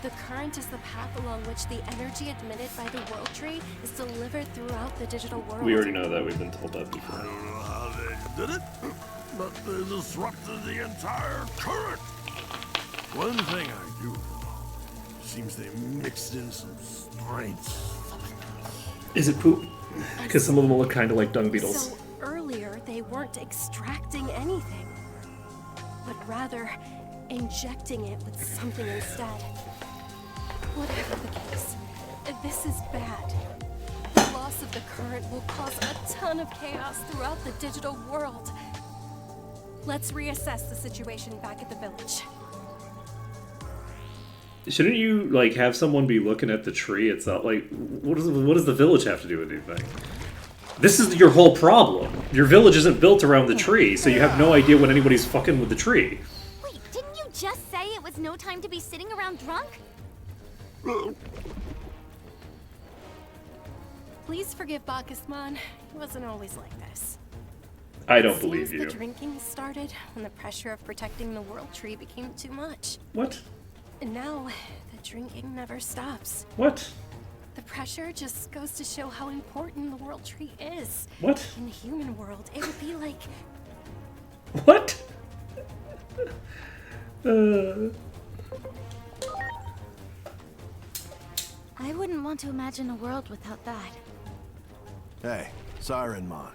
The current is the path along which the energy emitted by the world tree is delivered throughout the digital world. We already know that. We've been told that I before. don't know how they did it, but they disrupted the entire current. One thing I do know, seems they mixed in some strengths. Is it poop? Because some of them look kind of like dung beetles. So earlier, they weren't extracting anything, but rather injecting it with something instead. Whatever the case, this is bad. The loss of the current will cause a ton of chaos throughout the digital world. Let's reassess the situation back at the village. Shouldn't you, like, have someone be looking at the tree? It's not like, what does the village have to do with anything? This is your whole problem. Your village isn't built around the tree, so you have no idea when anybody's fucking with the tree. Wait, didn't you just say it was no time to be sitting around drunk? Please forgive Bacchusman. He wasn't always like this. I don't Seems believe the you. drinking started when the pressure of protecting the world tree became too much. What? And now, the drinking never stops. What? The pressure just goes to show how important the world tree is. What? In the human world, it would be like What? I wouldn't want to imagine a world without that. Hey, Sirenmon.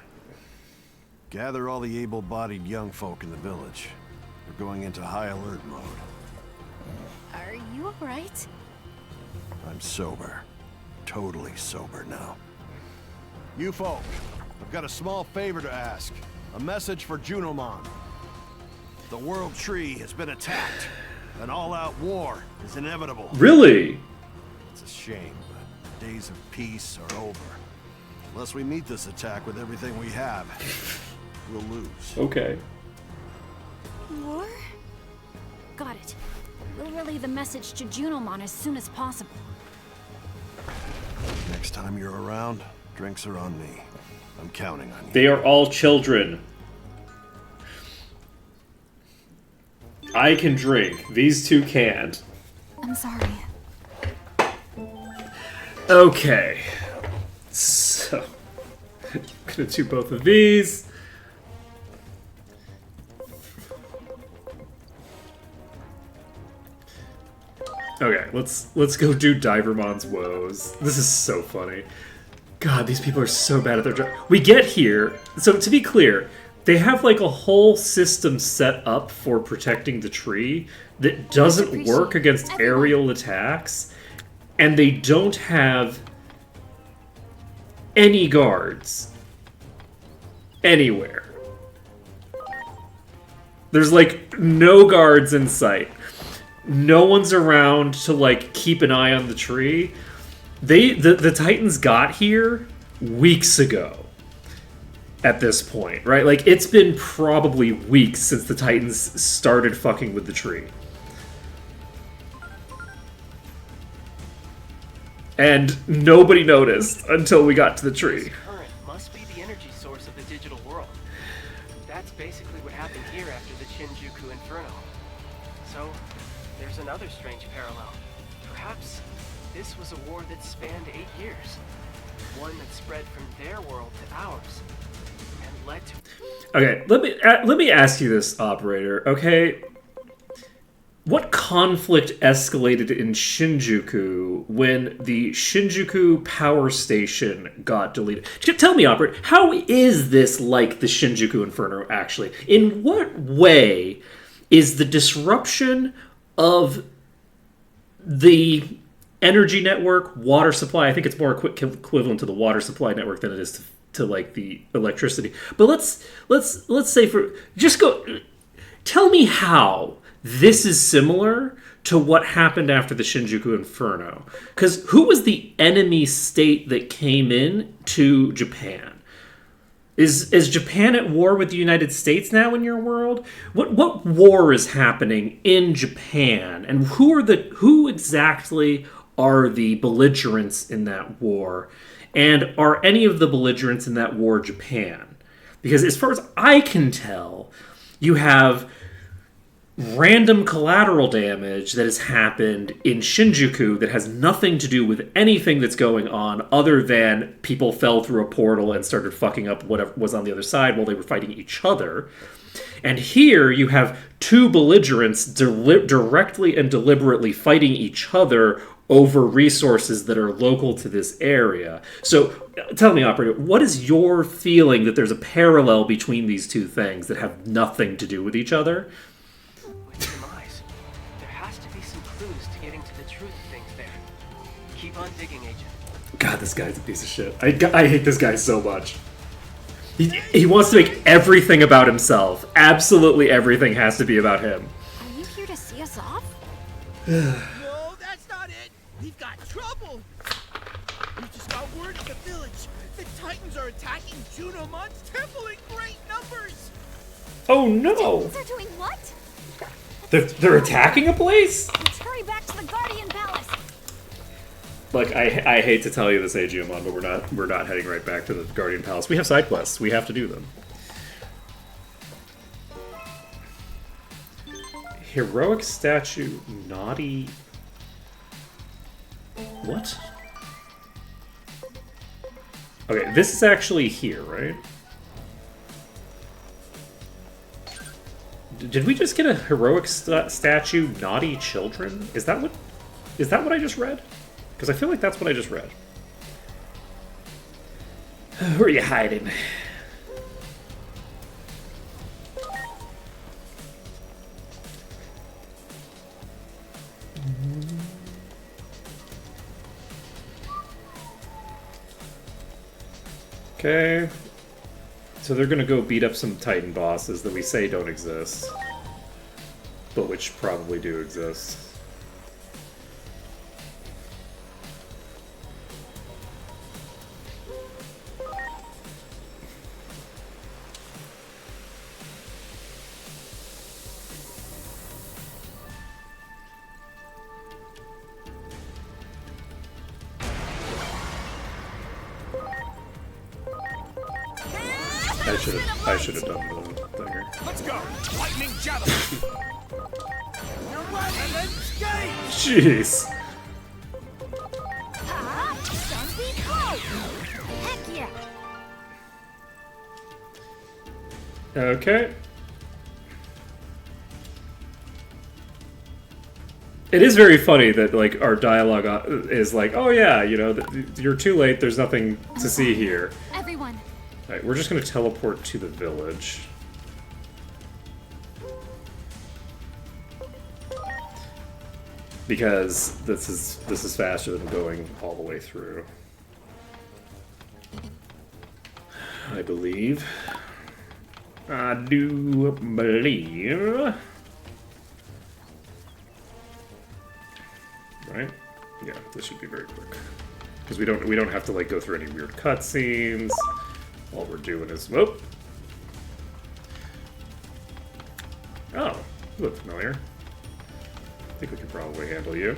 Gather all the able-bodied young folk in the village. We're going into high alert mode. Are you alright? I'm sober. Totally sober now. You folk, I've got a small favor to ask. A message for Junomon. The World Tree has been attacked. An all-out war is inevitable. Really? It's a shame, but days of peace are over. Unless we meet this attack with everything we have, we'll lose. Okay. War? Got it. We'll relay the message to Junomon as soon as possible. Next time you're around, drinks are on me. I'm counting on you. They are all children. I can drink. These two can't. I'm sorry. Okay. So, I'm gonna do both of these. Okay, let's go do Divermon's woes. This is so funny. God, these people are so bad at their job. We get here, so to be clear, they have like a whole system set up for protecting the tree that doesn't work against aerial attacks, and they don't have any guards anywhere. There's like no guards in sight. No one's around to like keep an eye on the tree. The Titans got here weeks ago at this point, right? Like, it's been probably weeks since the Titans started fucking with the tree. And nobody noticed until we got to the tree. This current must be the energy source of the digital world. That's basically what happened here after the Shinjuku Inferno. So, there's another strange parallel. Perhaps this was a war that spanned 8 years. One that spread from their world to ours. And led to... Okay, let me ask you this, operator, okay? What conflict escalated in Shinjuku when the Shinjuku power station got deleted? Tell me, operator, how is this like the Shinjuku Inferno, actually? In what way is the disruption of the energy network, water supply, I think it's more equivalent to the water supply network than it is to like the electricity. But let's say tell me how this is similar to what happened after the Shinjuku Inferno. Because who was the enemy state that came in to Japan? Is Japan at war with the United States now in your world? What war is happening in Japan? And who exactly are the belligerents in that war? And are any of the belligerents in that war Japan? Because as far as I can tell, you have random collateral damage that has happened in Shinjuku that has nothing to do with anything that's going on other than people fell through a portal and started fucking up whatever was on the other side while they were fighting each other. And here you have two belligerents directly and deliberately fighting each other over resources that are local to this area. So tell me, operator, what is your feeling that there's a parallel between these two things that have nothing to do with each other? With demise, there has to be some clues to getting to the truth of things there. Keep on digging, Agent. God, this guy's a piece of shit. I hate this guy so much. He wants to make everything about himself. Absolutely everything has to be about him. Are you here to see us off? No, that's not it. We've got trouble. We just got word in the village. The Titans are attacking Junomon's temple in great numbers. Oh no! Titans are doing what? They're attacking a place? Let's hurry back to the Guardian Palace. Look, I hate to tell you this, Aegeomon, but we're not heading right back to the Guardian Palace. We have side quests. We have to do them. Heroic statue, naughty. What? Okay, this is actually here, right? Did we just get a heroic statue, naughty children? Is that what I just read? Because I feel like that's what I just read. Where are you hiding? Okay. So they're gonna go beat up some Titan bosses that we say don't exist. But which probably do exist. I should have done the thinger. Let's go! Lightning javelin! You're right, and then skate! Jeez. Heck yeah. Okay. It is very funny that like our dialogue is like, oh yeah, you know, you're too late. There's nothing to see here. Everyone. All right, we're just gonna teleport to the village. because this is faster than going all the way through. I believe. I do believe. Right? Yeah, this should be very quick. Because we don't have to like go through any weird cutscenes. All we're doing is whoop. Oh, you look familiar. I think we can probably handle you.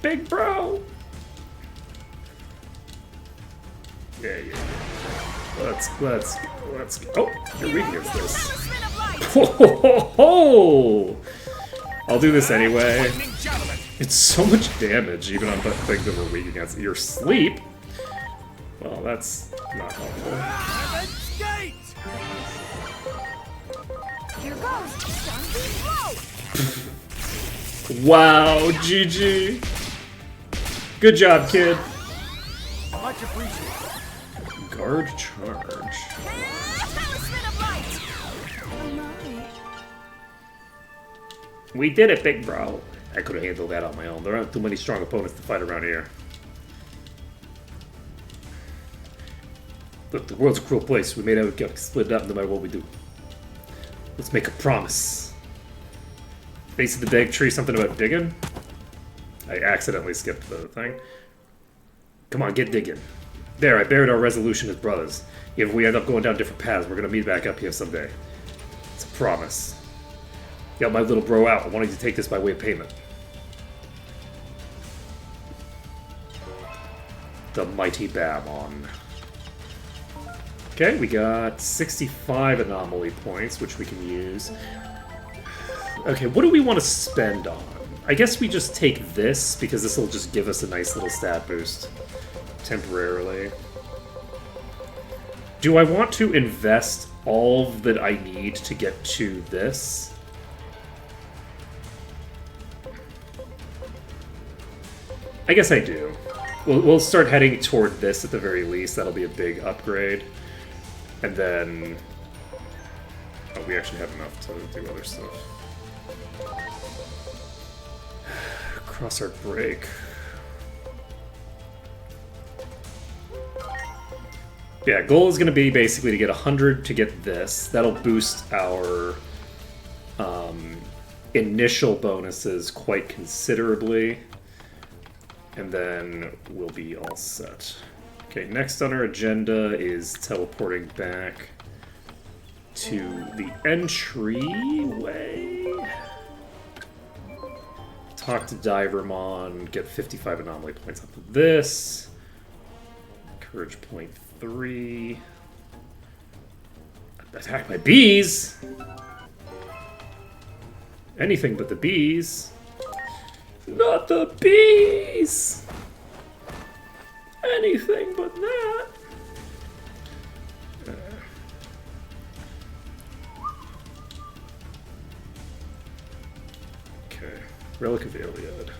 Big bro! Yeah. Let's oh, you're weak against this. Ho ho ho ho! I'll do this anyway. It's so much damage, even on the things that we're weak against. Your sleep? Well, that's not helpful. Here goes. Wow, GG. Good job, kid. Much appreciated. Guard charge. We did it, big bro. I could have handled that on my own. There aren't too many strong opponents to fight around here. Look, the world's a cruel place. We may never get split up no matter what we do. Let's make a promise. Base of the big tree, something about digging? I accidentally skipped the thing. Come on, get digging. There, I buried our resolution as brothers. Even if we end up going down different paths, we're gonna meet back up here someday. It's a promise. Help my little bro out. I wanted to take this by way of payment. The mighty Babon. Okay, we got 65 anomaly points, which we can use. Okay, what do we want to spend on? I guess we just take this, because this will just give us a nice little stat boost. Temporarily. Do I want to invest all that I need to get to this? I guess I do. We'll start heading toward this at the very least. That'll be a big upgrade. And then... oh, we actually have enough to do other stuff. Crossart break. Yeah, goal is going to be basically to get 100 to get this. That'll boost our initial bonuses quite considerably. And then we'll be all set. Okay, next on our agenda is teleporting back to the entryway. Talk to Divermon, get 55 anomaly points off of this. Courage point 3. Attack my bees! Anything but the bees. Not the bees! Anything but that. Okay, Relic of Iliad.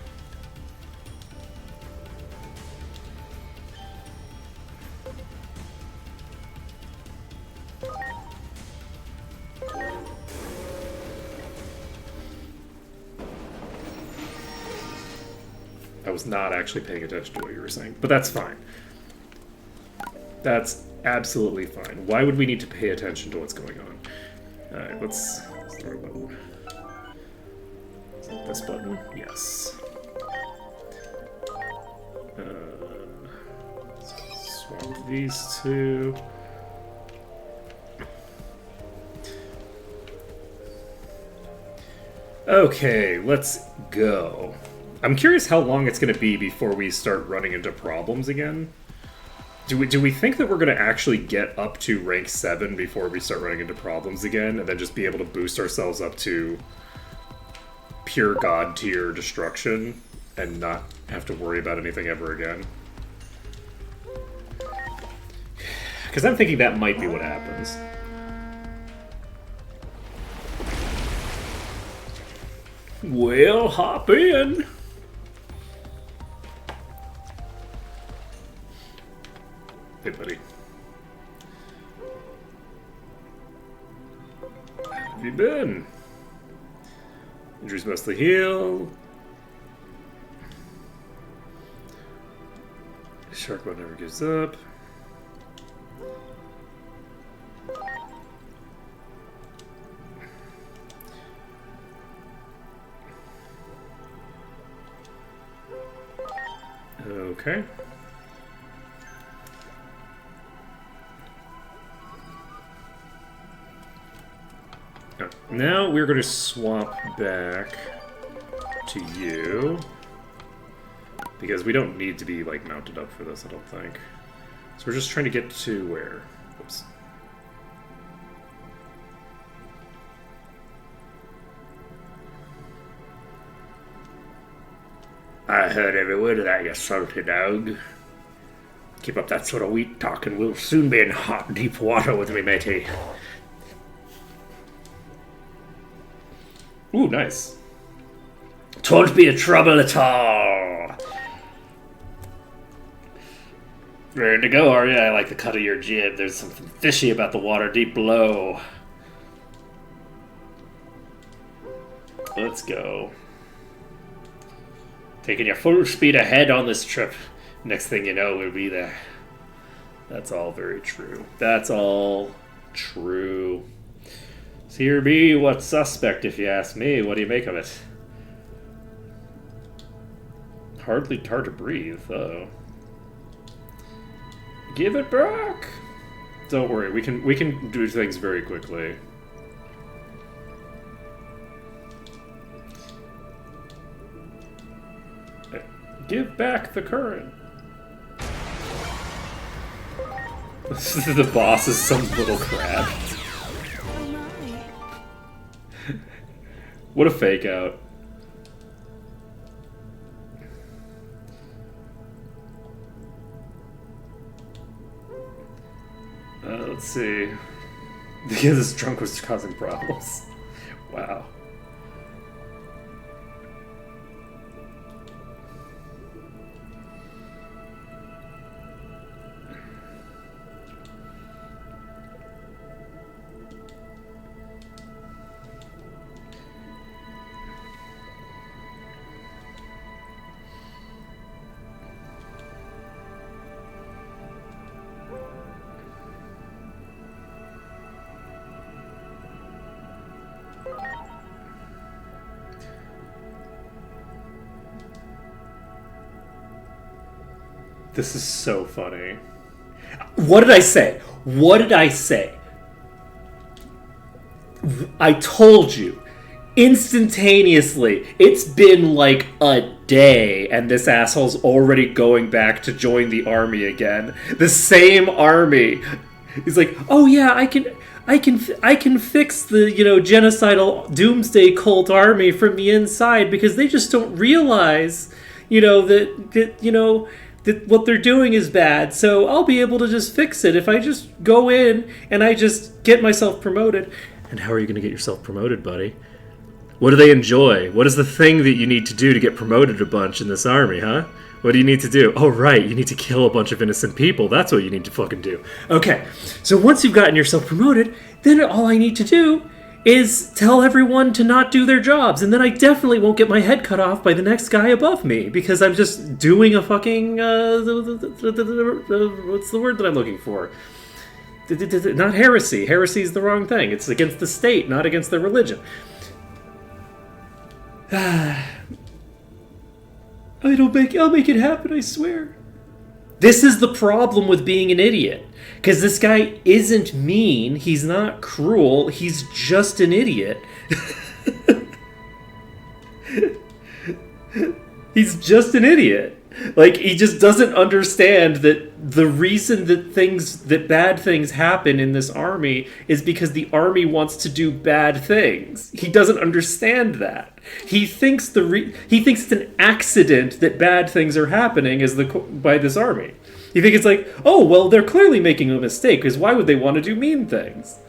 I was not actually paying attention to what you were saying, but that's fine. That's absolutely fine. Why would we need to pay attention to what's going on? Alright, let's start a button. Is it this button? Yes. Swap these two. Okay, let's go. I'm curious how long it's going to be before we start running into problems again. Do we think that we're going to actually get up to rank 7 before we start running into problems again, and then just be able to boost ourselves up to pure god tier destruction and not have to worry about anything ever again? Because I'm thinking that might be what happens. Well, hop in. Hey, buddy. How have you been? Injuries mostly heal. Shark Boat never gives up. Okay. Now we're going to swap back to you. Because we don't need to be, like, mounted up for this, I don't think. So we're just trying to get to where? Oops. I heard every word of that, you salty dog. Keep up that sort of weak talk and we'll soon be in hot, deep water with me, matey. Ooh, nice. Twon't be a trouble at all. Ready to go, are you? I like the cut of your jib. There's something fishy about the water deep below. Let's go. Taking you full speed ahead on this trip. Next thing you know, we'll be there. That's all very true. That's all true. Seer B, what's suspect if you ask me? What do you make of it? Hardly hard to breathe, though. Give it back! Don't worry, we can do things very quickly. Give back the current. The boss is some little crab. What a fake out. Let's see. Because this drunk was causing problems. Wow. This is so funny. What did I say? What did I say? I told you. Instantaneously. It's been like a day, and this asshole's already going back to join the army again. The same army. He's like, oh yeah, I can fix the, genocidal doomsday cult army from the inside because they just don't realize, that what they're doing is bad, so I'll be able to just fix it if I just go in and I just get myself promoted. And how are you going to get yourself promoted, buddy? What do they enjoy? What is the thing that you need to do to get promoted a bunch in this army, huh? What do you need to do? Oh, right, you need to kill a bunch of innocent people. That's what you need to fucking do. Okay, so once you've gotten yourself promoted, then all I need to do is tell everyone to not do their jobs, and then I definitely won't get my head cut off by the next guy above me, because I'm just doing a fucking, what's the word that I'm looking for? Not heresy. Heresy is the wrong thing. It's against the state, not against their religion. I'll make it happen, I swear. This is the problem with being an idiot. Because this guy isn't mean, he's not cruel, he's just an idiot. He's just an idiot. Like, he just doesn't understand that the reason that bad things happen in this army is because the army wants to do bad things. He doesn't understand that. He thinks it's an accident that bad things are happening by this army. You think it's like, oh, well, they're clearly making a mistake, because why would they want to do mean things?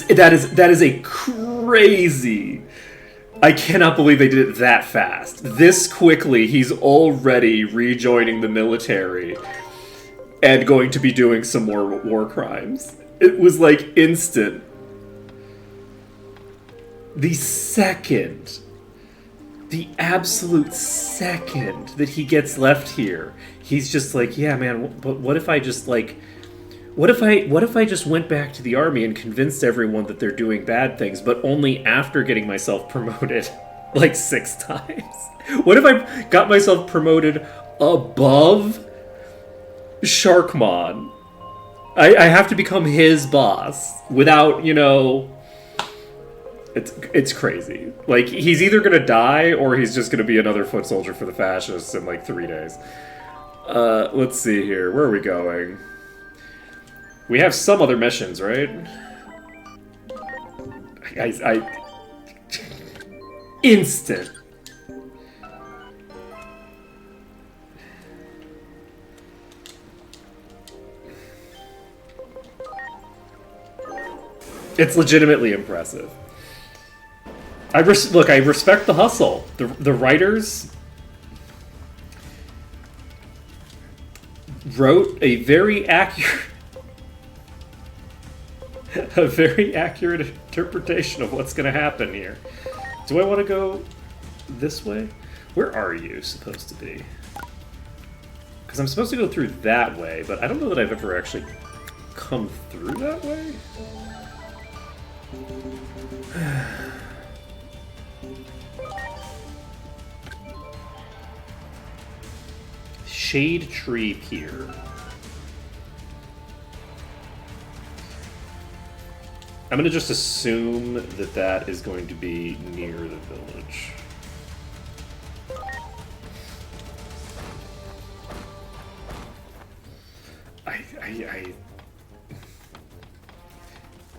That is a crazy... I cannot believe they did it that fast. This quickly, he's already rejoining the military and going to be doing some more war crimes. It was like instant. the second, the absolute second that he gets left here, he's just like, yeah, man, but what if I just like, what if I just went back to the army and convinced everyone that they're doing bad things, but only after getting myself promoted like 6 times? What if I got myself promoted above Sharkmon? I have to become his boss without, you know... It's crazy. Like, he's either gonna die or he's just gonna be another foot soldier for the fascists in like 3 days. Let's see here. Where are we going? We have some other missions, right? Instant. It's legitimately impressive. Look, I respect the hustle. The writers wrote a very accurate interpretation of what's going to happen here. Do I want to go this way? Where are you supposed to be? Because I'm supposed to go through that way, but I don't know that I've ever actually come through that way. Shade Tree Pier. I'm gonna just assume that that is going to be near the village.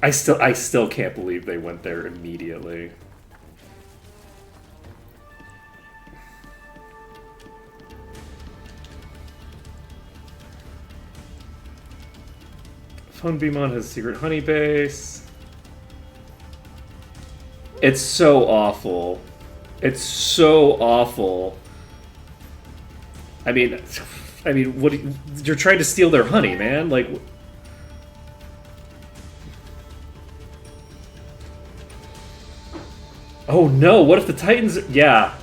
I still can't believe they went there immediately. Fun Beamon has a secret honey base. It's so awful. It's so awful. I mean, what? You're trying to steal their honey, man. Like, oh no! What if the Titans? Yeah.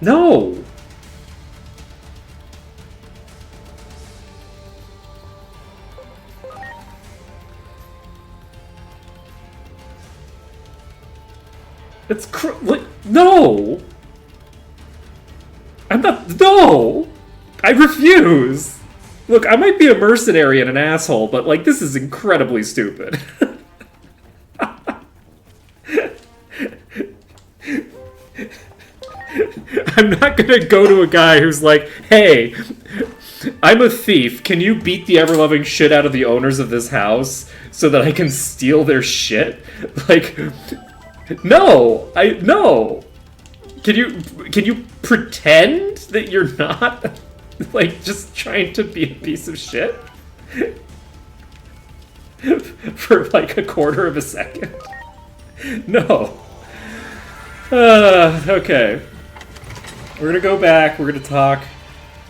No! It's like, no! I'm not- no! I refuse! Look, I might be a mercenary and an asshole, but, like, this is incredibly stupid. I'm not gonna go to a guy who's like, hey, I'm a thief. Can you beat the ever-loving shit out of the owners of this house so that I can steal their shit? Like, no! No! Can you pretend that you're not, like, just trying to be a piece of shit? For, like, a quarter of a second? No. Okay. We're gonna go back, we're gonna talk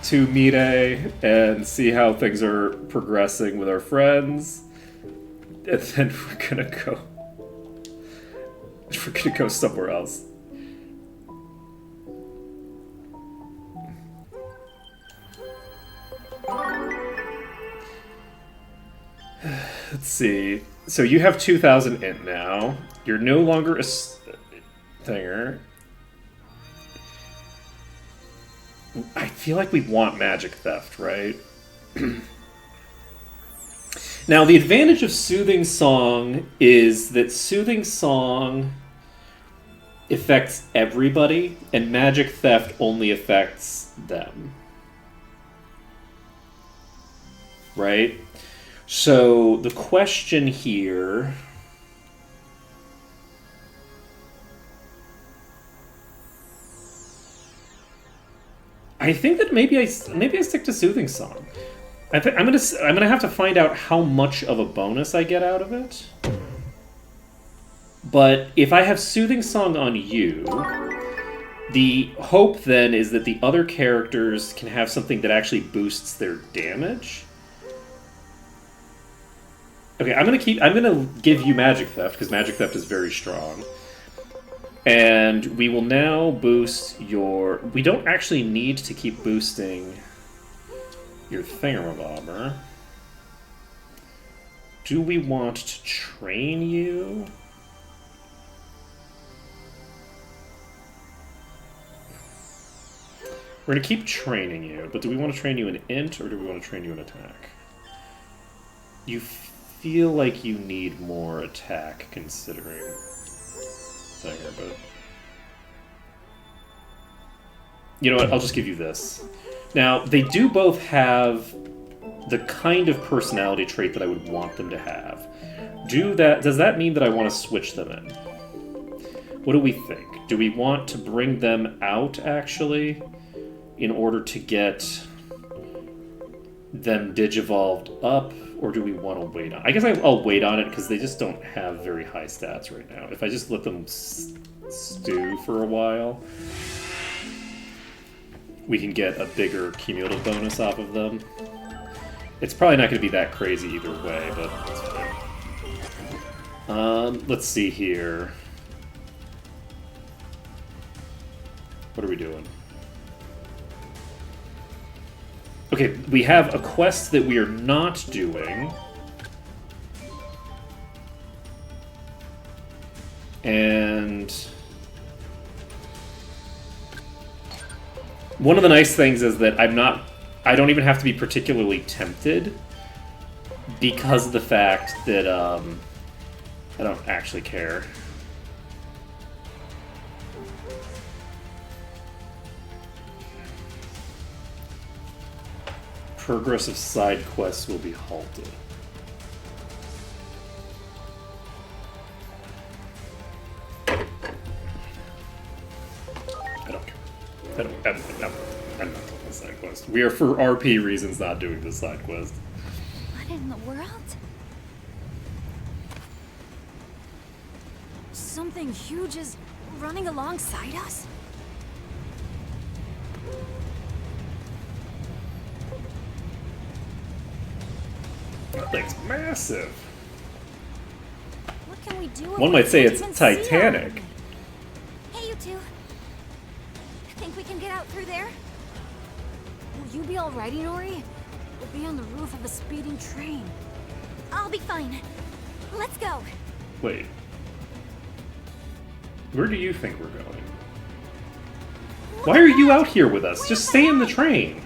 to Mire and see how things are progressing with our friends. And then we're gonna go somewhere else. Let's see. So you have 2,000 int now. You're no longer a thinger. I feel like we want magic theft, right? Now, the advantage of Soothing Song is that Soothing Song affects everybody, and magic theft only affects them. Right? So, the question here... I think that maybe I stick to Soothing Song. I'm gonna have to find out how much of a bonus I get out of it. But if I have Soothing Song on you, the hope then is that the other characters can have something that actually boosts their damage. Okay, I'm gonna give you Magic Theft, because Magic Theft is very strong. And we will now boost your... We don't actually need to keep boosting your Thingamabobber. Do we want to train you? We're going to keep training you, but do we want to train you in Int, or do we want to train you in Attack? You feel like you need more Attack, considering... Thinger, but... You know what, I'll just give you this. Now, they do both have the kind of personality trait that I would want them to have. Does that mean that I want to switch them in? What do we think? Do we want to bring them out, actually, in order to get them digivolved up, or do we want to wait on? I guess I'll wait on it because they just don't have very high stats right now. If I just let them stew for a while, we can get a bigger cumulative bonus off of them. It's probably not going to be that crazy either way, but it's fine. Let's see here. What are we doing? Okay, we have a quest that we are not doing. And one of the nice things is that I don't even have to be particularly tempted because of the fact that I don't actually care. Progress of side quests will be halted. I don't care. I'm not doing the side quest. We are, for RP reasons, not doing the side quest. What in the world? Something huge is running alongside us? That thing's massive. What can we do? One might say it's Titanic. Hey, you two. Think we can get out through there? Will you be alrighty, Nori? We'll be on the roof of a speeding train. I'll be fine. Let's go. Wait. Where do you think we're going? Why are you out here with us? Just stay in the train.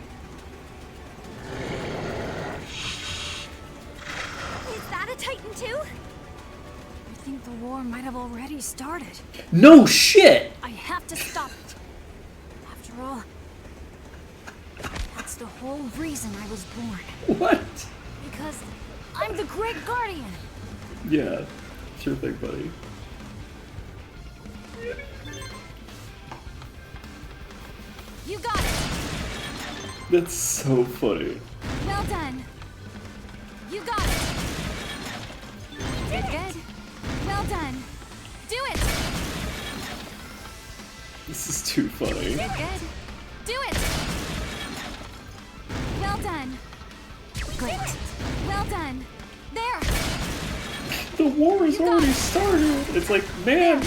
Is that a Titan too? I think the war might have already started. No shit! I have to stop it. After all, that's the whole reason I was born. What? Because I'm the Great Guardian. Yeah, sure thing, buddy. You got it. That's so funny. Well done. You got it. Did good. Well done. Do it. This is too funny. Did good. Do it. Well done. Great. Well done. There. The war has already started. It's like, man.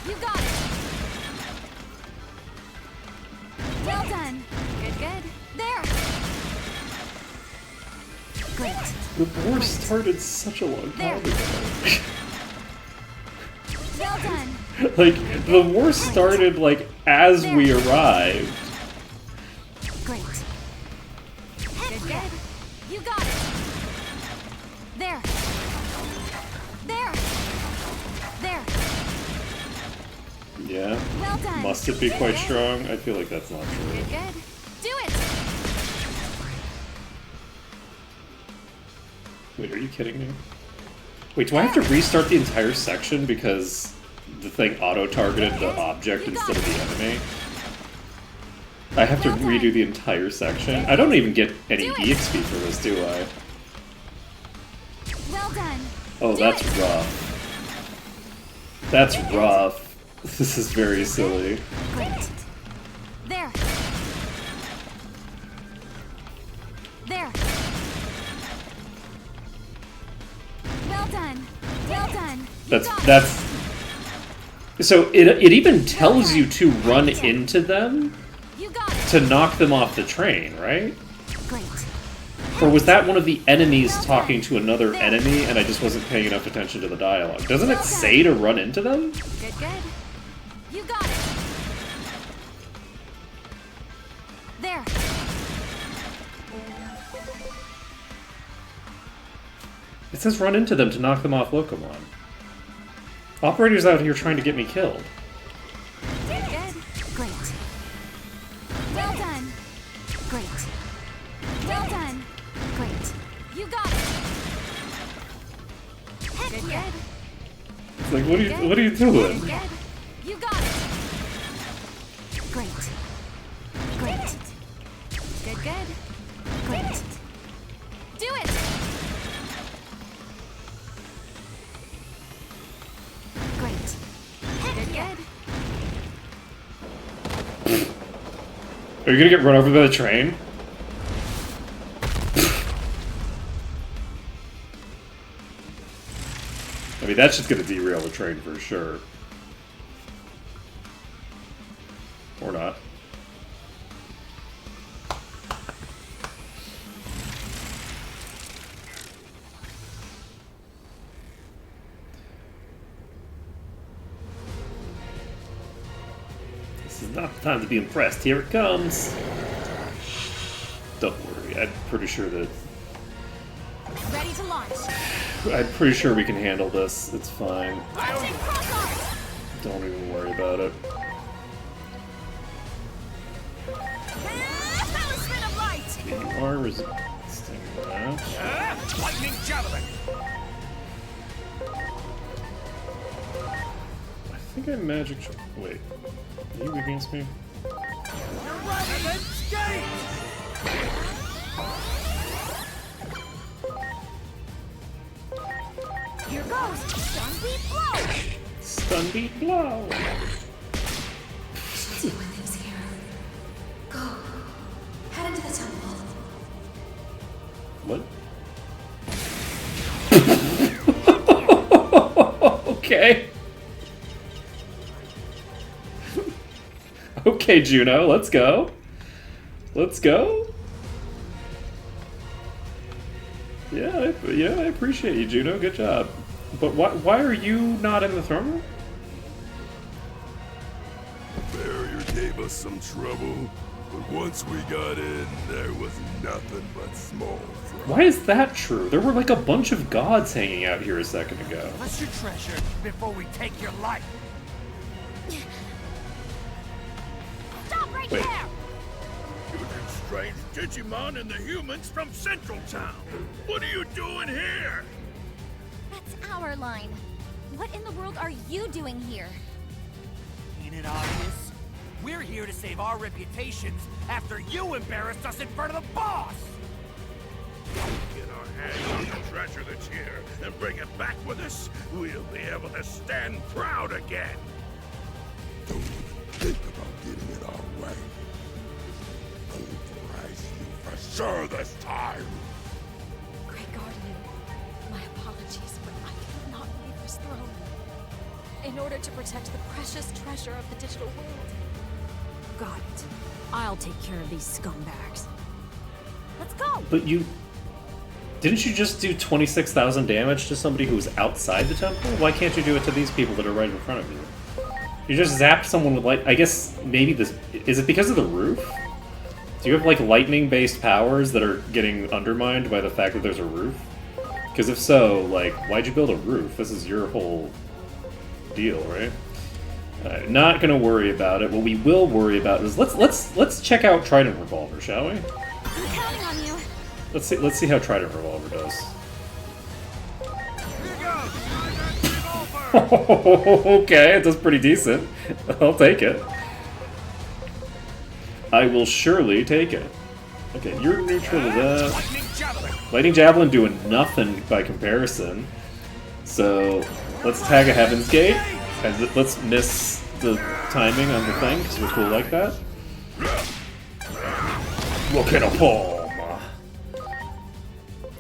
You got it. Well done. Good, good. There. Great. The war started such a long time ago. Well done. Like, the war started, like, as we arrived. Great. Good, good. You got it. There. There. There. Yeah. Well done. Must it be quite strong? I feel like that's not true. Good, good. Do it. Wait, are you kidding me? Wait, do I have to restart the entire section because the thing auto-targeted the object instead of the enemy? I have to redo the entire section? I don't even get any EXP for this, do I? Well done. Oh, Do that's it. rough. That's rough. This is very silly. Great. There. There. Well done. Well done. You got it. That's so it even tells you to run into them You got it. to knock them off the train, right? Great. Or was that one of the enemies talking to another enemy and I just wasn't paying enough attention to the dialogue? Doesn't it say to run into them? Good, good. You got it. There. It says run into them to knock them off Locomon. Operator's out here trying to get me killed. Good, good. Great. Well done. Great. Well done. Great. You got it. Good, good. It's like, what are you doing? Good. You got it. Great. Great. Good, good. Great. Do it. Great. Good, good. Are you gonna get run over by the train? I mean, that's just gonna derail the train for sure. Or not. This is not the time to be impressed. Here it comes. Don't worry. I'm pretty sure that Ready to launch. I'm pretty sure we can handle this. It's fine. Launching crossarms. Don't even worry about it. Talisman of light. You are resisting that. Lightning javelin. I think I magic. Wait. Are you against me? Heaven's Gate! Here goes. Stun beat blow. Stun beat blow. See what lives here. Go. Head into the temple. What? Okay. Okay, Juno, let's go. Let's go. Yeah, I appreciate you, Juno. Good job. But why are you not in the throne room? Barrier gave us some trouble, but once we got in, there was nothing but small fry. Why is that true? There were like a bunch of gods hanging out here a second ago. What's your treasure before we take your life? Stop right Wait. there. Using strange Digimon and the humans from Central Town. What are you doing here? That's our line. What in the world are you doing here? Ain't it obvious? We're here to save our reputations after you embarrassed us in front of the boss! Get our hands on the treasure that's here and bring it back with us. We'll be able to stand proud again. Don't even think about getting it our way. I'll prize you for sure this time. Great Guardian, my apologies, but I cannot leave this throne. In order to protect the precious treasure of the digital world. Got it. I'll take care of these scumbags. Let's go. But didn't you just do 26,000 damage to somebody who was outside the temple? Why can't you do it to these people that are right in front of you? You just zapped someone with light. I guess maybe this is it because of the roof? Do you have like lightning-based powers that are getting undermined by the fact that there's a roof? Because if so, like, why'd you build a roof? This is your whole deal, right? Not gonna worry about it. What we will worry about is let's check out Trident Revolver, shall we? I'm counting on you. Let's see how Trident Revolver does. Okay, it does pretty decent. I'll take it. I will surely take it. Okay, you're neutral to that. Lightning Javelin doing nothing by comparison. So let's tag a Heaven's Gate. And let's miss the timing on the thing, because we're cool like that. Look at a palm!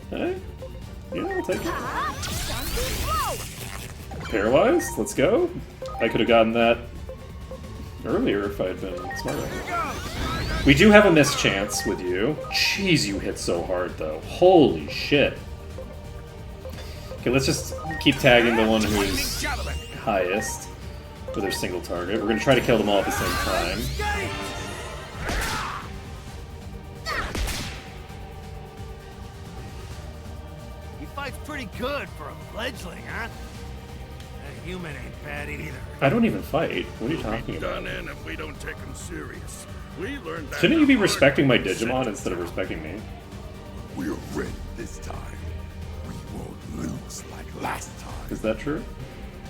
Hey? Yeah, I'll take it. Paralyzed? Let's go. I could have gotten that earlier if I had been smarter. We do have a missed chance with you. Jeez, you hit so hard, though. Holy shit. Okay, let's just keep tagging the one who's highest with their single target. We're gonna try to kill them all at the same time. He fights pretty good for a fledgling, huh? That human ain't bad either. I don't even fight. What are you talking about? Done in if we don't take him serious. We learned that. Shouldn't you be the hard respecting my way. Digimon instead of respecting me? We're ready this time. We won't lose like last time. Is that true?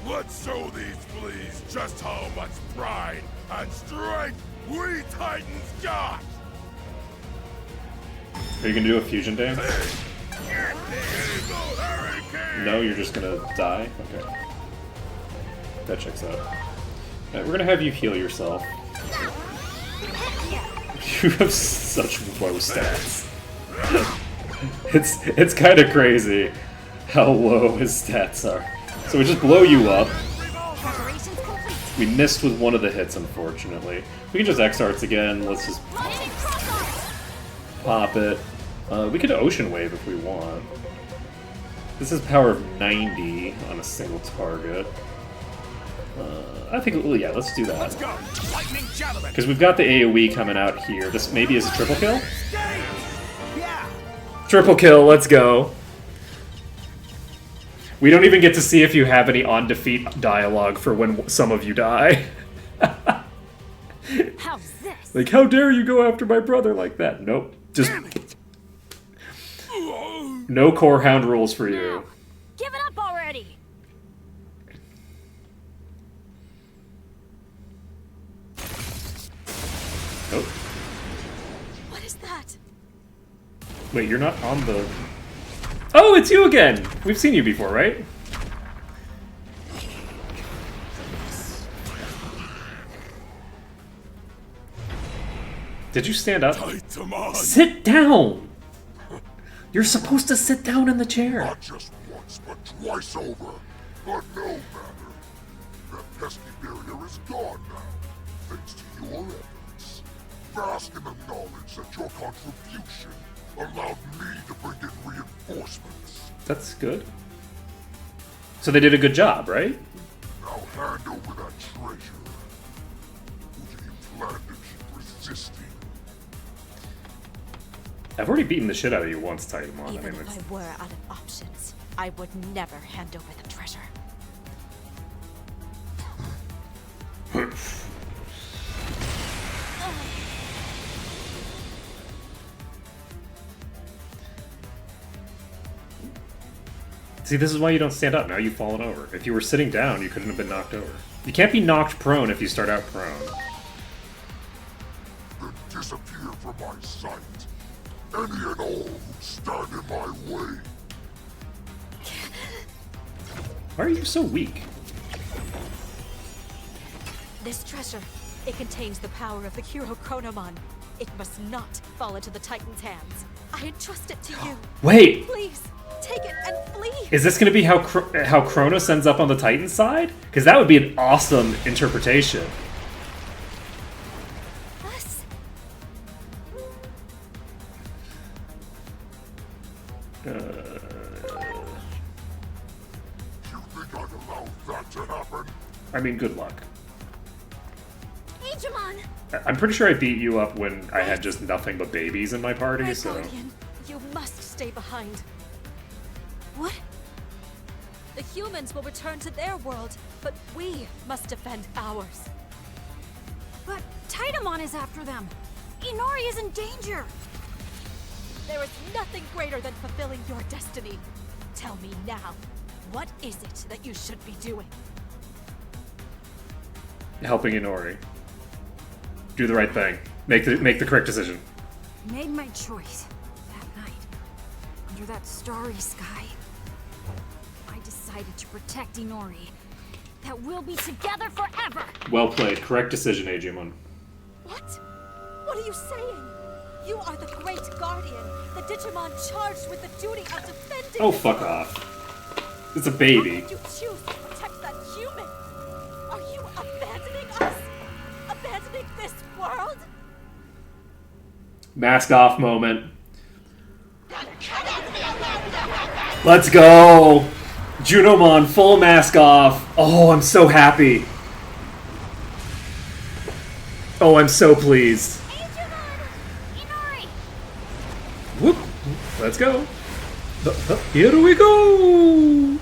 Let's show these fleas just how much pride and strength we Titans got! Are you gonna do a fusion dance? No, you're just gonna die? Okay. That checks out. Alright, we're gonna have you heal yourself. You have such low stats. It's kind of crazy how low his stats are. So we just blow you up. We missed with one of the hits, unfortunately. We can just X-Arts again. Let's just pop it. We could Ocean Wave if we want. This is power of 90 on a single target. I think, well, yeah, let's do that. Because we've got the AoE coming out here. This maybe is a triple kill? Triple kill, let's go. We don't even get to see if you have any on defeat dialogue for when some of you die. How's this? Like, how dare you go after my brother like that? Nope. Just no core hound rules for you. Give it up already! Nope. What is that? Wait, you're not on the... Oh, it's you again! We've seen you before, right? Did you stand up? Sit down! You're supposed to sit down in the chair. Not just once, but twice over. But no matter. That pesky barrier is gone now, thanks to your efforts. Bask in the knowledge that your contribution allowed me to bring in reinforcements. That's good. So they did a good job, right? Now hand over that treasure. Or do you plan to keep resisting? I've already beaten the shit out of you once, Titanmon. Even I mean, if I were out of options, I would never hand over the treasure. See, this is why you don't stand up. Now you've fallen over. If you were sitting down, you couldn't have been knocked over. You can't be knocked prone if you start out prone. Then disappear from my sight. Any and all who stand in my way. Why are you so weak? This treasure, it contains the power of the hero Chronomon. It must not fall into the Titan's hands. I entrust it to you. Wait! Please, take it and flee! Is this going to be how how Kronos ends up on the Titan side? Because that would be an awesome interpretation. Us? You think I'd allow that to happen? I mean, good luck. Agemon! I'm pretty sure I beat you up when I had just nothing but babies in my party, My so... guardian, you must stay behind. What? The humans will return to their world, but we must defend ours. But Titamon is after them! Inori is in danger! There is nothing greater than fulfilling your destiny. Tell me now, what is it that you should be doing? Helping Inori. Do the right thing. Make the correct decision. Made my choice that night. Under that starry sky. I decided to protect Inori. that we'll be together forever. Well played. Correct decision, Agemon. What? What are you saying? You are the Great Guardian, the Digimon charged with the duty of defending. Oh, fuck off. It's a baby. How could you choose to protect that human? Are you abandoning us? Abandoning this world? Mask off moment. Let's go! Junomon, full mask off. Oh, I'm so happy. Oh, I'm so pleased. Whoop. Let's go. Here we go!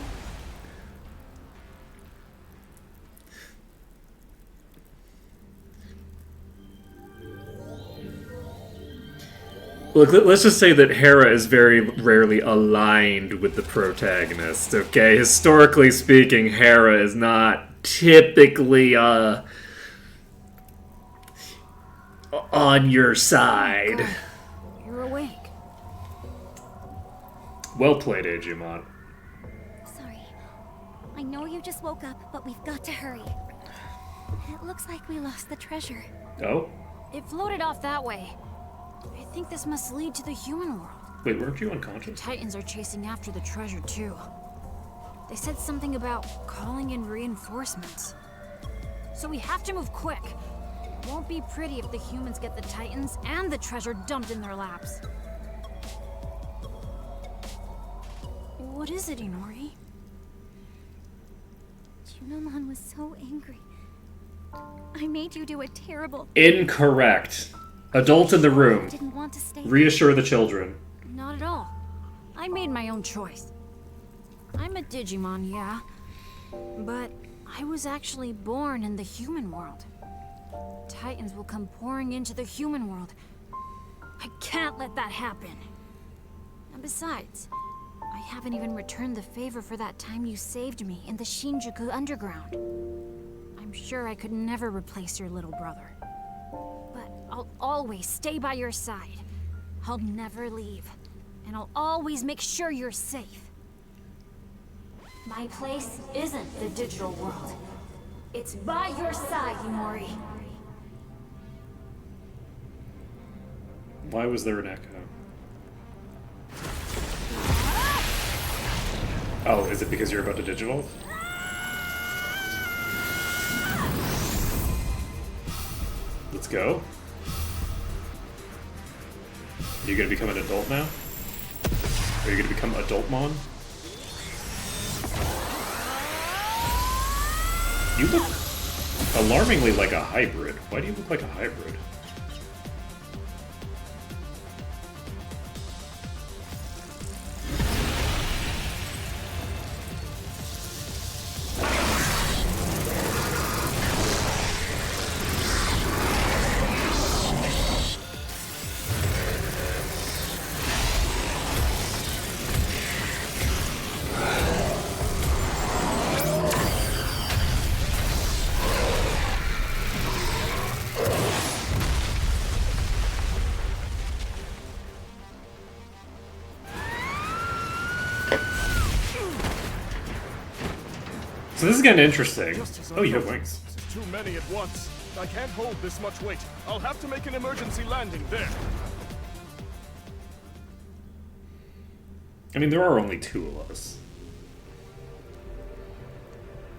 Look, let's just say that Hera is very rarely aligned with the protagonist, okay? Historically speaking, Hera is not typically, on your side. You're awake. Well played, Agemon. Sorry. I know you just woke up, but we've got to hurry. It looks like we lost the treasure. Oh? It floated off that way. I think this must lead to the human world. Wait, weren't you unconscious? Titans are chasing after the treasure, too. They said something about calling in reinforcements. So we have to move quick. It won't be pretty if the humans get the Titans and the treasure dumped in their laps. What is it, Inori? Junomon was so angry. I made you do a terrible... Incorrect. Adult in the room. Didn't want to stay. Reassure the children. Not at all. I made my own choice. I'm a Digimon, yeah. But I was actually born in the human world. Titans will come pouring into the human world. I can't let that happen. And besides, I haven't even returned the favor for that time you saved me in the Shinjuku Underground. I'm sure I could never replace your little brother. But I'll always stay by your side. I'll never leave. And I'll always make sure you're safe. My place isn't the digital world. It's by your side, Inori. Why was there an echo? Oh, is it because you're about to digivolve? Let's go. Are you gonna become an adult now? Are you gonna become Adultmon? You look alarmingly like a hybrid. Why do you look like a hybrid? So this is getting interesting. Oh, you have wings. Too many at once. I can't hold this much weight. I'll have to make an emergency landing there. I mean, there are only two of us.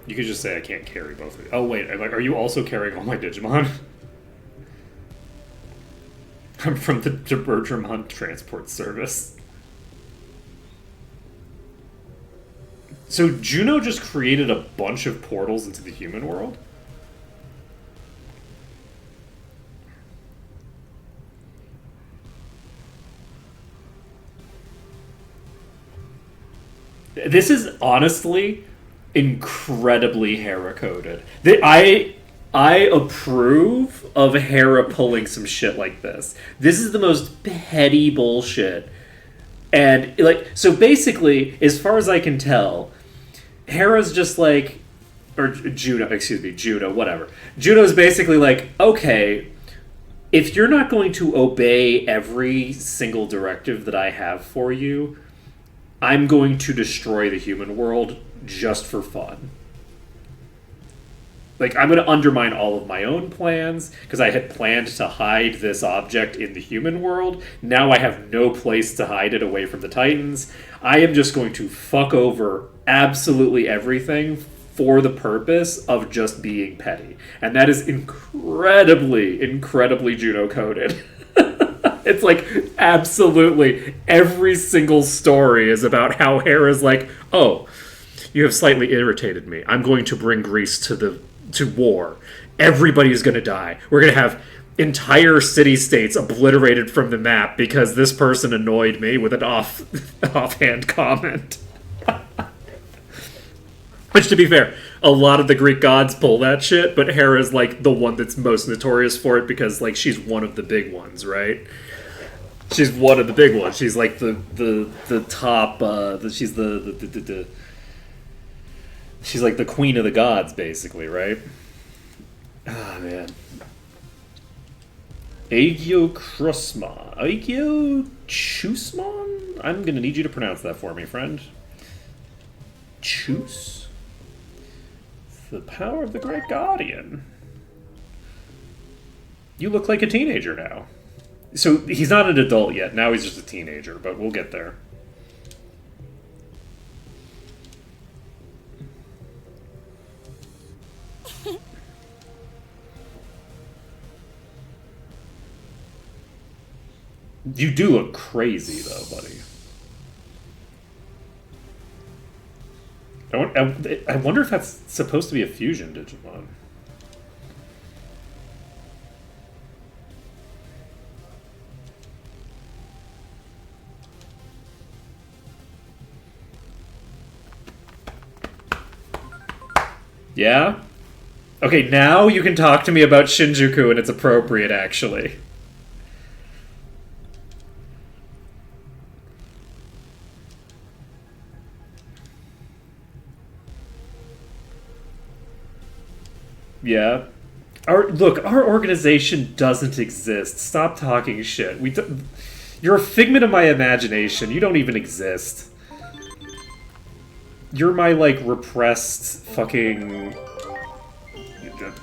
You could just say I can't carry both of you. Oh, wait. Are you also carrying all my Digimon? I'm from the Bergermon Transport Service. So Juno just created a bunch of portals into the human world? This is honestly incredibly Hera-coded. I approve of Hera pulling some shit like this. This is the most petty bullshit. And, like, so basically, as far as I can tell, Hera's just like, or Juno, whatever. Juno's basically like, okay, if you're not going to obey every single directive that I have for you, I'm going to destroy the human world just for fun. Like, I'm going to undermine all of my own plans because I had planned to hide this object in the human world. Now I have no place to hide it away from the Titans. I am just going to fuck over absolutely everything for the purpose of just being petty. And that is incredibly, incredibly Juno coded. It's like absolutely every single story is about how Hera's like, oh, you have slightly irritated me. I'm going to bring Greece to war. Everybody's going to die. We're going to have entire city-states obliterated from the map because this person annoyed me with an offhand comment. Which, to be fair, a lot of the Greek gods pull that shit, but Hera's like the one that's most notorious for it because like she's one of the big ones, right? She's one of the big ones. She's like the top. She's she's like the queen of the gods, basically, right? Ah, man. Aegyo Krusma. Aegyo Chusmon? I'm gonna need you to pronounce that for me, friend. Chus? The power of the Great Guardian. You look like a teenager now. So, he's not an adult yet. Now he's just a teenager, but we'll get there. You do look crazy, though, buddy. I wonder if that's supposed to be a fusion Digimon. Yeah? Okay, now you can talk to me about Shinjuku and it's appropriate, actually. Yeah. Our organization doesn't exist. Stop talking shit. You're a figment of my imagination. You don't even exist. You're my, like, repressed fucking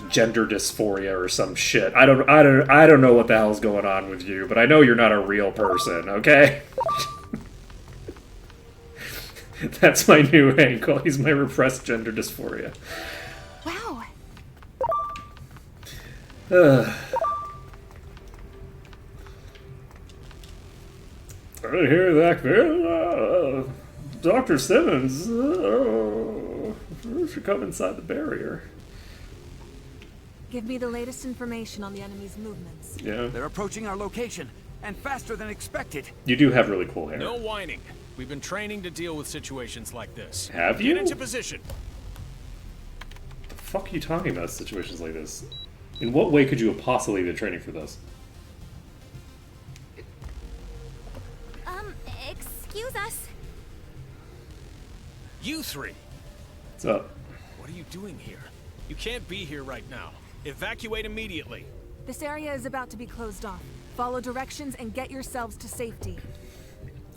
gender dysphoria or some shit. I don't know what the hell's going on with you, but I know you're not a real person, okay? That's my new ankle. He's my repressed gender dysphoria. Wow. I hear that. Dr. Simmons should come inside the barrier. Give me the latest information on the enemy's movements. Yeah. They're approaching our location, and faster than expected. You do have really cool hair. No whining. We've been training to deal with situations like this. Have you? Get into position. The fuck are you talking about situations like this? In what way could you have possibly been training for this? Excuse us. You three. What's up? What are you doing here? You can't be here right now. Evacuate immediately. This area is about to be closed off. Follow directions and get yourselves to safety.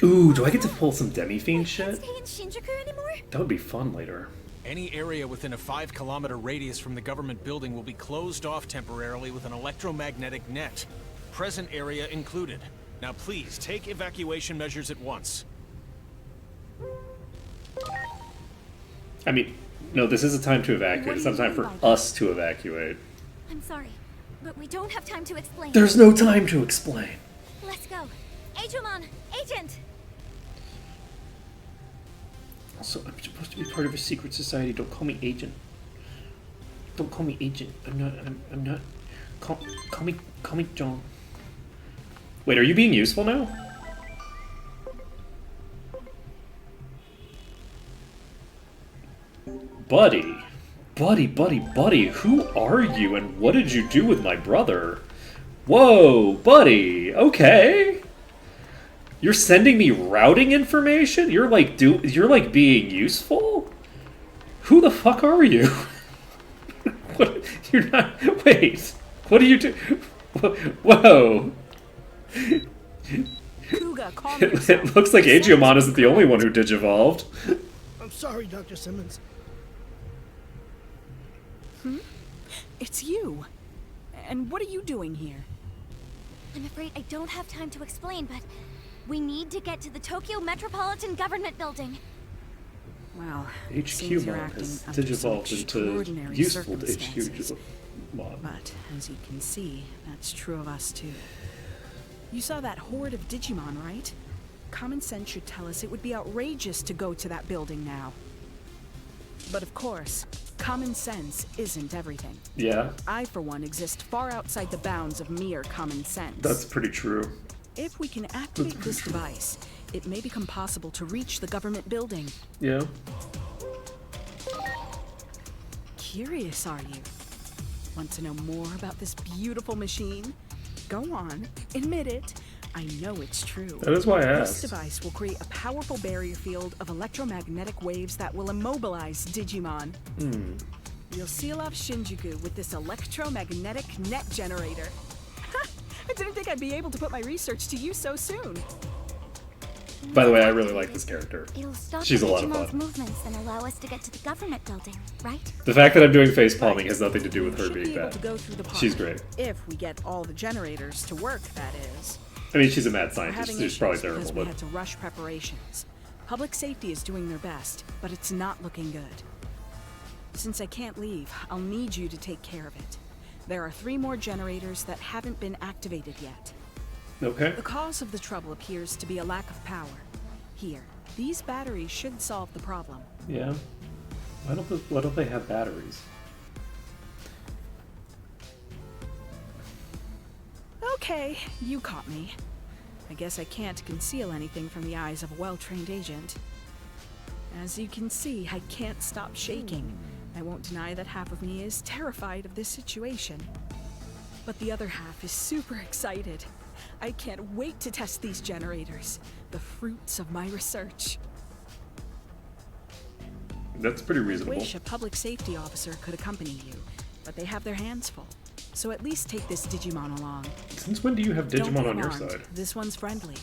Ooh, do I get to pull some Demi-Fiend shit? Stay in Shinjuku anymore? That would be fun later. Any area within a 5-kilometer radius from the government building will be closed off temporarily with an electromagnetic net. Present area included. Now please, take evacuation measures at once. I mean, no, this is a time to evacuate. It's not time for us to evacuate. I'm sorry, but we don't have time to explain. There's no time to explain. Let's go. Agumon, agent! Also, I'm supposed to be part of a secret society. Don't call me agent. Don't call me agent. I'm not. Call me John. Wait, are you being useful now? Buddy, who are you and what did you do with my brother? Whoa, buddy, okay. You're sending me routing information? You're like being useful? Who the fuck are you? What, you're not, wait, what do you do? Whoa. Kuga, calm It looks like Agiomon isn't the only one who digivolved. I'm sorry, Dr. Simmons. it's you. And what are you doing here? I'm afraid I don't have time to explain, but we need to get to the Tokyo Metropolitan Government Building. Well, HQmon has digivolved into useful HQmon. But, as you can see, that's true of us too. You saw that horde of Digimon, right? Common sense should tell us it would be outrageous to go to that building now. But of course, common sense isn't everything. Yeah. I, for one, exist far outside the bounds of mere common sense. That's pretty true. If we can activate this device, it may become possible to reach the government building. Yeah. Curious, are you? Want to know more about this beautiful machine? Go on, admit it. I know it's true. That is why I This asked. device will create a powerful barrier field of electromagnetic waves that will immobilize Digimon. You'll seal off Shinjuku with this electromagnetic net generator. I didn't think I'd be able to put my research to use so soon. By the way, I really like this character. It'll stop She's the a lot of Digimon's fun. movements and allow us to get to the government building, right? The fact that I'm doing face palming has nothing to do with her Should being be able bad. to go through the park. She's great. If we get all the generators to work, that is. I mean, she's a mad We're scientist. having She's probably issues because terrible, we but had to rush preparations. Public safety is doing their best, but it's not looking good. Since I can't leave, I'll need you to take care of it. There are 3 more generators that haven't been activated yet. okay. The cause of the trouble appears to be a lack of power. Here, these batteries should solve the problem. Yeah. Why don't they have batteries? Okay, you caught me. I guess I can't conceal anything from the eyes of a well-trained agent. As you can see, I can't stop shaking. I won't deny that half of me is terrified of this situation. But the other half is super excited. I can't wait to test these generators, the fruits of my research. That's pretty I reasonable. wish a public safety officer could accompany you, but they have their hands full. So at least take this Digimon along. Since when do you have Don't Digimon be on your alarmed. side? This one's friendly.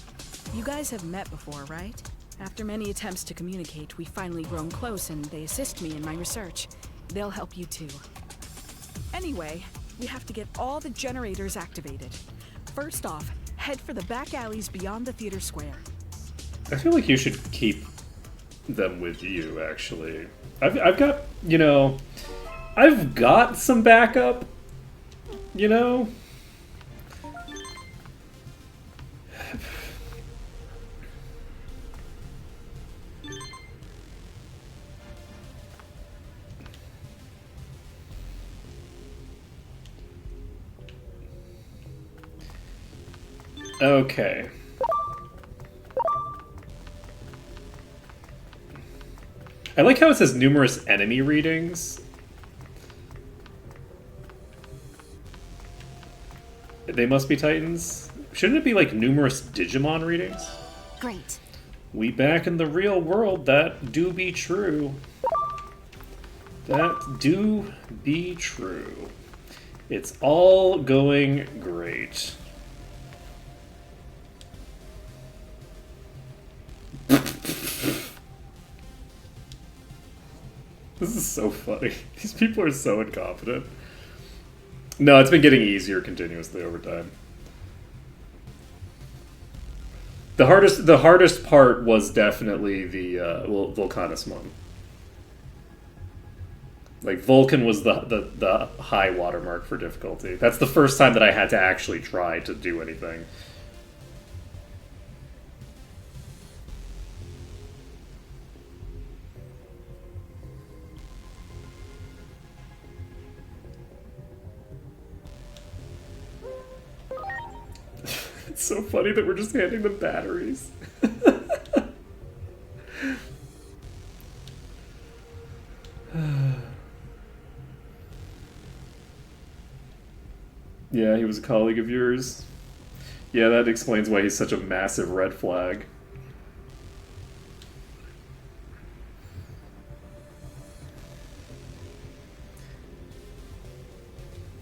You guys have met before, right? After many attempts to communicate, we've finally grown close and they assist me in my research. They'll help you too. Anyway, we have to get all the generators activated. First off, head for the back alleys beyond the theater square. I feel like you should keep them with you, actually. I've got, you know, I've got some backup, you know? Okay. I like how it says numerous enemy readings. They must be Titans. Shouldn't it be like numerous Digimon readings? Great. We back in the real world, that do be true. That do be true. It's all going great. This is so funny. These people are so incompetent. No, it's been getting easier continuously over time. The hardest part was definitely the Volcanismon. Like Vulcan was the high watermark for difficulty. That's the first time that I had to actually try to do anything. It's so funny that we're just handing them batteries. Yeah, he was a colleague of yours. Yeah, that explains why he's such a massive red flag.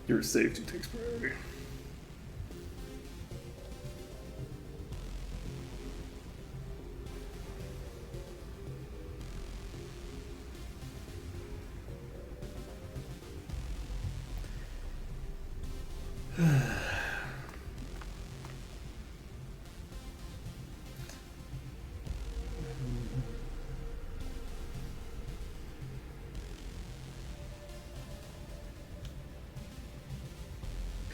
Your safety takes priority.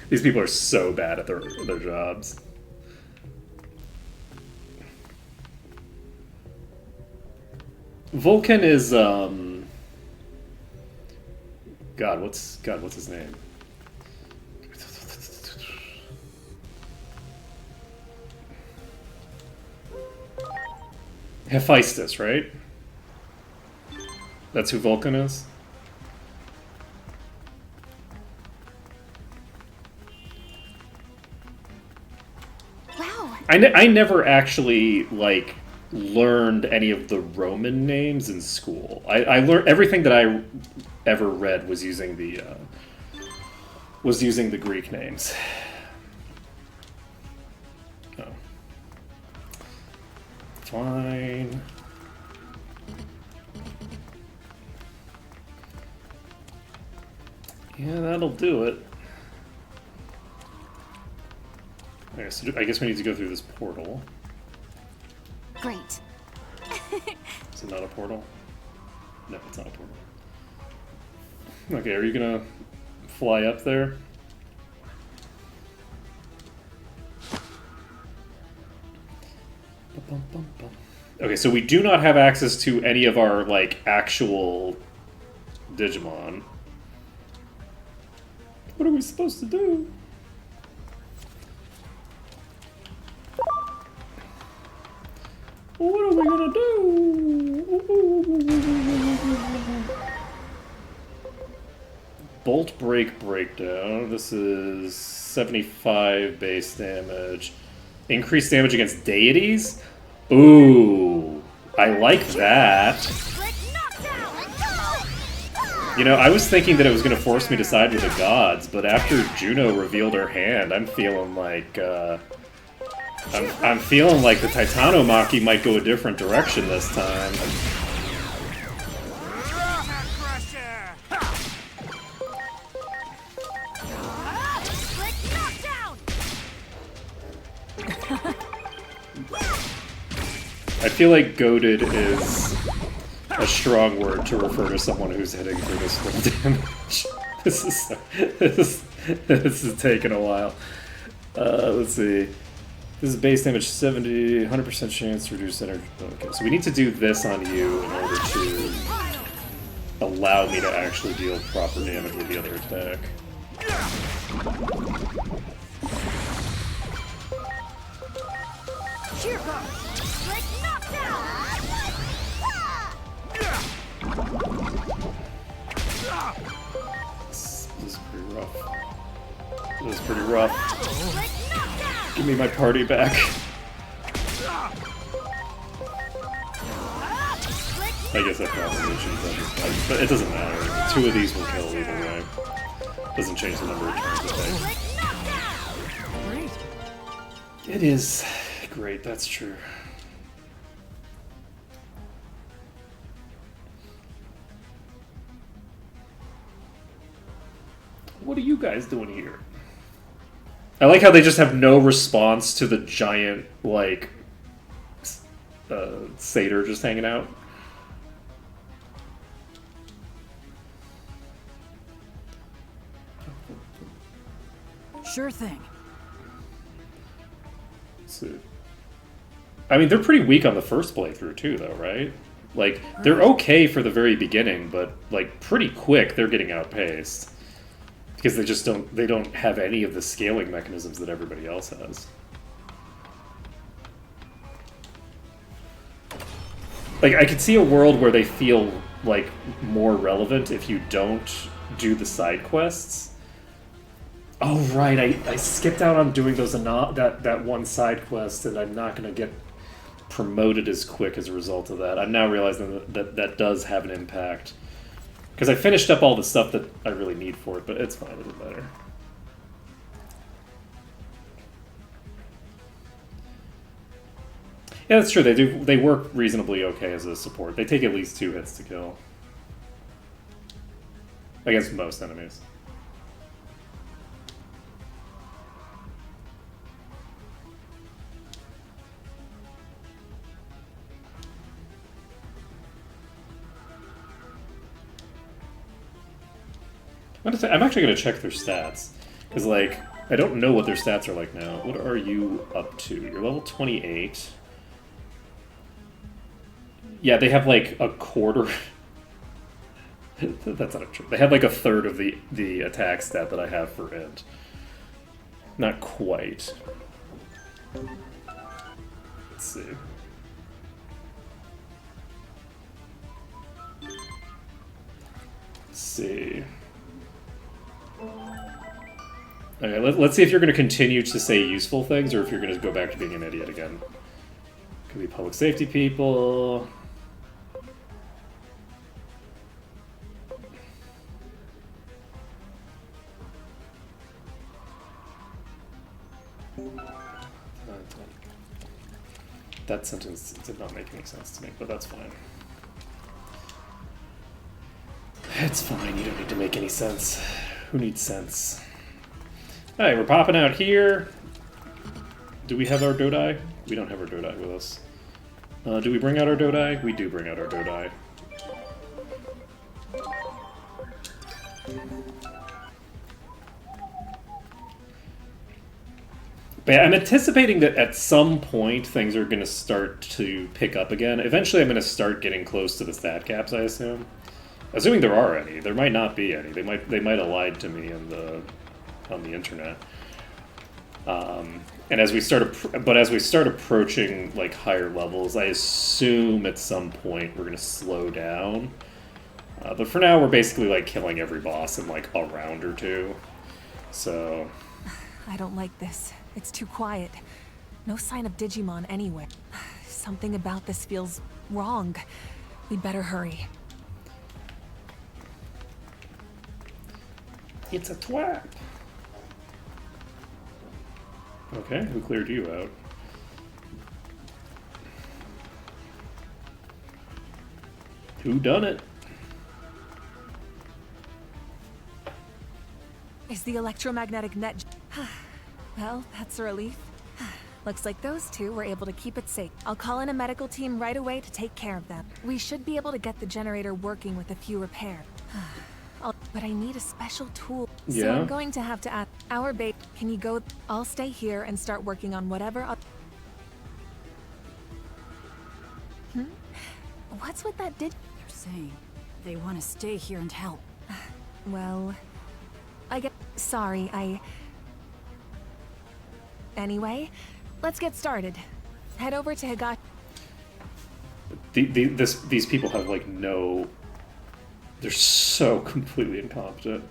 These people are so bad at their jobs. Vulcan is God, what's his name? Hephaestus, right? That's who Vulcan is? Wow. I never actually, like, learned any of the Roman names in school. I learned everything that I ever read was using the Greek names. Oh. Fine. Yeah, that'll do it. Okay, so I guess we need to go through this portal. Great. Is it not a portal? No, it's not a portal. Okay, are you gonna fly up there? Okay, so we do not have access to any of our, like, actual Digimon. What are we supposed to do? What are we gonna do? Bolt Break Breakdown. This is 75 base damage. Increased damage against deities? Ooh, I like that. You know, I was thinking that it was going to force me to side with the gods, but after Juno revealed her hand, I'm feeling like, I'm feeling like the Titanomachy might go a different direction this time. I feel like goaded is a strong word to refer to someone who's hitting for this full damage. This is taking a while. Let's see. This is base damage 70, 100% chance to reduce energy. Okay, so we need to do this on you in order to allow me to actually deal proper damage with the other attack. This is pretty rough. This is pretty rough. Give me my party back. I guess I probably should have done this fight, but it doesn't matter. 2 of these will kill either way. Doesn't change the number of turns it takes. It is great, that's true. What are you guys doing here? I like how they just have no response to the giant, like, satyr just hanging out. Sure thing. So, I mean, they're pretty weak on the first playthrough too, though, right? Like, they're okay for the very beginning, but, like, pretty quick they're getting outpaced. Because they just don't have any of the scaling mechanisms that everybody else has. Like, I could see a world where they feel, like, more relevant if you don't do the side quests. Oh, right, I skipped out on doing those that one side quest, and I'm not going to get promoted as quick as a result of that. I'm now realizing that does have an impact. Because I finished up all the stuff that I really need for it, but it's fine, it doesn't matter. Yeah, that's true. They work reasonably okay as a support. They take at least 2 hits to kill. Against most enemies. I'm actually going to check their stats. Because, like, I don't know what their stats are like now. What are you up to? You're level 28. Yeah, they have like a quarter. That's not true. They have like a third of the attack stat that I have for Int. Not quite. Let's see. Let's see. Okay, let's see if you're going to continue to say useful things or if you're going to go back to being an idiot again. Could be public safety people. That sentence did not make any sense to me, but that's fine. It's fine, you don't need to make any sense. Who needs sense? Alright, we're popping out here. Do we have our Dodai? We don't have our Dodai with us. Do we bring out our Dodai? We do bring out our Dodai. But yeah, I'm anticipating that at some point things are going to start to pick up again. Eventually I'm going to start getting close to the stat caps, I assume. Assuming there are any. There might not be any. They might have lied to me on the internet. And as we start approaching like higher levels, I assume at some point we're going to slow down. But for now we're basically like killing every boss in like a round or two. So I don't like this. It's too quiet. No sign of Digimon anywhere. Something about this feels wrong. We'd better hurry. It's a twat. Okay, who cleared you out? Who done it? Is the electromagnetic net... Well, that's a relief. Looks like those two were able to keep it safe. I'll call in a medical team right away to take care of them. We should be able to get the generator working with a few repairs. But I need a special tool. So Yeah. I'm going to have to ask our babe. Can you go? I'll stay here and start working on whatever. What's with that They're saying they want to stay here and help. Well, I get. Sorry, Anyway, let's get started. Head over to Higashi. These people have like no... They're so completely incompetent.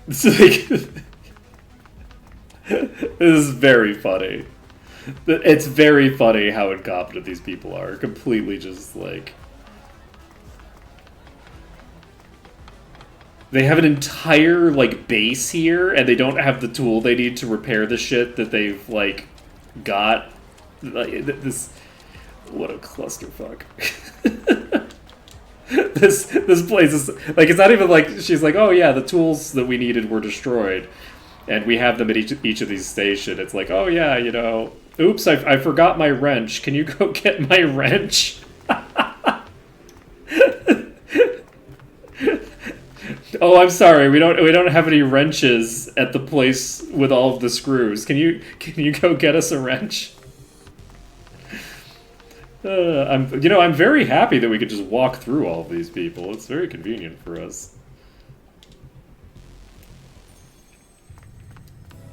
It's like... This is very funny. It's very funny how incompetent these people are. Completely just like... They have an entire, like, base here, and they don't have the tool they need to repair the shit that they've, like, got. Like, this... What a clusterfuck. This place is... Like, it's not even like... She's like, oh yeah, the tools that we needed were destroyed. And we have them at each of these stations. It's like, oh yeah, you know... Oops, I forgot my wrench. Can you go get my wrench? Oh, I'm sorry. We don't have any wrenches at the place with all of the screws. Can you go get us a wrench? I'm very happy that we could just walk through all of these people. It's very convenient for us.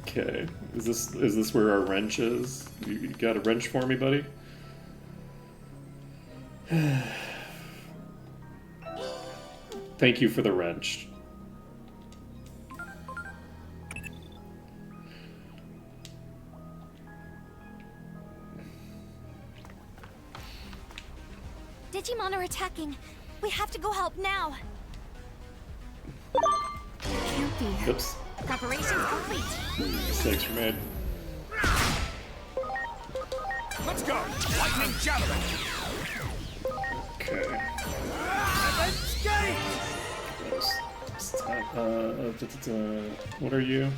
Okay, is this where our wrench is? You got a wrench for me, buddy? Thank you for the wrench. Digimon are attacking. We have to go help now. Can't be. Oops. Preparations complete. Mistakes were made. Let's go! Lightning Javelin! Okay. Escape! What are you?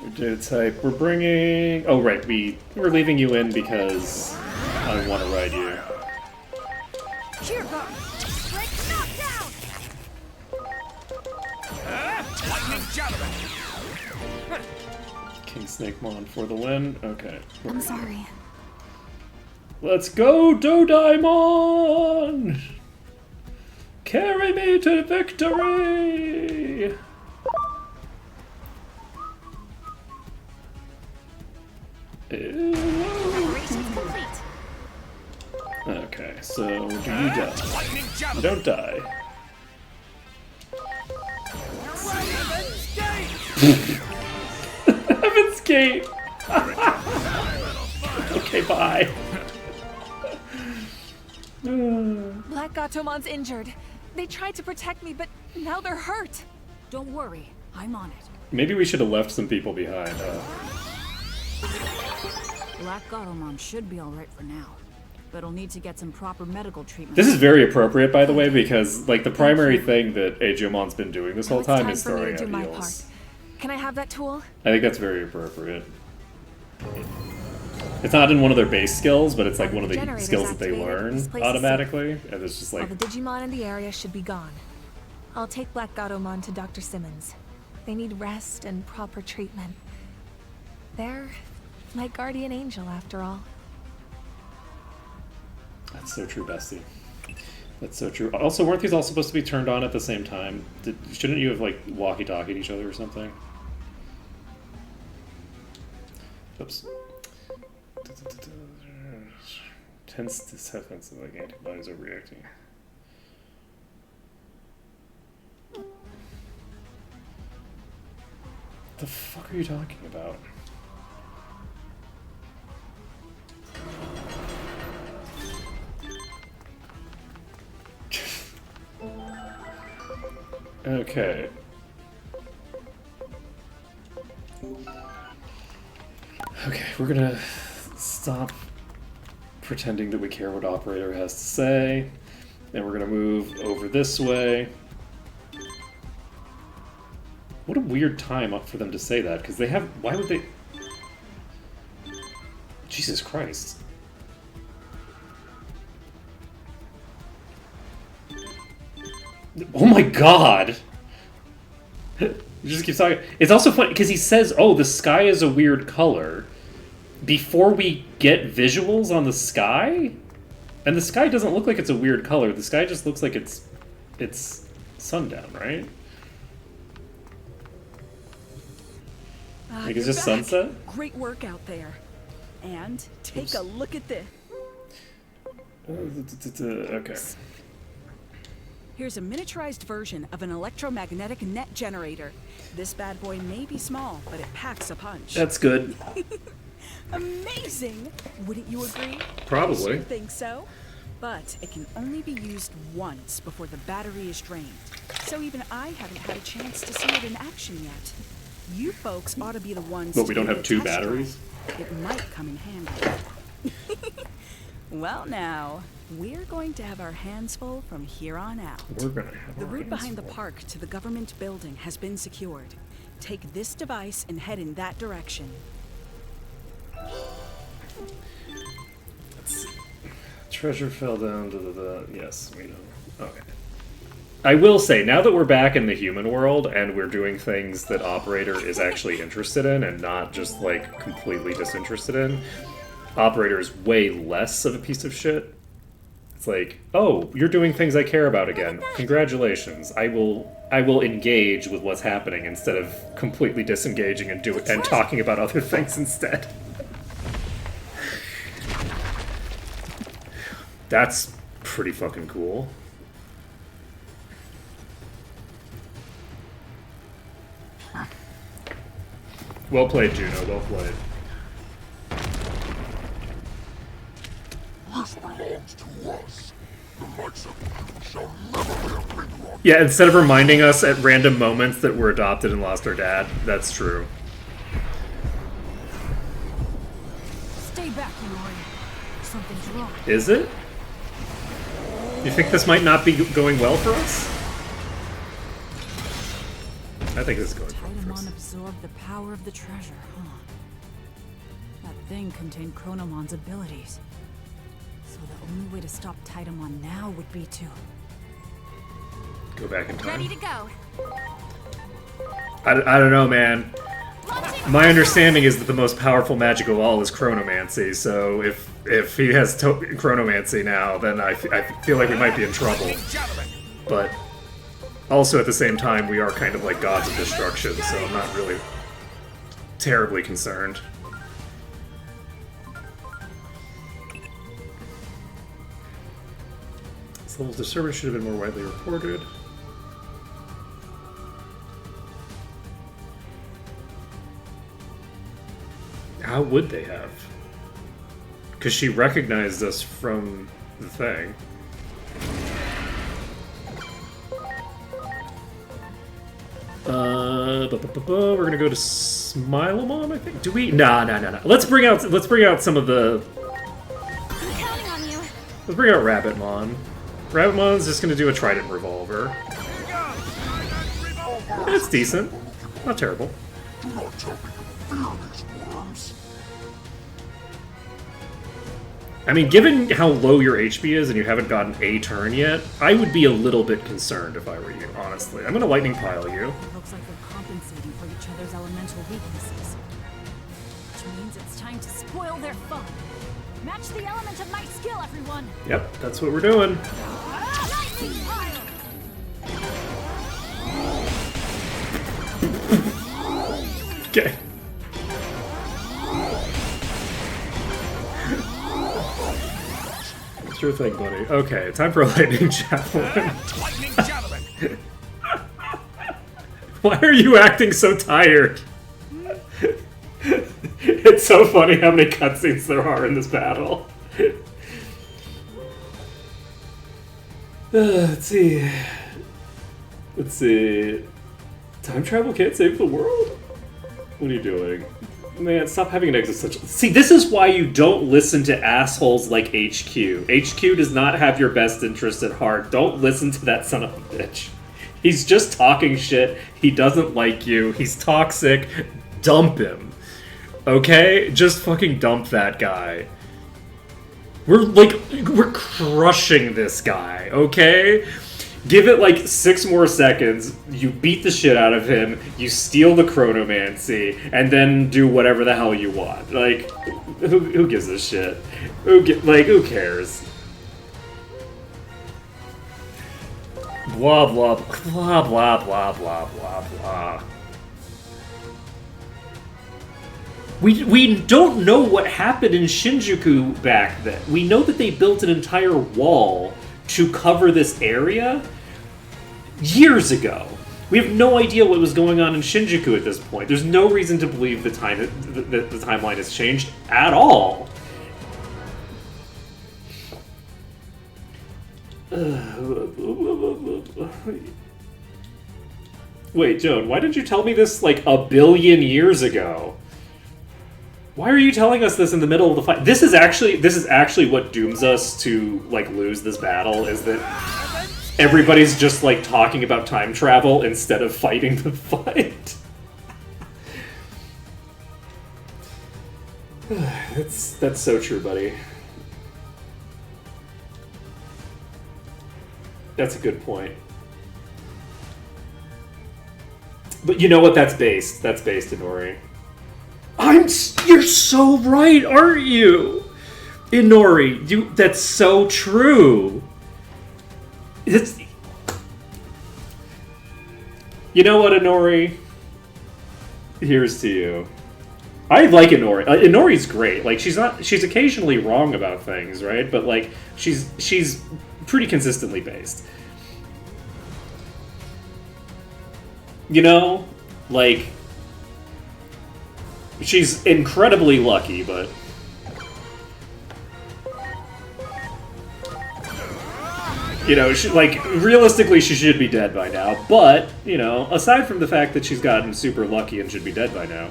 Your data type. We're bringing... Oh, right. We're leaving you in because I want to ride you. Cheer guard! King Snakemon for the win. Okay. I'm sorry. Let's go, Dodaimon! Carry me to victory! Preparations complete. Okay, so do you die? You don't die. Heaven's Gate! Okay, bye. Black Gatomon's injured. They tried to protect me, but now they're hurt. Don't worry, I'm on it. Maybe we should have left some people behind, Black Gatomon should be alright for now, but I'll need to get some proper medical treatment. This is very appropriate, by the way, because like the primary thing that Aegeomon's been doing this whole time is throwing out heals. Can I have that tool? I think that's very appropriate. It's not in one of their base skills, but it's like one of the skills that they learn automatically, and it's just like... All the Digimon in the area should be gone. I'll take Black Gatomon to Dr. Simmons. They need rest and proper treatment. They're my guardian angel, after all. That's so true, Bestie. That's so true. Also, weren't these all supposed to be turned on at the same time? Shouldn't you have, like, walkie-talkied each other or something? Oops. Tense defense like antibodies are reacting. The fuck are you talking about? Okay. Okay, we're gonna stop pretending that we care what Operator has to say, and we're gonna move over this way. What a weird time up for them to say that, because they have... Why would they... Jesus Christ. Oh my god! He just keeps talking. It's also funny, because he says, oh, the sky is a weird color, before we get visuals on the sky? And the sky doesn't look like it's a weird color. The sky just looks like it's sundown, right? Like it's just sunset? Great work out there. And take a look at this. Okay. Here's a miniaturized version of an electromagnetic net generator. This bad boy may be small, but it packs a punch. That's good. Amazing! Wouldn't you agree? Probably. I sure think so. But it can only be used once before the battery is drained. So even I haven't had a chance to see it in action yet. You folks ought to be the ones. But we don't have two batteries? It might come in handy. Well now, we're going to have our hands full from here on out. We're gonna have the route behind the park to the government building has been secured. Take this device and head in that direction. Let's see. Treasure fell down to the... Yes, we know. Okay. I will say, now that we're back in the human world and we're doing things that Operator is actually interested in and not just, like, completely disinterested in, Operator is way less of a piece of shit. It's like, oh, you're doing things I care about again. Congratulations. I will engage with what's happening instead of completely disengaging and talking about other things instead. That's pretty fucking cool. Well played, Juno. Well played. This belongs to us. The likes of you shall never lay a finger on. Yeah, instead of reminding us at random moments that we're adopted and lost our dad, that's true. Stay back, Leroy. Something's wrong. Is it? You think this might not be going well for us? I think this is going well for us. Titamon absorbed the power of the treasure, huh? That thing contained Chronomon's abilities. So the only way to stop Titamon now would be to... Go back in time. Ready to go. I don't know, man. My understanding is that the most powerful magic of all is chronomancy, so if he has chronomancy now, then I feel like we might be in trouble. But also at the same time, we are kind of like gods of destruction, so I'm not really terribly concerned. This level of disturbance should have been more widely reported. How would they have? Because she recognized us from the thing. We're gonna go to Smilemon, I think. Do we? Nah. Let's bring out some of the. I'm counting on you. Let's bring out Rabbitmon. Rabbitmon's just gonna do a Trident Revolver. It's decent, not terrible. Do not tell me to fear these worms. I mean, given how low your HP is and you haven't gotten a turn yet, I would be a little bit concerned if I were you, honestly. I'm gonna Lightning Pile you. Looks like they're compensating for each other's elemental weaknesses. Which means it's time to spoil their fun. Match the element of my skill, everyone! Yep, that's what we're doing. Lightning pile! Okay. Sure thing, buddy. Okay, time for a Lightning Javelin. Lightning Javelin! Why are you acting so tired? It's so funny how many cutscenes there are in this battle. Let's see. Time travel can't save the world? What are you doing? Man, stop having an existential... See, this is why you don't listen to assholes like HQ. HQ does not have your best interest at heart. Don't listen to that son of a bitch. He's just talking shit. He doesn't like you. He's toxic. Dump him. Okay? Just fucking dump that guy. We're crushing this guy, okay? Give it like 6 more seconds, you beat the shit out of him, you steal the chronomancy, and then do whatever the hell you want. Like, who gives a shit? Who cares? Blah, blah, blah, blah, blah, blah, blah, blah. We don't know what happened in Shinjuku back then. We know that they built an entire wall to cover this area years ago. We have no idea what was going on in Shinjuku at this point. There's no reason to believe the timeline has changed at all. Wait, Joan, why didn't you tell me this like a billion years ago? Why are you telling us this in the middle of the fight? This is actually what dooms us to like lose this battle, is that everybody's just like talking about time travel instead of fighting the fight. That's so true, buddy. That's a good point. But you know what? That's based. That's based, Inori. You're so right, aren't you? Inori, that's so true. You know what, Inori? Here's to you. I like Inori. Inori's great. Like, she's occasionally wrong about things, right? But like, she's pretty consistently based. You know? Like, she's incredibly lucky, but... You know, realistically, she should be dead by now. But, you know, aside from the fact that she's gotten super lucky and should be dead by now,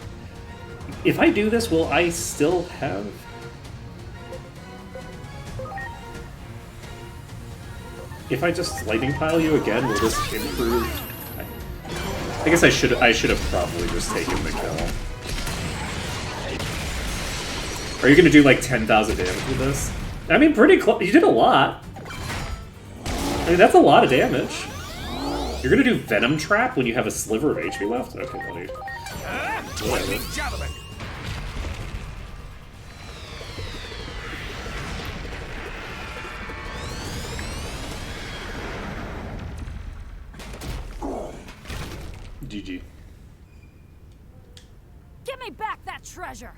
if I do this, will I still have... If I just Lightning Pile you again, will this improve? I guess I should have probably just taken the kill. Are you gonna do like 10,000 damage with this? I mean, pretty close. You did a lot. I mean, that's a lot of damage. You're gonna do Venom Trap when you have a sliver of HP left? Okay, buddy. Lightning Javelin! GG. Give me back that treasure!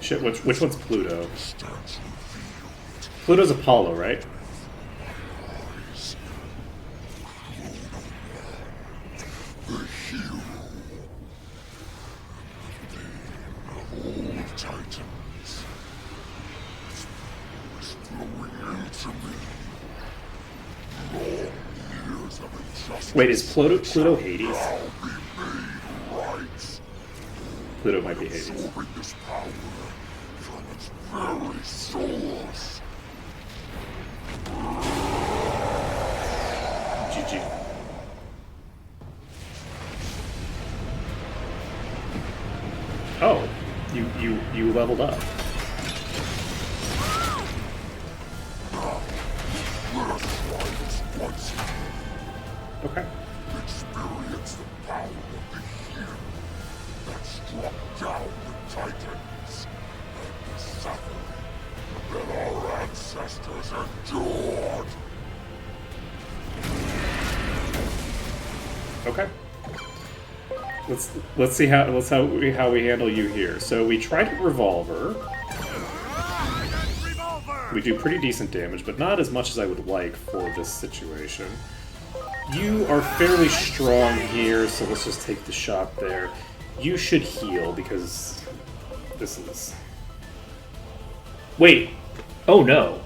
Shit, which one's Pluto? Pluto's Apollo, right? Wait, is Pluto Hades? Pluto might be Hades. GG. Oh, you leveled up. Okay. Experience the power of the hero that struck down the Titans and the suffering that our ancestors endured. Okay. Let's see how we handle you here. So we tried a revolver. We do pretty decent damage, but not as much as I would like for this situation. You are fairly strong here, so let's just take the shot there. You should heal because this is. Wait. Oh no.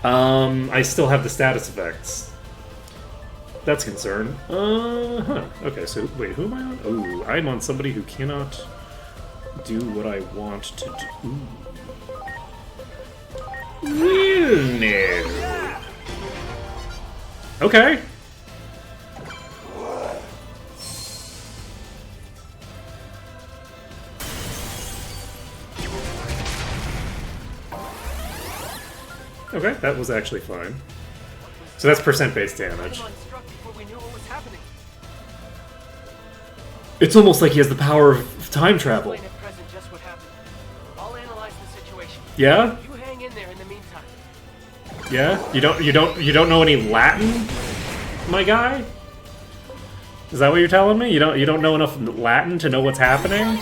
I still have the status effects. That's a concern. Okay, so wait, who am I on? Oh, I'm on somebody who cannot do what I want to do. Well, no. Okay. Okay, that was actually fine. So that's percent-based damage. It's almost like he has the power of time travel. Yeah? You hang in there in the meantime. Yeah? You don't know any Latin, my guy? Is that what you're telling me? You don't know enough Latin to know what's happening?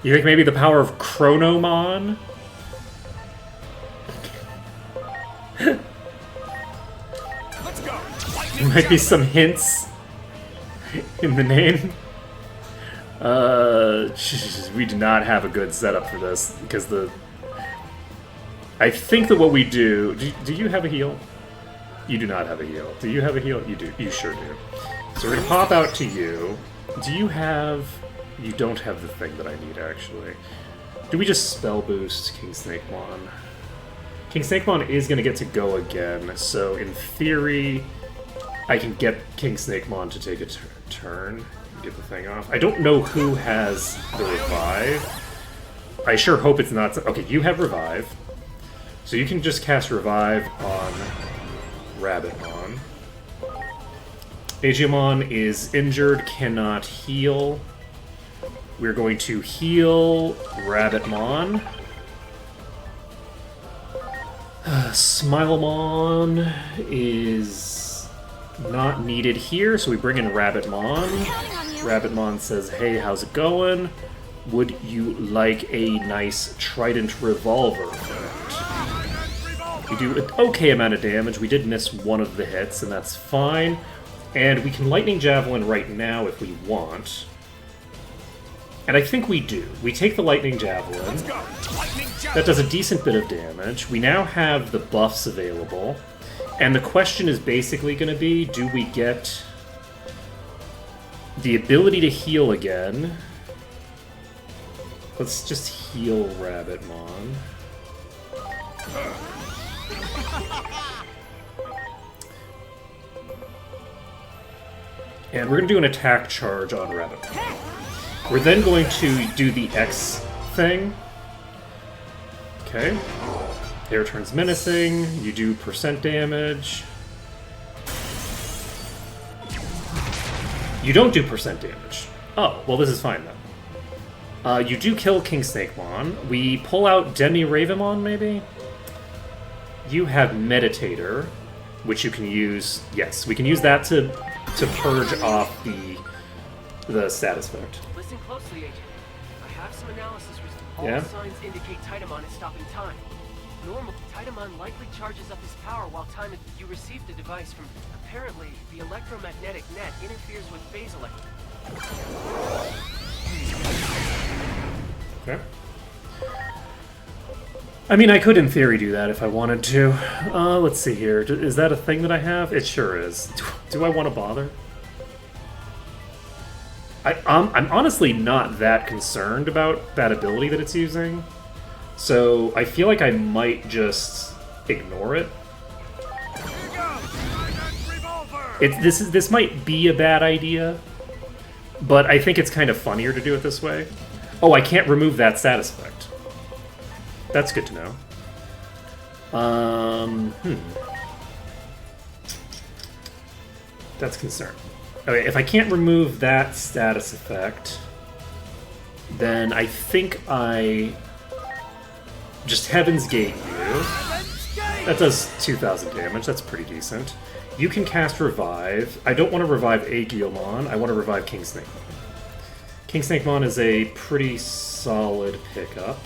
You think maybe the power of Chronomon? Let's go. There might be some hints in the name. We do not have a good setup for this because I think that what we do you have a heal? You do not have a heal. Do you have a heal? You do. You sure do. So we're gonna pop out to you. Do you have? You don't have the thing that I need actually. Do we just spell boost King Snakemon? King Snakemon is gonna get to go again, so in theory, I can get King Snakemon to take a turn. Get the thing off. I don't know who has the revive. I sure hope it's not. Okay, you have revive, so you can just cast revive on Rabbitmon. Agiamon is injured, cannot heal. We're going to heal Rabbitmon. Smilemon is not needed here, so we bring in Rabbitmon. Rabbitmon says, hey, how's it going? Would you like a nice Trident Revolver, friend? We do an okay amount of damage. We did miss one of the hits, and that's fine. And we can Lightning Javelin right now if we want. And I think we do. We take the Lightning Javelin. That does a decent bit of damage. We now have the buffs available. And the question is basically going to be, do we get the ability to heal again? Let's just heal Rabbitmon. And we're going to do an attack charge on Rebel. We're then going to do the X thing. Okay. Air turns menacing. You do percent damage. You don't do percent damage. Oh, well this is fine then. You do kill King Snakemon. We pull out Demi Ravemon, maybe? You have Meditator, which you can use. Yes, we can use that to purge off the status effect. Listen closely, Agent. I have some analysis where all Yeah? signs indicate Titamon is stopping time. Normal, Titamon likely charges up his power while time you received a device from. Apparently, the electromagnetic net interferes with phase Okay. I mean, I could in theory do that if I wanted to. Let's see here. Is that a thing that I have? It sure is. Do I want to bother? I'm honestly not that concerned about that ability that it's using. So I feel like I might just ignore it. This might be a bad idea, but I think it's kind of funnier to do it this way. Oh, I can't remove that status effect. That's good to know. That's concerning. Okay, if I can't remove that status effect, then I think I just Heaven's Gate you. That does 2,000 damage. That's pretty decent. You can cast Revive. I don't want to revive Aegiomon. I want to revive King Snakemon. King Snakemon is a pretty solid pickup.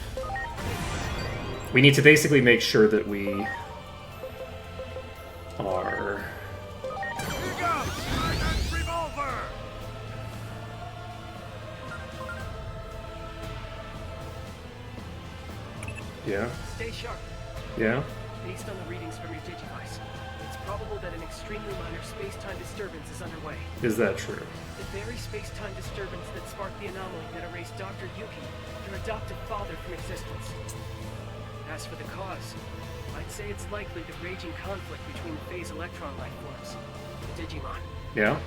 We need to basically make sure that we are... Yeah? Stay sharp. Yeah? Based on the readings from your Digivice, it's probable that an extremely minor space-time disturbance is underway. Is that true? The very space-time disturbance that sparked the anomaly that erased Dr. Yuki, your adopted father, from existence. As for the cause, I'd say it's likely the raging conflict between the phase electron life forms, the Digimon. Yeah?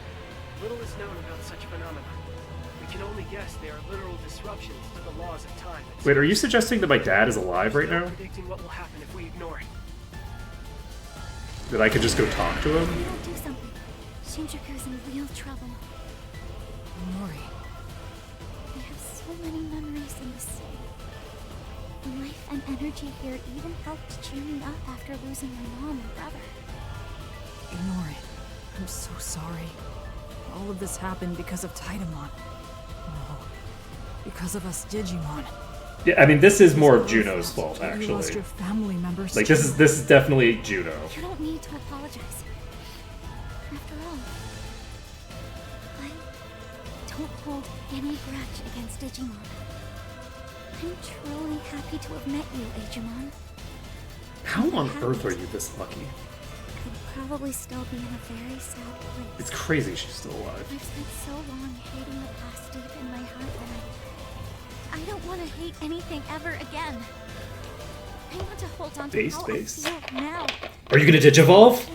Little is known about such phenomena. We can only guess they are literal disruptions to the laws of time. Wait, are you suggesting that my dad is alive right now? Predicting what will happen if we ignore it. That I could just go talk to him? We don't do something. Shinjuku's in real trouble. Mori. I have so many memories in the city. The life and energy here even helped cheer me up after losing my mom and brother. Inori, I'm so sorry. All of this happened because of Titamon. No, because of us Digimon. Yeah, I mean, this is more of Juno's fault, You actually. lost your family members. Like, this is definitely Juno. You don't need to apologize. After all, I don't hold any grudge against Digimon. I'm truly happy to have met you, Agemon. How on earth are you this lucky? I'd probably still be in a very sad place. It's crazy she's still alive. I've spent so long hating the past deep in my heart that I don't want to hate anything ever again. I want to hold on to how I feel now. Are you gonna Digivolve?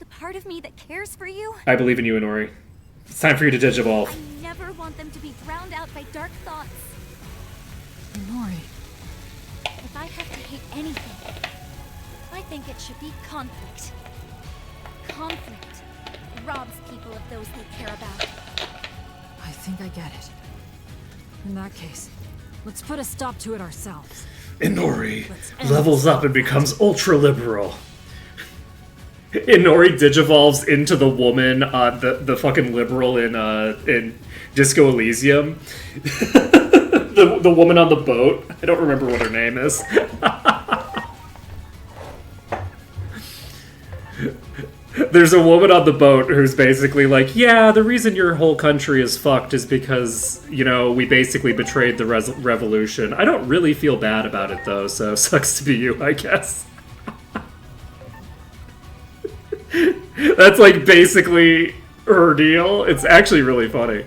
The part of me that cares for you. I believe in you, Inori. It's time for you to Digivolve. I never want them to be drowned out by dark thoughts. Inori. If I have to hate anything, I think it should be conflict. Conflict robs people of those they care about. I think I get it. In that case, let's put a stop to it ourselves. Inori levels up and becomes ultra-liberal. Inori digivolves into the woman, the fucking liberal in Disco Elysium. the woman on the boat. I don't remember what her name is. There's a woman on the boat who's basically like, yeah, the reason your whole country is fucked is because, you know, we basically betrayed the revolution. I don't really feel bad about it, though, so sucks to be you, I guess. That's, like, basically her deal. It's actually really funny.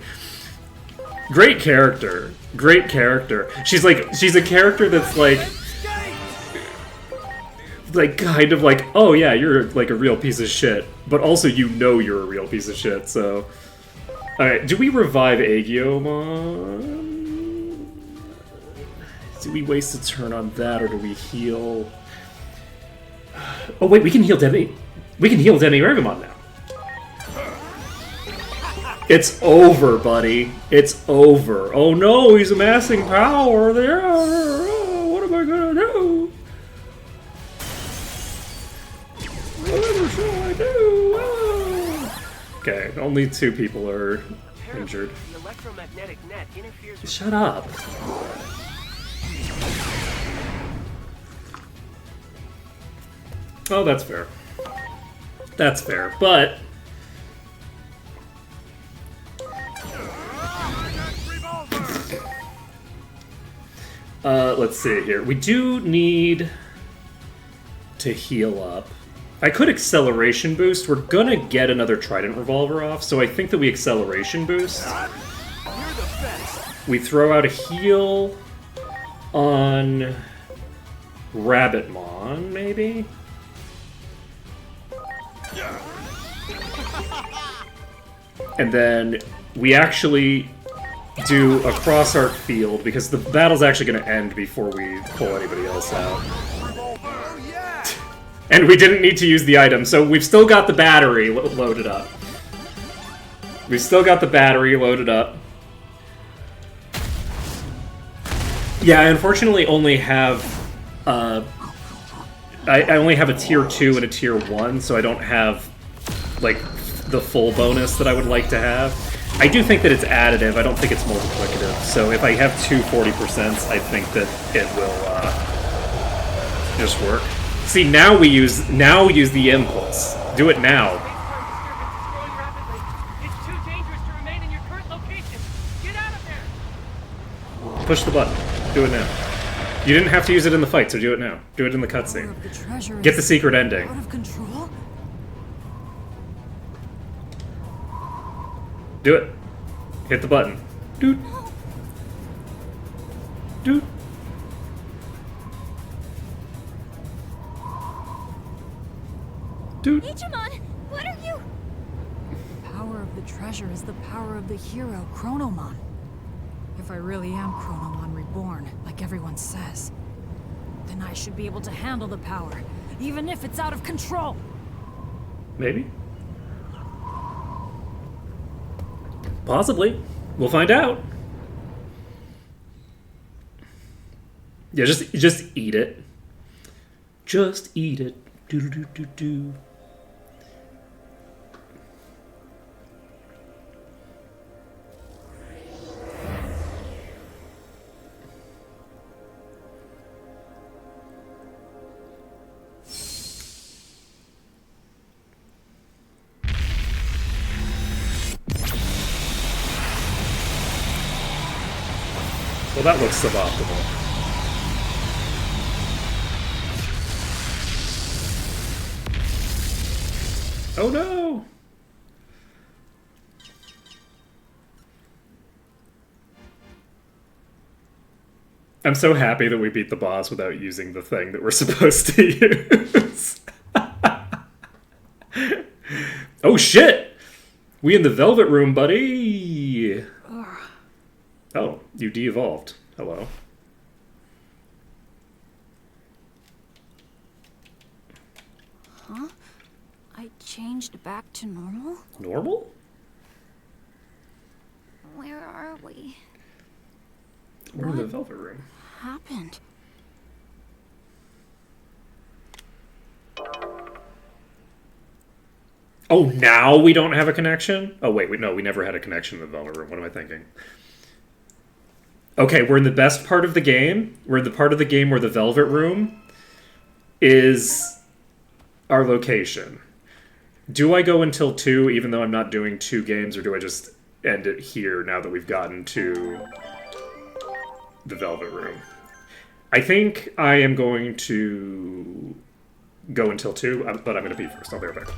Great character. Great character. She's a character that's, like, kind of like, oh yeah, you're like a real piece of shit, but also you know you're a real piece of shit, so Alright, do we revive Aegiomon? Do we waste a turn on that, or do we heal... Oh wait, we can heal Demi... We can heal Demi-Ravamon now. It's over, buddy. It's over. Oh no, he's amassing power there. Oh, what am I gonna do? Whatever shall I do? Oh. Okay, only 2 people are injured. The electromagnetic net interferes with... Shut up. Oh, that's fair. That's fair, but... let's see here. We do need to heal up. I could acceleration boost. We're gonna get another Trident Revolver off, so I think that we acceleration boost. We throw out a heal on Rabbitmon, maybe? And then we actually do a cross arc field, because the battle's actually going to end before we pull anybody else out. And we didn't need to use the item, so we've still got the battery loaded up. We've still got the battery loaded up. Yeah, I unfortunately only have... I only have a tier 2 and a tier 1, so I don't have, like, the full bonus that I would like to have. I do think that it's additive, I don't think it's multiplicative, so if I have 2 40%, I think that it will just work. See, now we use the impulse. Do it now. It's too dangerous to remain in your current location. Get out of there. Push the button. Do it now. You didn't have to use it in the fight, so do it now. Do it in the cutscene. Get the secret ending. Out of control? Do it. Hit the button. Doot. Doot. Dude. Digimon, what are you? The power of the treasure is the power of the hero, Chronomon. If I really am Chronomon reborn, like everyone says, then I should be able to handle the power, even if it's out of control. Maybe. Possibly. We'll find out. Yeah, just eat it. Just eat it. Do do do do do. Well, that looks suboptimal. Oh no! I'm so happy that we beat the boss without using the thing that we're supposed to use. Oh shit! We in the Velvet Room, buddy! Oh, you de-evolved. Hello. Huh? I changed back to normal? Normal? Where are we? We're in the Velvet Room. Happened? Oh, now we don't have a connection? Oh, wait, no, we never had a connection in the Velvet Room. What am I thinking? Okay, we're in the best part of the game. We're in the part of the game where the Velvet Room is our location. Do I go until 2, even though I'm not doing 2 games, or do I just end it here now that we've gotten to the Velvet Room? I think I am going to go until 2, but I'm going to be first. I'll be right back.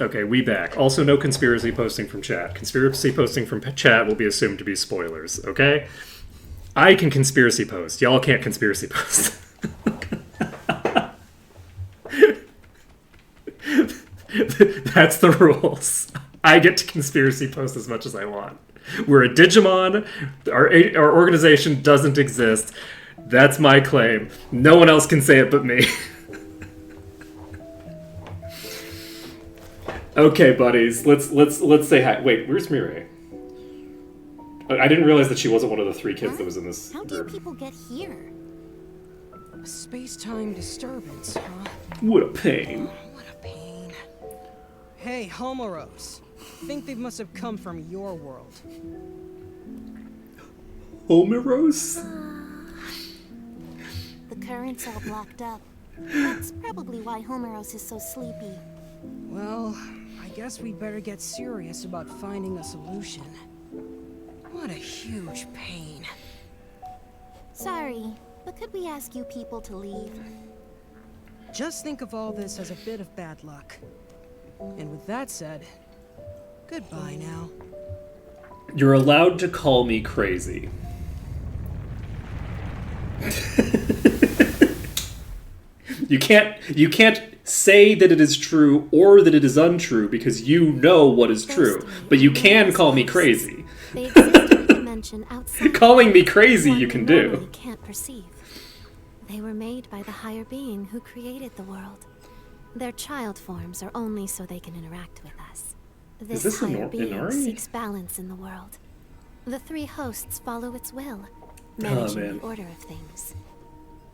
Okay, we back. Also, no conspiracy posting from chat. Conspiracy posting from chat will be assumed to be spoilers, okay? I can conspiracy post. Y'all can't conspiracy post. That's the rules. I get to conspiracy post as much as I want. We're a Digimon. Our organization doesn't exist. That's my claim. No one else can say it but me. Okay, buddies. Let's say hi. Wait, where's Mirai? I didn't realize that she wasn't one of the 3 kids that was in this How do people get here? A space-time disturbance, huh? What a pain. Hey, Homeros. Think they must have come from your world. Homeros? The current's all blocked up. That's probably why Homeros is so sleepy. Well, I guess we better get serious about finding a solution. What a huge pain. Sorry, but could we ask you people to leave? Just think of all this as a bit of bad luck. And with that said, goodbye now. You're allowed to call me crazy. You can't say that it is true or that it is untrue because you know what is true. But you can call me crazy. They exist in a dimension outside. Calling me crazy you can do. Normally can't perceive. They were made by the higher being who created the world. Their child forms are only so they can interact with us. This higher being seeks balance in the world. The 3 hosts follow its will, managing the order of things.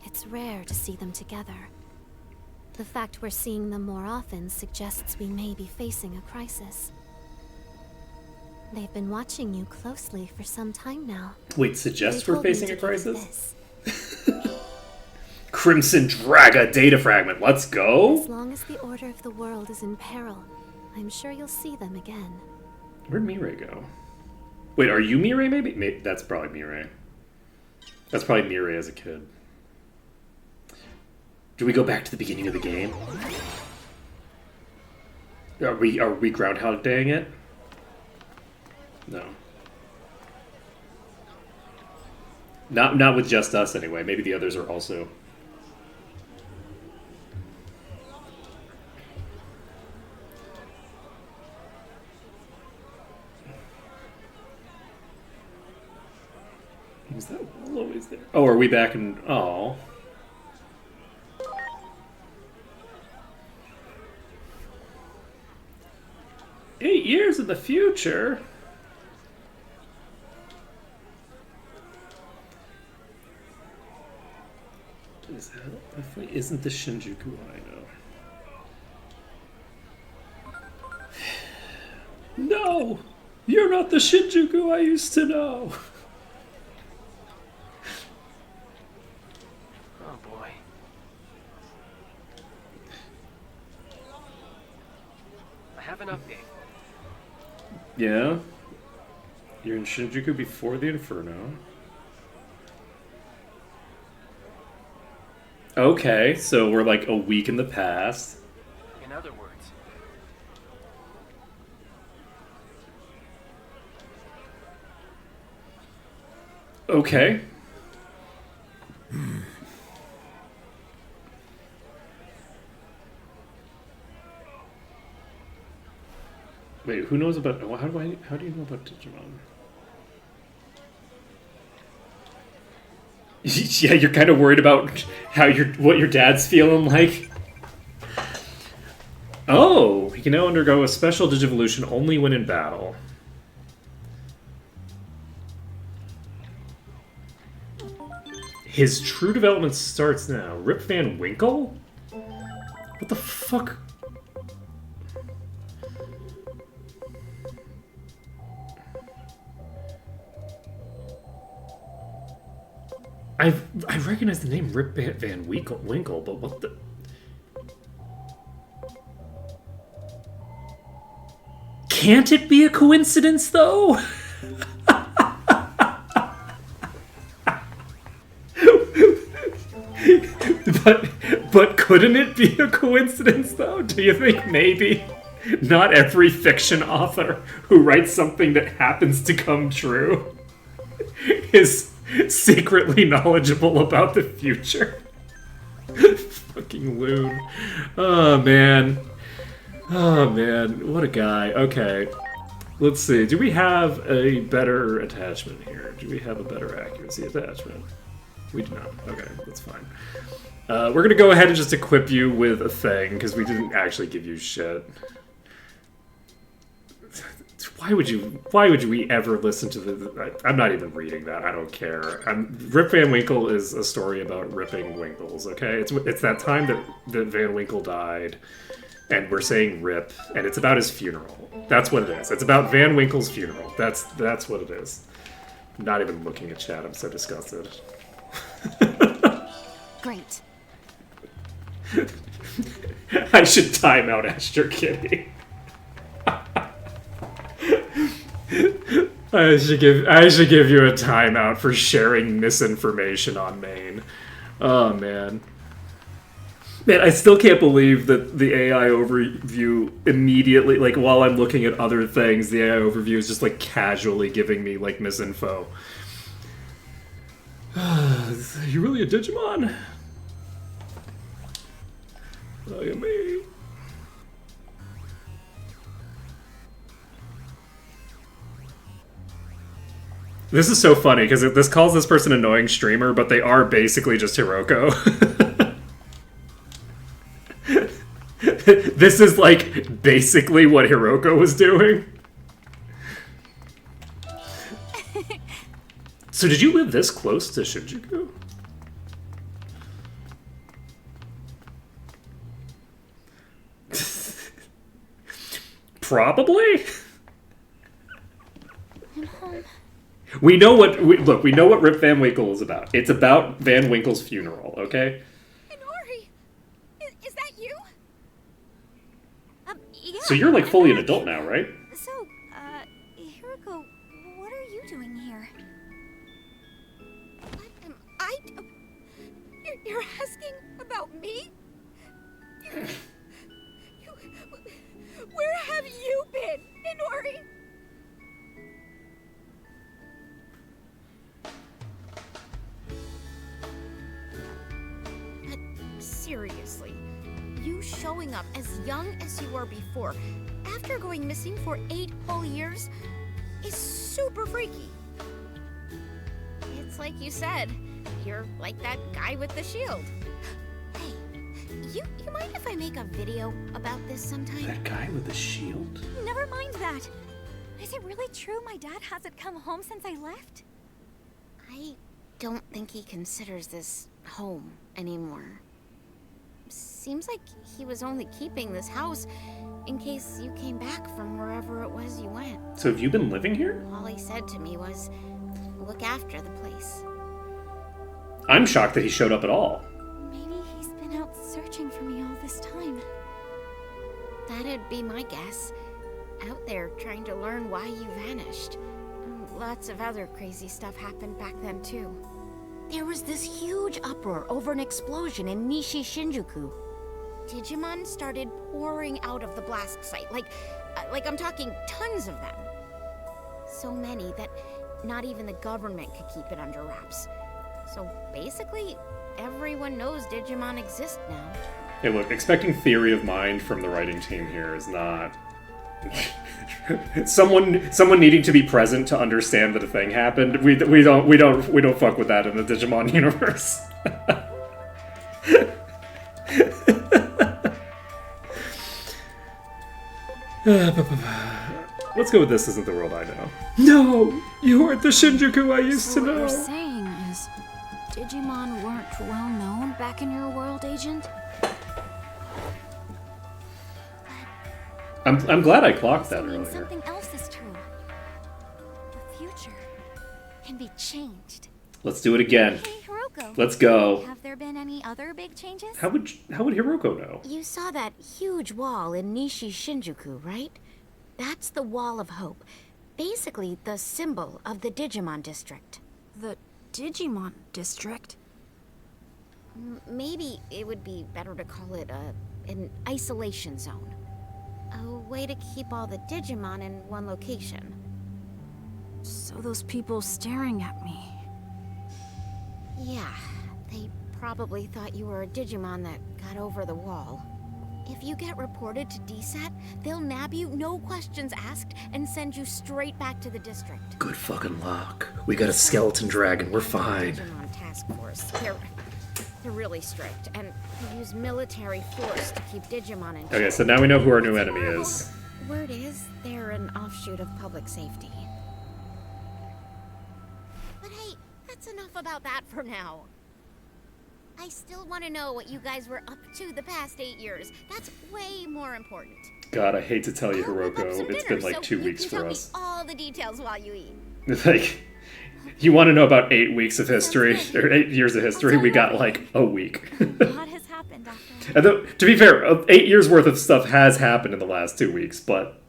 It's rare to see them together. The fact we're seeing them more often suggests we may be facing a crisis. They've been watching you closely for some time now. Wait, suggests we're facing a crisis? Crimson Draga data fragment, let's go! As long as the order of the world is in peril, I'm sure you'll see them again. Where'd Mirai go? Wait, are you Mirai maybe? That's probably Mirai. That's probably Mirai as a kid. Do we go back to the beginning of the game? Are we Groundhog Daying it? No. Not with just us anyway. Maybe the others are also. Was that wall always there? Oh, are we back in? Oh. "8 years in the future." That definitely isn't the Shinjuku I know. No! You're not the Shinjuku I used to know! Oh boy. I have an update. Yeah? You're in Shinjuku before the Inferno. Okay, so we're like a week in the past. In other words, okay. Wait, who knows about? How do you know about Digimon? Yeah, you're kind of worried about what your dad's feeling like. Oh, he can now undergo a special Digivolution only when in battle. His true development starts now. Rip Van Winkle? What the fuck? I recognize the name Rip Van Winkle, but what the... Can't it be a coincidence, though? But couldn't it be a coincidence, though? Do you think maybe Not every fiction author who writes something that happens to come true is secretly knowledgeable about the future. Fucking loon. Oh, man. Oh, man. What a guy. Okay. Let's see. Do we have a better attachment here? Do we have a better accuracy attachment? We do not. Okay, that's fine. We're going to go ahead and just equip you with a thing, because we didn't actually give you shit. Why would we ever listen to the... I'm not even reading that. I don't care. Rip Van Winkle is a story about ripping Winkles, okay? It's that time that Van Winkle died, and we're saying rip, and it's about his funeral. That's what it is. It's about Van Winkle's funeral. That's what it is. I'm not even looking at chat. I'm so disgusted. Great. I should time out Astro Kitty. I should give you a timeout for sharing misinformation on Maine. Oh man. Man, I still can't believe that the AI overview immedately, like while I'm looking at other things, the AI overview is just like casually giving me like misinfo. Are you really a Digimon? Look at me. This is so funny, because this calls this person annoying streamer, but they are basically just Hiroko. This is, like, basically what Hiroko was doing. So did you live this close to Shinjuku? Probably? I'm home. We know what we know what Rip Van Winkle is about. It's about Van Winkle's funeral, okay? Inori! Is that you? Yeah. So you're like fully an adult now, right? So, Hiroko, what are you doing here? What am I You're asking about me? Where have you been, Inori? Seriously, you showing up as young as you were before, after going missing for 8 whole years, is super freaky. It's like you said, you're like that guy with the shield. Hey, you mind if I make a video about this sometime? That guy with the shield? Never mind that. Is it really true my dad hasn't come home since I left? I don't think he considers this home anymore. Seems like he was only keeping this house in case you came back from wherever it was you went. So have you been living here? All he said to me was, look after the place. I'm shocked that he showed up at all. Maybe he's been out searching for me all this time. That'd be my guess. Out there trying to learn why you vanished. Lots of other crazy stuff happened back then too. There was this huge uproar over an explosion in Nishi Shinjuku. Digimon started pouring out of the blast site, like I'm talking tons of them. So many that not even the government could keep it under wraps. So basically, everyone knows Digimon exist now. Hey look, expecting theory of mind from the writing team here is not... someone needing to be present to understand that a thing happened. We don't fuck with that in the Digimon universe. Let's go with This Isn't the World I Know. No! You aren't the Shinjuku I used to know! What you're saying is, Digimon weren't well known back in your world, Agent? I'm glad I clocked that means earlier. something else is true. The future can be changed. Let's do it again. Hey, Hiroko. Let's go. Have there been any other big changes? How would Hiroko know? You saw that huge wall in Nishi Shinjuku, right? That's the Wall of Hope. Basically, the symbol of the Digimon District. The Digimon District? Maybe it would be better to call it an isolation zone. A way to keep all the Digimon in one location. So those people staring at me. Yeah, they probably thought you were a Digimon that got over the wall. If you get reported to DSAT, they'll nab you, no questions asked, and send you straight back to the district. Good fucking luck. We got a skeleton dragon. We're fine. Digimon task force. They're really strict, and they use military force to keep Digimon in check. Okay, so now we know who our new enemy is. Word is, they're an offshoot of public safety. But hey, that's enough about that for now. I still want to know what you guys were up to the past 8 years. That's way more important. God, I hate to tell you, I'll whip up Hiroko. some It's dinner, been like so 2 you weeks can for tell me us. all the details while you eat. Like, you want to know about 8 weeks of history, or 8 years of history? We got like a week. What has happened after? And though, to be fair, 8 years worth of stuff has happened in the last 2 weeks, but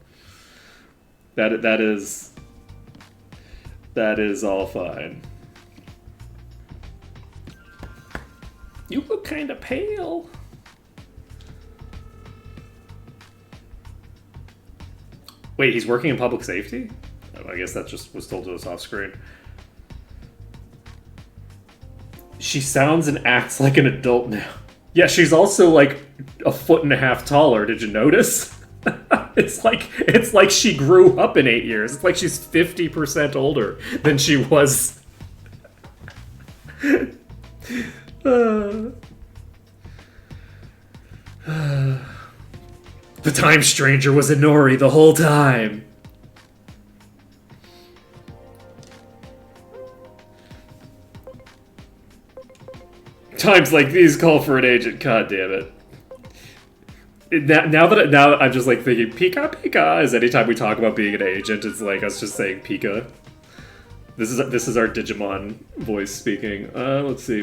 that is all fine. You look kind of pale. Wait, he's working in public safety? Oh, I guess that just was told to us off screen. She sounds and acts like an adult now. Yeah, she's also like 1.5 feet taller. Did you notice? It's like she grew up in 8 years. It's like she's 50% older than she was. The Time Stranger was Inori the whole time. Times like these call for an agent. God damn it! Now I'm just like thinking Pika Pika. Is anytime we talk about being an agent, it's like us just saying Pika. This is our Digimon voice speaking. Let's see.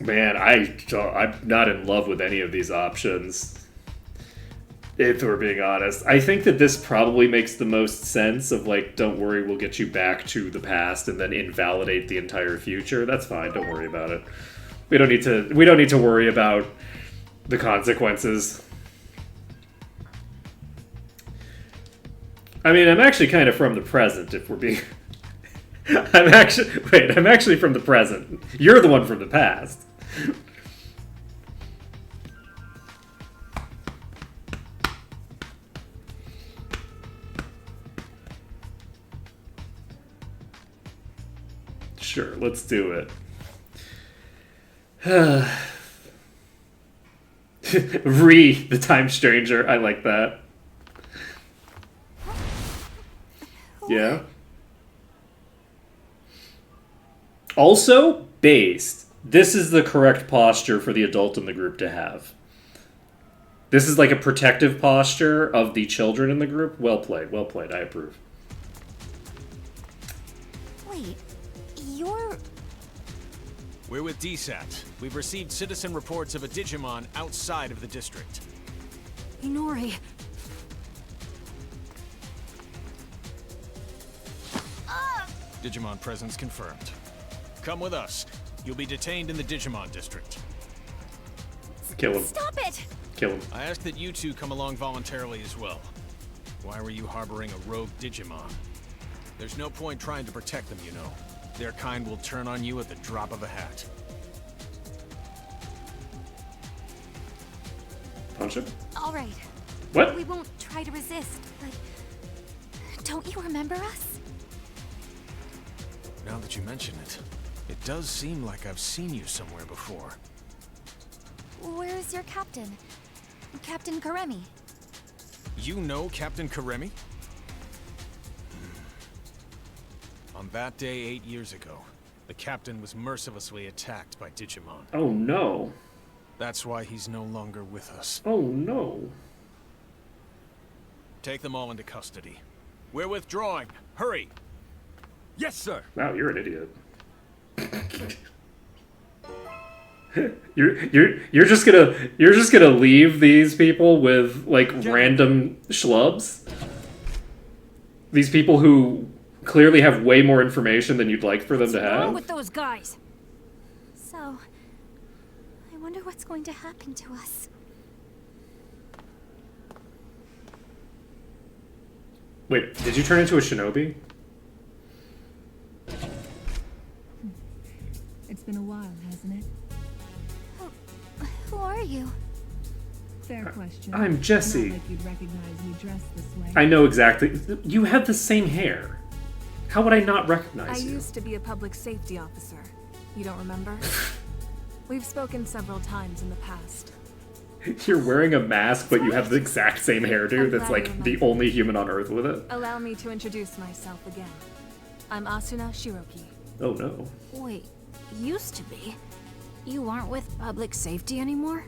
Man, I'm not in love with any of these options. If we're being honest, I think that this probably makes the most sense of like, don't worry, we'll get you back to the past and then invalidate the entire future. That's fine. Don't worry about it. We don't need to worry about the consequences. I mean, I'm actually kind of from the present, if we're being... I'm actually from the present. You're the one from the past. Sure, let's do it. The Time Stranger. I like that. Yeah. Also, based. This is the correct posture for the adult in the group to have. This is like a protective posture of the children in the group. Well played, well played. I approve. Wait, you're... We're with DSAT. We've received citizen reports of a Digimon outside of the district. Inori. Digimon presence confirmed. Come with us. You'll be detained in the Digimon district. Kill him. Stop it! Kill him. I asked that you two come along voluntarily as well. Why were you harboring a rogue Digimon? There's no point trying to protect them, you know. Their kind will turn on you at the drop of a hat. Punch him? All right. What? We won't try to resist, but don't you remember us? Now that you mention it, it does seem like I've seen you somewhere before. Where's your captain? Captain Karemi. You know Captain Karemi? On that day 8 years ago, the captain was mercilessly attacked by Digimon. Oh no. That's why he's no longer with us. Oh no. Take them all into custody. We're withdrawing. Hurry! Yes, sir. Wow, you're an idiot. You're just gonna leave these people with like random schlubs? These people who clearly have way more information than you'd like for them to What's wrong have. with those guys? So, I wonder what's going to happen to us. Wait, did you turn into a shinobi? It's been a while, hasn't it? Who are you? Fair question. I'm Jesse. Not like you'd recognize me dressed this way. I know exactly. You have the same hair. How would I not I recognize you? used to be a public safety officer. You don't remember? We've spoken several times in the past. You're wearing a mask, but you have the exact same hairdo that's like the only human on Earth with it. Allow me to introduce myself again. I'm Asuna Shiroki. Oh no. Wait, used to be? You aren't with public safety anymore?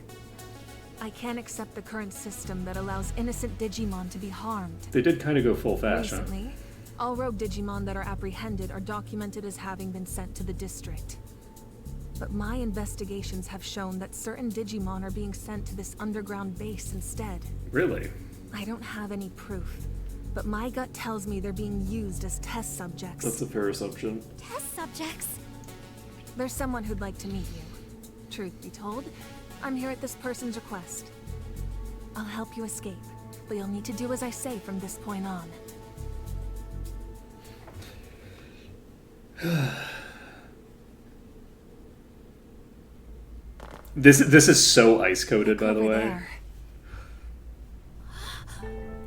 I can't accept the current system that allows innocent Digimon to be harmed. They did kind of go full fashion. Recently, all rogue Digimon that are apprehended are documented as having been sent to the district. But my investigations have shown that certain Digimon are being sent to this underground base instead. Really? I don't have any proof, but my gut tells me they're being used as test subjects. That's a fair assumption. Test subjects? There's someone who'd like to meet you. Truth be told, I'm here at this person's request. I'll help you escape, but you'll need to do as I say from this point on. This is so ice coated, by the way. There.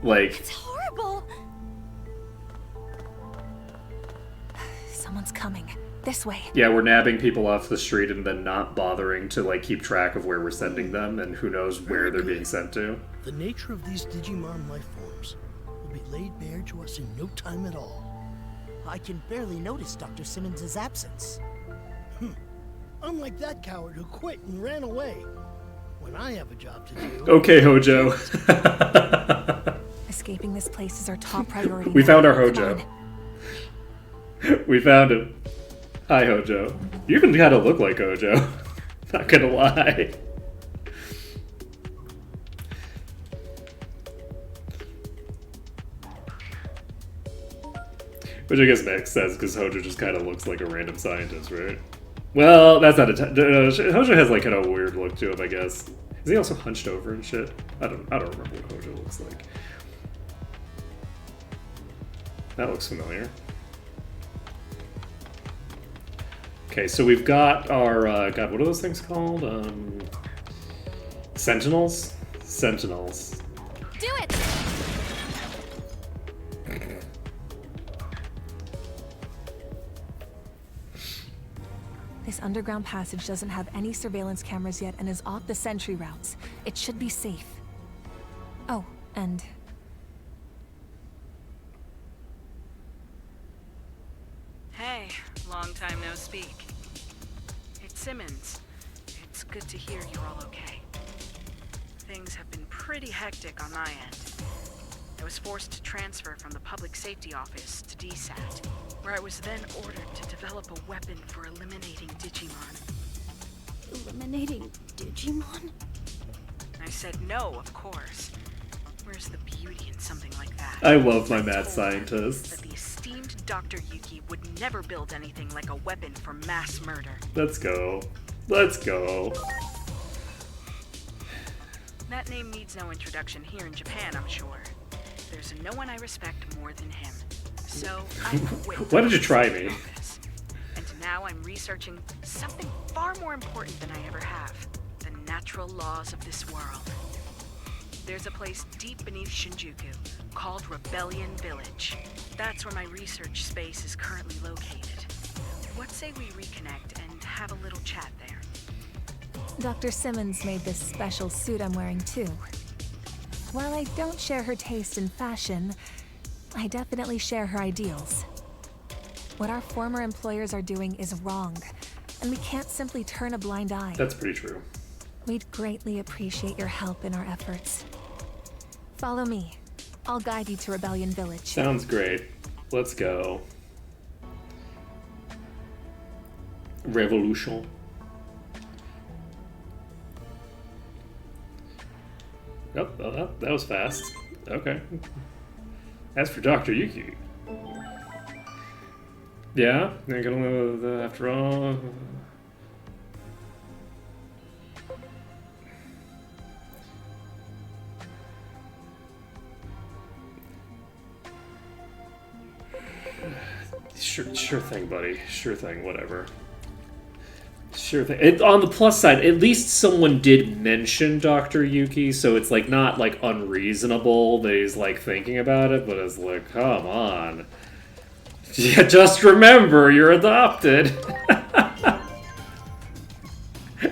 Like, It's horrible. Someone's coming. This way. yeah, we're nabbing people off the street and then not bothering to like keep track of where we're sending them and who knows where they're being sent to. The nature of these Digimon life forms will be laid bare to us in no time at all. I can barely notice Dr. Simmons' absence. Unlike that coward who quit and ran away. When I have a job to do... Okay, Hojo. Escaping this place is our top priority. We now. found our Come Hojo. on. We found him. Hi, Hojo. You even kind of look like Hojo. Not gonna lie. Which I guess makes sense, because Hojo just kind of looks like a random scientist, right? Well, that's not a... Hojo has like kind of a weird look to him, I guess. Is he also hunched over and shit? I don't remember what Hojo looks like. That looks familiar. Okay, so we've got our, God, what are those things called? Sentinels? Sentinels. Do it! This underground passage doesn't have any surveillance cameras yet and is off the sentry routes. It should be safe. Oh, and... Hey, long time no speak. It's Simmons. It's good to hear you're all okay. Things have been pretty hectic on my end. I was forced to transfer from the public safety office to DSAT, where I was then ordered to develop a weapon for eliminating Digimon. Eliminating Digimon? I said no, of course. Where's the beauty in something like that? I love my mad scientists. That the esteemed Dr. Yuki would never build anything like a weapon for mass murder. Let's go. Let's go. That name needs no introduction here in Japan, I'm sure. There's no one I respect more than him. So I quit. Why did you try me? And now I'm researching something far more important than I ever have. The natural laws of this world. There's a place deep beneath Shinjuku called Rebellion Village. That's where my research space is currently located. What say we reconnect and have a little chat there? Dr. Simmons made this special suit I'm wearing too. While I don't share her taste in fashion, I definitely share her ideals. What our former employers are doing is wrong, and we can't simply turn a blind eye. That's pretty true. We'd greatly appreciate your help in our efforts. Follow me. I'll guide you to Rebellion Village. Sounds great. Let's go. Revolution. Oh, that was fast. Okay. As for Dr. Yuki, Yeah, they're gonna after all. Sure thing, buddy. Sure thing, whatever. Sure thing. On the plus side, at least someone did mention Dr. Yuki, so it's like not like unreasonable that he's like thinking about it, but it's like, come on. Yeah, just remember, you're adopted.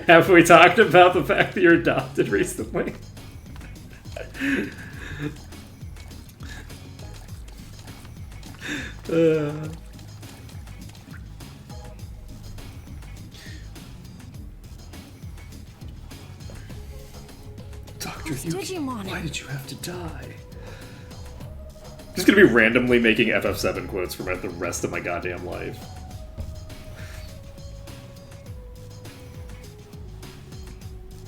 Have we talked about the fact that you're adopted recently? Dr. Yuki, why did you have to die? I'm just gonna be randomly making FF7 quotes for the rest of my goddamn life.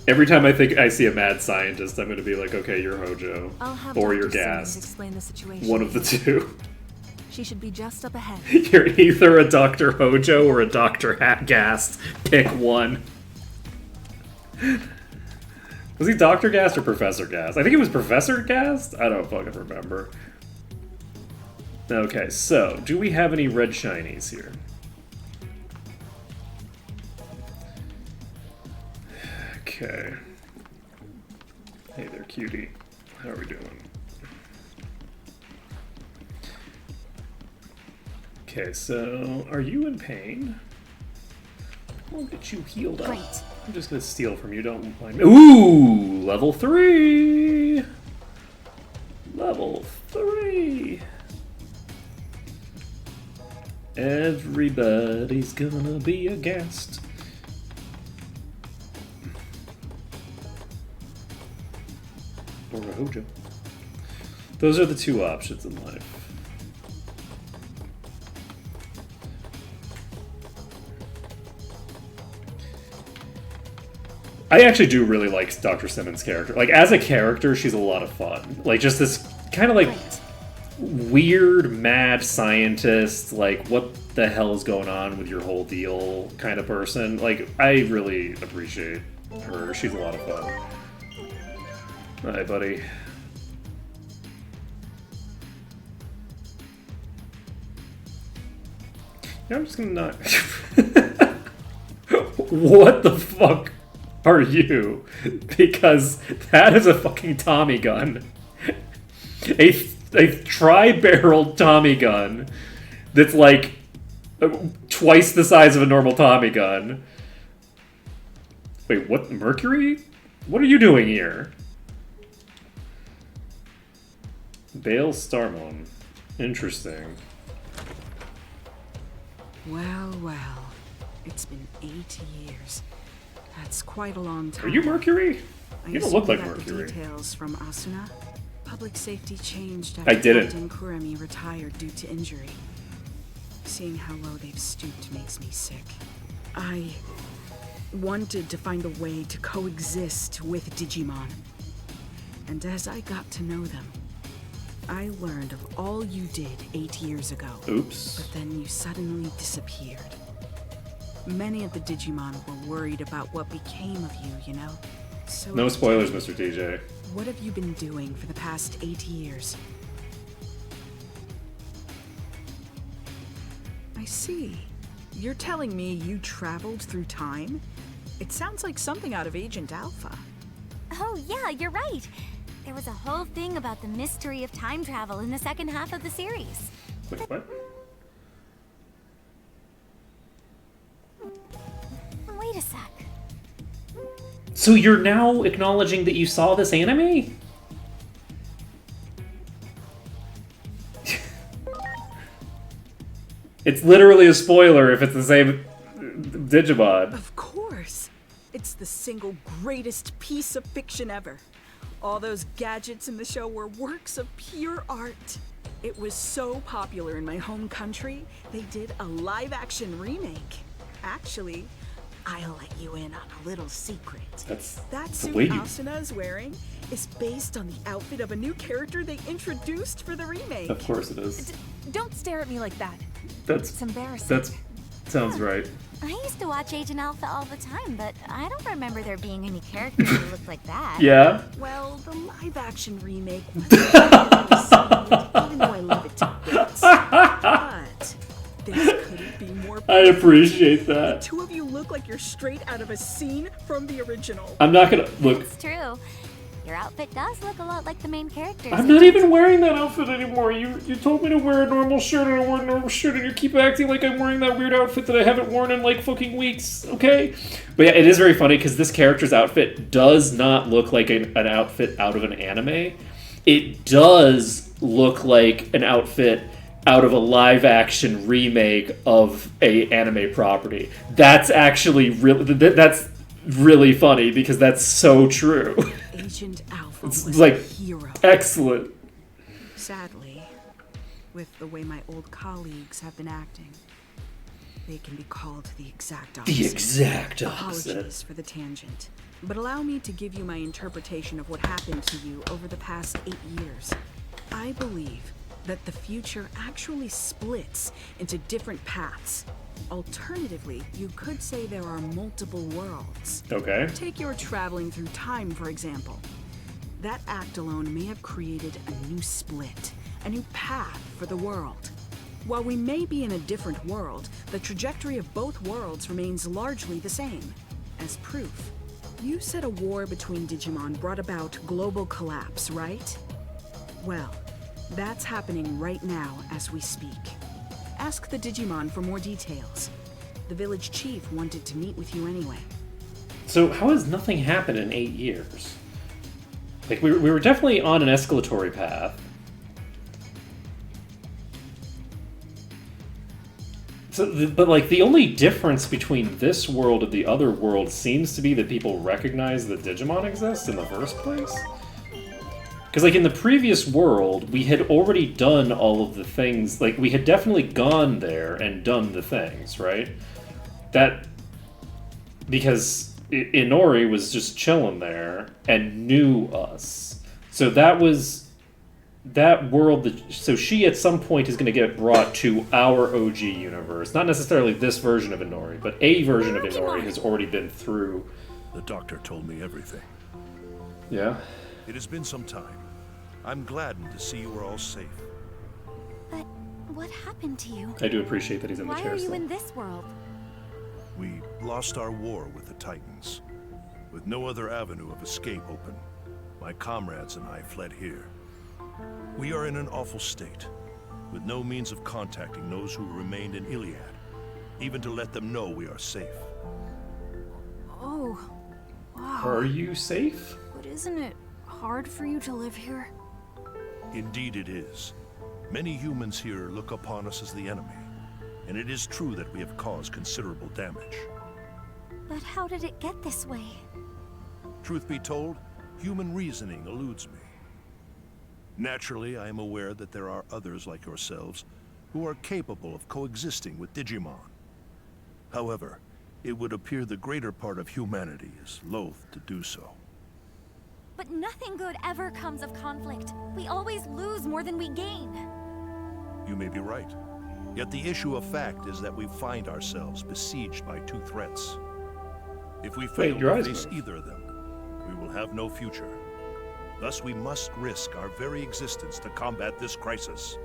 Every time I think I see a mad scientist, I'm gonna be like, okay, you're Hojo. Or you're Gast. Explain the situation. One of the two. She should be just up ahead. You're either a Dr. Hojo or a Dr. Gast. Pick one. Was he Dr. Gast or Professor Gast? I think it was Professor Gast? I don't fucking remember. Okay, so, do we have any red shinies here? Okay. Hey there, cutie. How are we doing? Okay, so, are you in pain? I'll get you healed up. Great. I'm just gonna steal from you, don't mind me. Ooh! Level 3! Level 3! Everybody's gonna be a Gast. Or a Hojo. Those are the two options in life. I actually do really like Dr. Simmons' character. Like, as a character, she's a lot of fun. Like, just this kind of, like, weird, mad scientist, like, what the hell is going on with your whole deal kind of person. Like, I really appreciate her. She's a lot of fun. Hi, buddy. Yeah, I'm just gonna not... What the fuck are you? Because that is a fucking Tommy gun. A tri-barreled Tommy gun that's like twice the size of a normal Tommy gun. Wait, what? Mercury? What are you doing here? Bale Starmon. Interesting. Well, well. It's been 8 years. That's quite a long time. Are you Mercury? I You don't look like assume that Mercury. The details from Asuna. Public safety changed I after didn't. Captain Kuremi retired due to injury. Seeing how low they've stooped makes me sick. I wanted to find a way to coexist with Digimon. And as I got to know them, I learned of all you did 8 years ago. Oops. But then you suddenly disappeared. Many of the Digimon were worried about what became of you, you know? So No spoilers, Mr. DJ. what have you been doing for the past 8 years? I see. You're telling me you traveled through time? It sounds like something out of Agent Alpha. Oh, yeah, you're right. There was a whole thing about the mystery of time travel in the second half of the series. Wait, what? Wait a sec. So you're now acknowledging that you saw this anime? It's literally a spoiler if it's the same Digimon. Of course. It's the single greatest piece of fiction ever. All those gadgets in the show were works of pure art. It was so popular in my home country, they did a live-action remake. Actually, I'll let you in on a little secret. That's That the suit way you... Asuna is wearing is based on the outfit of a new character they introduced for the remake. Of course it is. Don't stare at me like that. That's It's embarrassing. That's sounds right. I used to watch Agent Alpha all the time, but I don't remember there being any characters who looked like that. Yeah. Well, the live-action remake wasn't even though I love it to bits. But this couldn't be more I appreciate The that. two of you look like you're straight out of a scene from the original. I'm not gonna look. It's true. Your outfit does look a lot like the main characters. I'm not even wearing that outfit anymore. You told me to wear a normal shirt, and I wore a normal shirt, and you keep acting like I'm wearing that weird outfit that I haven't worn in like fucking weeks. Okay, but yeah, it is very funny because this character's outfit does not look like an outfit out of an anime. It does look like an outfit out of a live-action remake of a anime property. That's actually really that's really funny because that's so true. Agent Alpha It's was like a hero. excellent. Sadly, with the way my old colleagues have been acting, they can be called the exact opposite. The exact opposite. Apologies for the tangent, but allow me to give you my interpretation of what happened to you over the past 8 years. I believe that the future actually splits into different paths. Alternatively, you could say there are multiple worlds. Okay. Take your traveling through time, for example. That act alone may have created a new split, a new path for the world. While we may be in a different world, the trajectory of both worlds remains largely the same. As proof, you said a war between Digimon brought about global collapse, right? Well, that's happening right now as we speak. Ask the Digimon for more details. The village chief wanted to meet with you anyway. So how has nothing happened in 8 years? Like we were definitely on an escalatory path. So, but like the only difference between this world and the other world seems to be that people recognize that Digimon exists in the first place. Because, like, in the previous world, we had already done all of the things. Like, we had definitely gone there and done the things, right? That... Because Inori was just chilling there and knew us. So that was... That world... So she, at some point, is going to get brought to our OG universe. Not necessarily this version of Inori, but a version of Inori has already been through... The doctor told me everything. Yeah? It has been some time. I'm gladdened to see you are all safe. But what happened to you? I do appreciate that he's in the Why chair are you still. in this world? We lost our war with the Titans. With no other avenue of escape open, my comrades and I fled here. We are in an awful state, with no means of contacting those who remained in Iliad, even to let them know we are safe. Oh, wow. Are you safe? But isn't it hard for you to live here? Indeed it is. Many humans here look upon us as the enemy, and it is true that we have caused considerable damage. But how did it get this way? Truth be told, human reasoning eludes me. Naturally, I am aware that there are others like yourselves who are capable of coexisting with Digimon. However, it would appear the greater part of humanity is loath to do so. But nothing good ever comes of conflict. We always lose more than we gain. You may be right. Yet the issue of fact is that we find ourselves besieged by two threats. If we fail to face either of them, we will have no future. Thus we must risk our very existence to combat this crisis.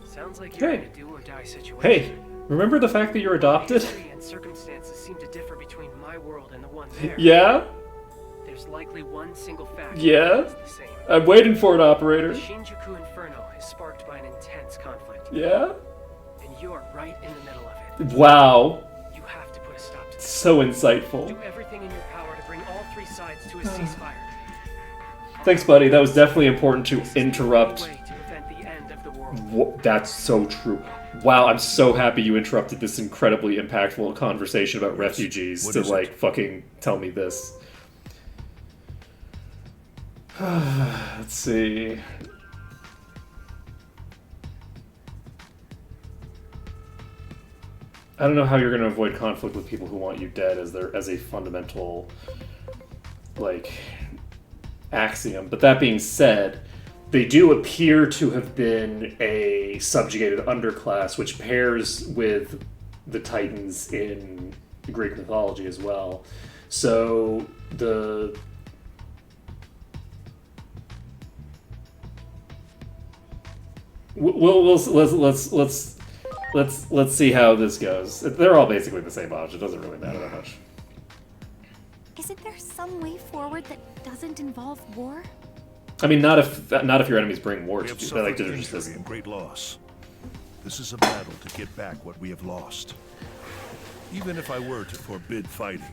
Sounds like you're Hey. in a do-or-die situation. Hey, remember the fact that you're adopted? History and circumstances seem to differ between my world and the one there. Yeah? There's likely one single fact Yeah? that's the same. I'm waiting for it, operator. The Shinjuku Inferno is sparked by an intense conflict. Yeah? And you're right in the middle of it. Wow. You have to put a stop to this. So insightful. Do everything in your power to bring all three sides to a ceasefire. Thanks, buddy. That was definitely important to interrupt. Way to prevent the end of the world. That's so true. Wow, I'm so happy you interrupted this incredibly impactful conversation about refugees What to, is like, fucking tell me this. Let's see. I don't know how you're going to avoid conflict with people who want you dead as a fundamental, like, axiom. But that being said, they do appear to have been a subjugated underclass, which pairs with the Titans in Greek mythology as well. So let's see how this goes. They're all basically the same odds. It doesn't really matter that much. Isn't there some way forward that doesn't involve war? I mean, not if your enemies bring war We to have you. suffered Like, injury and great loss. This is a battle to get back what we have lost. Even if I were to forbid fighting,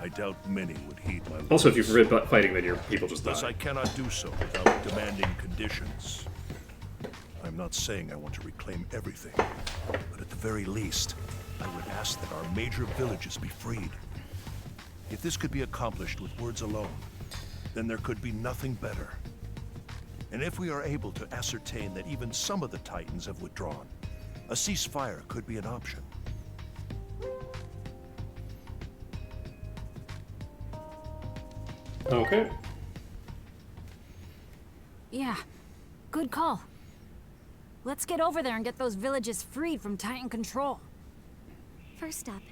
I doubt many would heed my words. Also, if you forbid fighting, then your people just Thus, die. I cannot do so without demanding conditions. I'm not saying I want to reclaim everything, but at the very least, I would ask that our major villages be freed. If this could be accomplished with words alone, then there could be nothing better. And if we are able to ascertain that even some of the Titans have withdrawn, a ceasefire could be an option. Okay. Yeah, good call. Let's get over there and get those villages freed from Titan control. First up,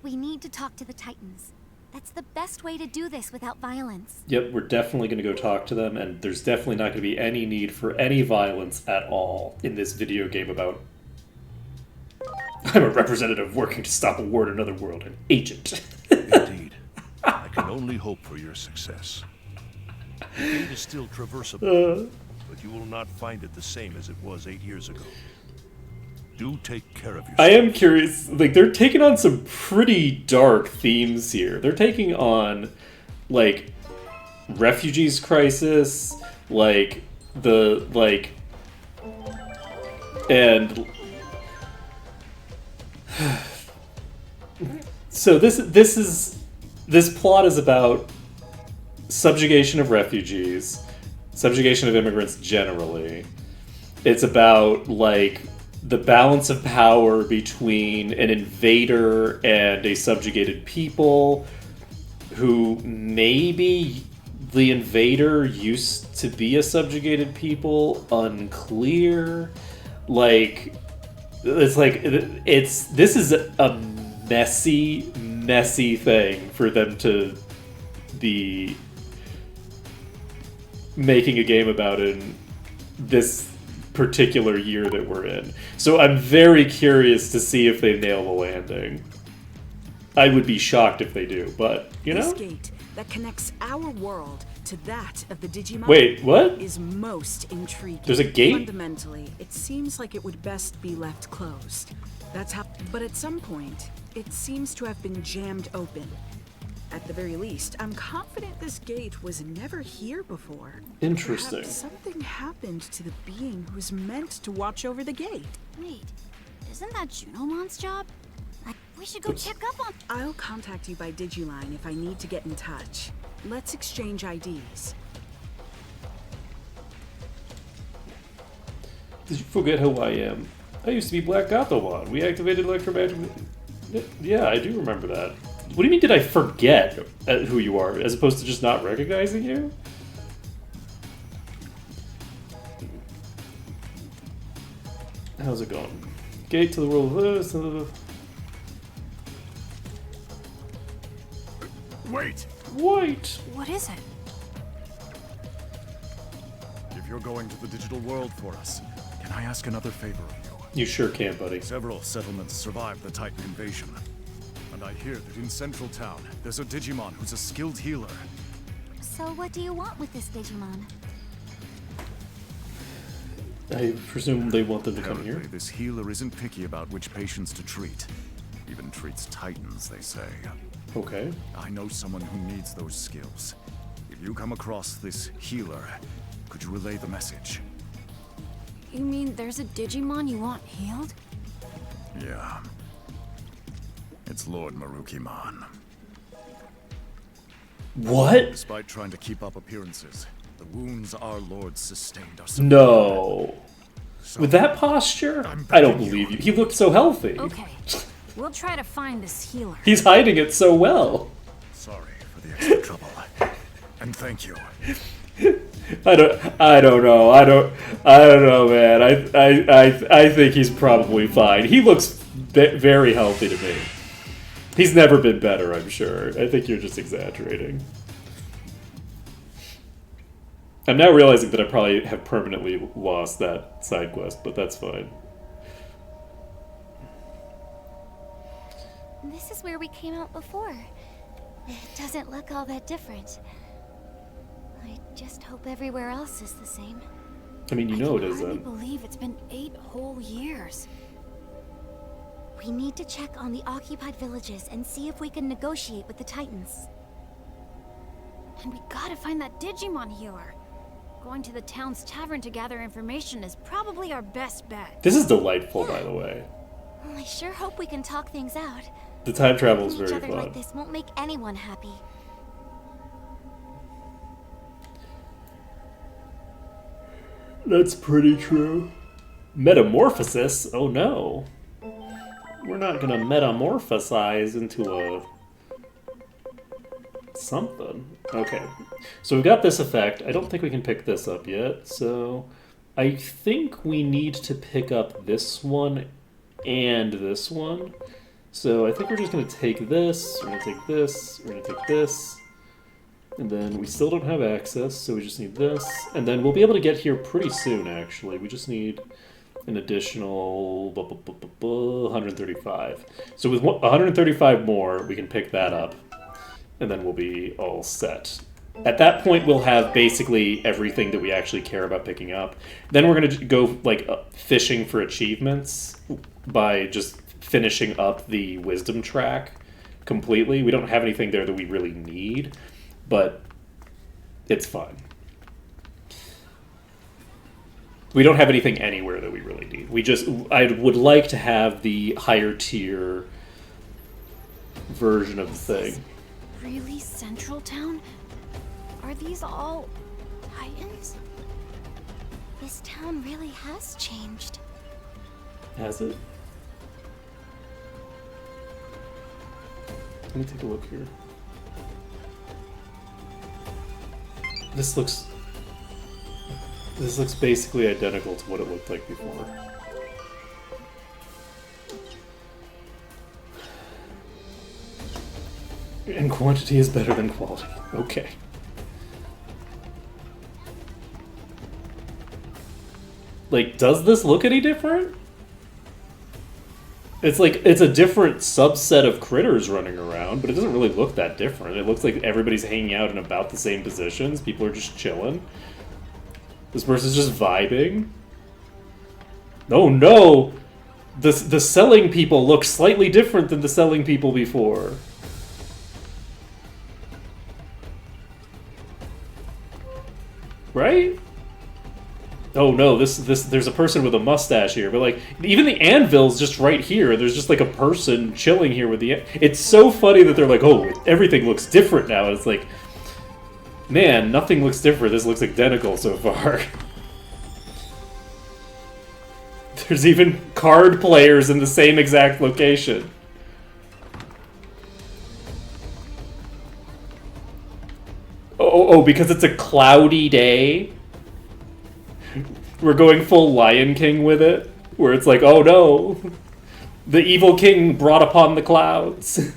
we need to talk to the Titans. That's the best way to do this without violence. Yep, we're definitely going to go talk to them, and there's definitely not going to be any need for any violence at all in this video game about I'm a representative working to stop a war in another world, an agent. Indeed. I can only hope for your success. The gate is still traversable, but you will not find it the same as it was 8 years ago. Do take care of yourself. I am curious, like, they're taking on some pretty dark themes here. They're taking on, like, refugees crisis, like, and so this plot is about subjugation of refugees, subjugation of immigrants generally. It's about, like, the balance of power between an invader and a subjugated people, who maybe the invader used to be a subjugated people, unclear. Like, this is a messy thing for them to be making a game about in this particular year that we're in. So I'm very curious to see if they nail the landing. I would be shocked if they do, but, you know? This gate that connects our world to that of the Digimon Wait, what? is most intriguing. There's a gate? Fundamentally, it seems like it would best be left closed. That's how. But at some point, it seems to have been jammed open. At the very least, I'm confident this gate was never here before. Interesting. Perhaps something happened to the being who was meant to watch over the gate. Wait, isn't that Junomon's job? We should go check up on... I'll contact you by Digiline if I need to get in touch. Let's exchange IDs. Did you forget who I am? I used to be Black Gothomon. We activated electromagnetic... Yeah, I do remember that. What do you mean did I forget who you are, as opposed to just not recognizing you? How's it going? Gate to the world of... Wait! Wait! What is it? If you're going to the digital world for us, can I ask another favor of you? You sure can, buddy. Several settlements survived the Titan invasion. And I hear that in Central Town, there's a Digimon who's a skilled healer. So what do you want with this Digimon? I presume they want them to come Apparently, here. this healer isn't picky about which patients to treat. Even treats Titans, they say. Okay. I know someone who needs those skills. If you come across this healer, could you relay the message? You mean there's a Digimon you want healed? Yeah. It's Lord Marukimon. What? Despite trying to keep up appearances, the wounds our lord sustained are No. With that posture? I don't believe you. He looked so healthy. Okay. We'll try to find this healer. He's hiding it so well. Sorry for the extra trouble. And thank you. I don't know, man. I think he's probably fine. He looks very healthy to me. He's never been better, I'm sure. I think you're just exaggerating. I'm now realizing that I probably have permanently lost that side quest, but that's fine. This is where we came out before. It doesn't look all that different. I just hope everywhere else is the same. I mean, you know it I isn't. can't believe it's been 8 whole years. We need to check on the occupied villages and see if we can negotiate with the Titans. And we gotta find that Digimon healer. Going to the town's tavern to gather information is probably our best bet. This is delightful, by the way. Well, I sure hope we can talk things out. The time travel is Each very other fun. like this won't make anyone happy. That's pretty true. Metamorphosis? Oh no. We're not gonna metamorphosize into a... something. Okay. So we've got this effect. I don't think we can pick this up yet, so... I think we need to pick up this one and this one. So I think we're just gonna take this, we're gonna take this, we're gonna take this. And then we still don't have access, so we just need this. And then we'll be able to get here pretty soon, actually. We just need an additional 135. So with 135 more, we can pick that up. And then we'll be all set. At that point, we'll have basically everything that we actually care about picking up. Then we're going to go like fishing for achievements by just finishing up the wisdom track completely. We don't have anything there that we really need. But it's fun. We don't have anything anywhere that we really need. I would like to have the higher tier version of the thing. Really Central Town? Are these all Titans? This town really has changed. Has it? Let me take a look here. This looks basically identical to what it looked like before. And quantity is better than quality. Okay. Like, does this look any different? It's like, it's a different subset of critters running around, but it doesn't really look that different. It looks like everybody's hanging out in about the same positions. People are just chilling. This person's just vibing. Oh no! The selling people look slightly different than the selling people before. Right? Oh no, there's a person with a mustache here, but like, even the anvil's just right here, there's just like a person chilling here with the... It's so funny that they're like, oh, everything looks different now, and it's like, man, nothing looks different, this looks identical so far. There's even card players in the same exact location. Oh, because it's a cloudy day? We're going full Lion King with it, where it's like, oh no, the evil king brought upon the clouds.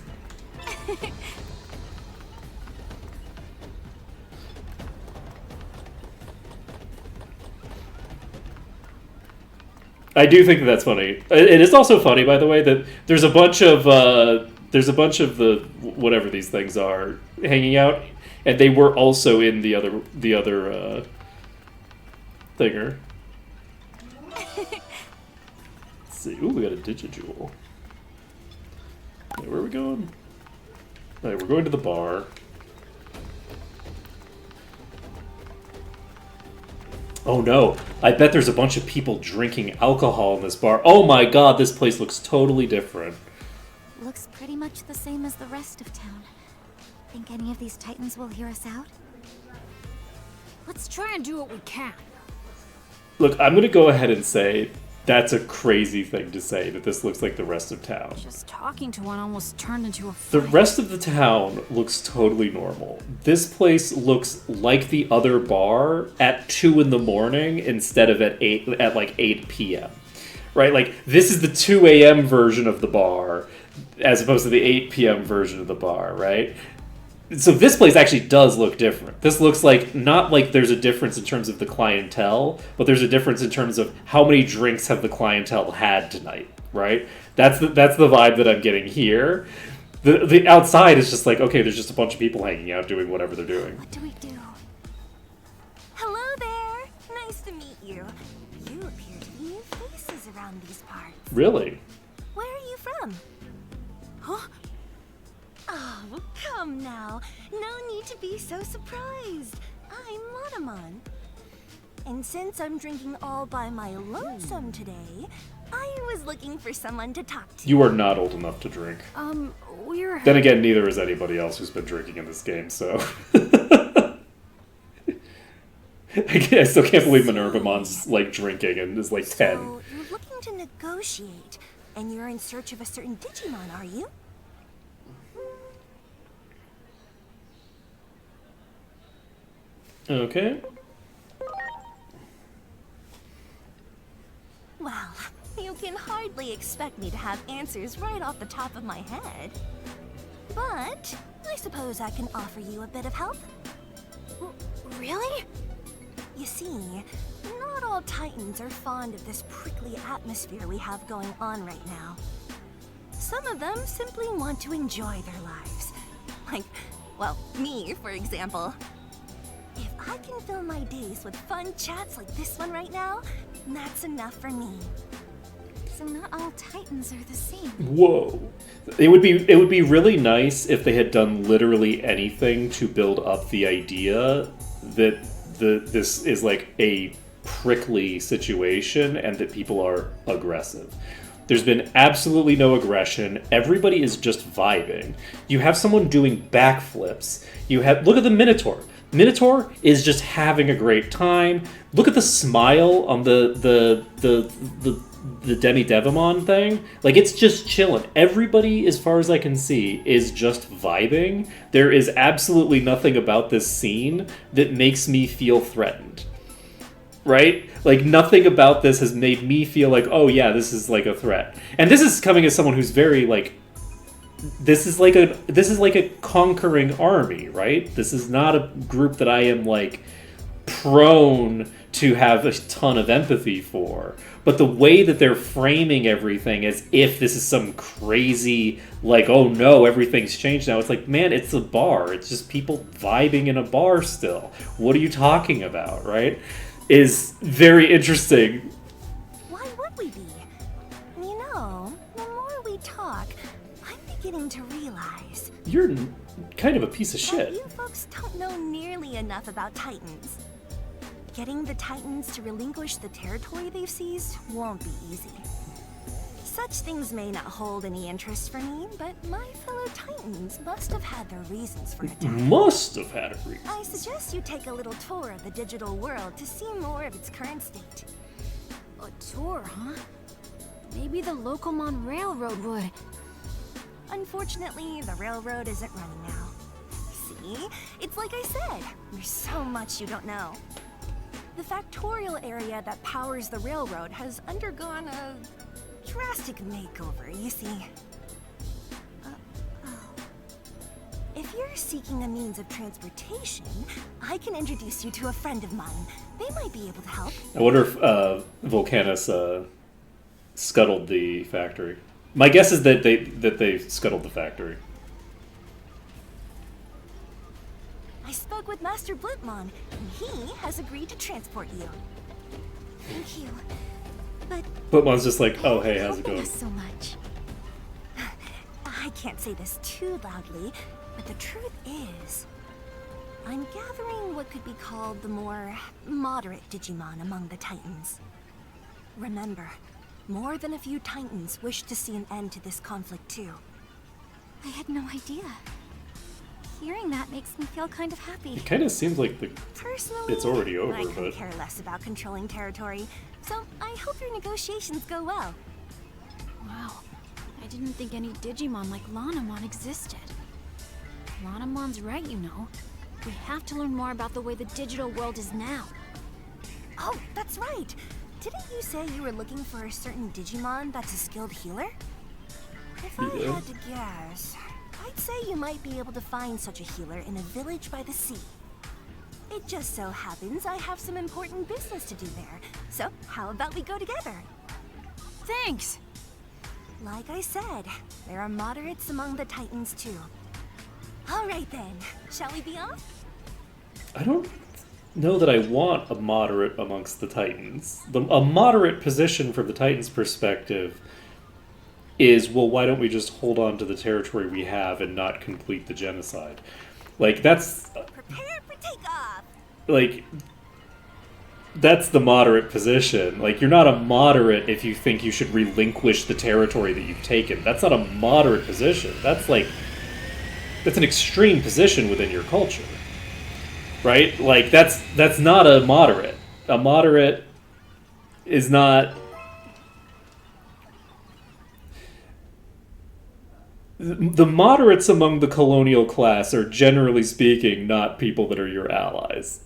I do think that that's funny. It is also funny, by the way, that there's a bunch of the whatever these things are hanging out, and they were also in the other thinger. Let's see. Ooh, we got a Digijewel. Okay, where are we going? Alright, we're going to the bar. Oh no, I bet there's a bunch of people drinking alcohol in this bar. Oh my god, this place looks totally different. Looks pretty much the same as the rest of town. Think any of these Titans will hear us out? Let's try and do what we can. Look, I'm gonna go ahead and say That's a crazy thing to say, that this looks like the rest of town. Just talking to one almost turned into a The fight. rest of the town looks totally normal. This place looks like the other bar at 2 in the morning instead of at 8 p.m. Right? Like, this is the 2 a.m. version of the bar as opposed to the 8 p.m. version of the bar, right? So this place actually does look different. This looks like, not like there's a difference in terms of the clientele, but there's a difference in terms of how many drinks have the clientele had tonight, right? That's the vibe that I'm getting here. The outside is just like, okay, there's just a bunch of people hanging out doing whatever they're doing. What do we do? Hello there! Nice to meet you. You appear to be new faces around these parts. Really? Where are you from? Huh? Oh, come now. No need to be so surprised. I'm Monomon. And since I'm drinking all by my lonesome today, I was looking for someone to talk to. You are not old enough to drink. We're... Then again, neither is anybody else who's been drinking in this game, so... I still can't believe Minervamon's, like, drinking and is, like, 10. So, you're looking to negotiate, and you're in search of a certain Digimon, are you? Okay. Well, you can hardly expect me to have answers right off the top of my head. But I suppose I can offer you a bit of help. Really? You see, not all Titans are fond of this prickly atmosphere we have going on right now. Some of them simply want to enjoy their lives. Like, well, me, for example. If I can fill my days with fun chats like this one right now, that's enough for me. So not all Titans are the same. Whoa. It would be really nice if they had done literally anything to build up the idea that this is like a prickly situation and that people are aggressive. There's been absolutely no aggression. Everybody is just vibing. You have someone doing backflips. Look at the Minotaur. Minotaur is just having a great time. Look at the smile on the Demi-Devimon thing. Like, it's just chilling. Everybody, as far as I can see, is just vibing. There is absolutely nothing about this scene that makes me feel threatened. Right? Like, nothing about this has made me feel like, oh yeah, this is like a threat. And this is coming as someone who's very, like, this is like a conquering army, right? This is not a group that I am, like, prone to have a ton of empathy for. But the way that they're framing everything as if this is some crazy, like, oh no, everything's changed now. It's like, man, it's a bar. It's just people vibing in a bar still. What are you talking about, right? Is very interesting. Why would we be? You know, the more we talk, I'm beginning to realize You're kind of a piece of shit. that you folks don't know nearly enough about Titans. Getting the Titans to relinquish the territory they've seized won't be easy. Such things may not hold any interest for me, but my fellow Titans must have had their reasons for attack. Must have had a reason. I suggest you take a little tour of the digital world to see more of its current state. A tour, huh? Maybe the Locomon Railroad would. Unfortunately, the railroad isn't running now. See? It's like I said, there's so much you don't know. The factorial area that powers the railroad has undergone a drastic makeover, you see. If you're seeking a means of transportation, I can introduce you to a friend of mine. They might be able to help. I wonder if Volcanus scuttled the factory. My guess is that they scuttled the factory. I spoke with Master Blipmon, and he has agreed to transport you. Thank you. But Blipmon's just like, oh hey, how's it helping going? us so much. I can't say this too loudly, but the truth is, I'm gathering what could be called the more moderate Digimon among the Titans. Remember, more than a few Titans wish to see an end to this conflict too. I had no idea. Hearing that makes me feel kind of happy. It kind of seems like Personally, it's already over, I could but care less about controlling territory, So I hope your negotiations go well. Wow. I didn't think any Digimon like Lanamon existed. Lanamon's right, you know. We have to learn more about the way the digital world is now. Oh, that's right. Didn't you say you were looking for a certain Digimon that's a skilled healer? If I had to guess, I'd say you might be able to find such a healer in a village by the sea. It just so happens I have some important business to do there. So how about we go together? Thanks! Like I said, there are moderates among the Titans too. All right then, shall we be off? I don't know that I want a moderate amongst the Titans. A moderate position from the Titans' perspective is, well, why don't we just hold on to the territory we have and not complete the genocide? Like, that's... Prepare for takeoff! Like, that's the moderate position. Like, you're not a moderate if you think you should relinquish the territory that you've taken. That's not a moderate position. That's like... That's an extreme position within your culture. Right? Like, that's not a moderate. A moderate is not... The moderates among the colonial class are, generally speaking, not people that are your allies.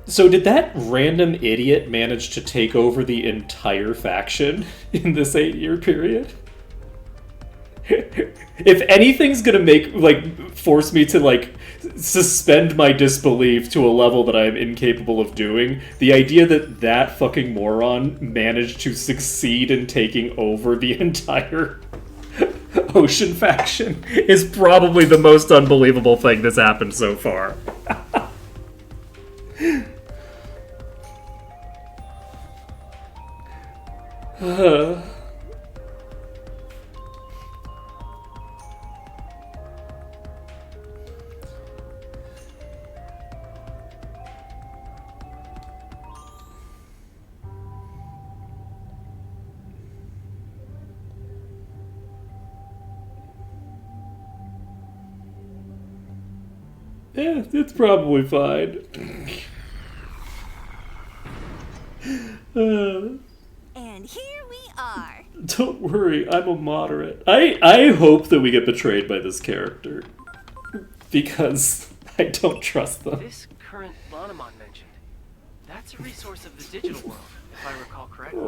So did that random idiot manage to take over the entire faction in this 8-year period? If anything's gonna force me to, suspend my disbelief to a level that I'm incapable of doing, the idea that that fucking moron managed to succeed in taking over the entire Ocean faction is probably the most unbelievable thing that's happened so far. Yeah, it's probably fine. And here we are. Don't worry, I'm a moderate. I hope that we get betrayed by this character. Because I don't trust them. This current Lanamon mentioned, that's a resource of the digital world, if I recall correctly.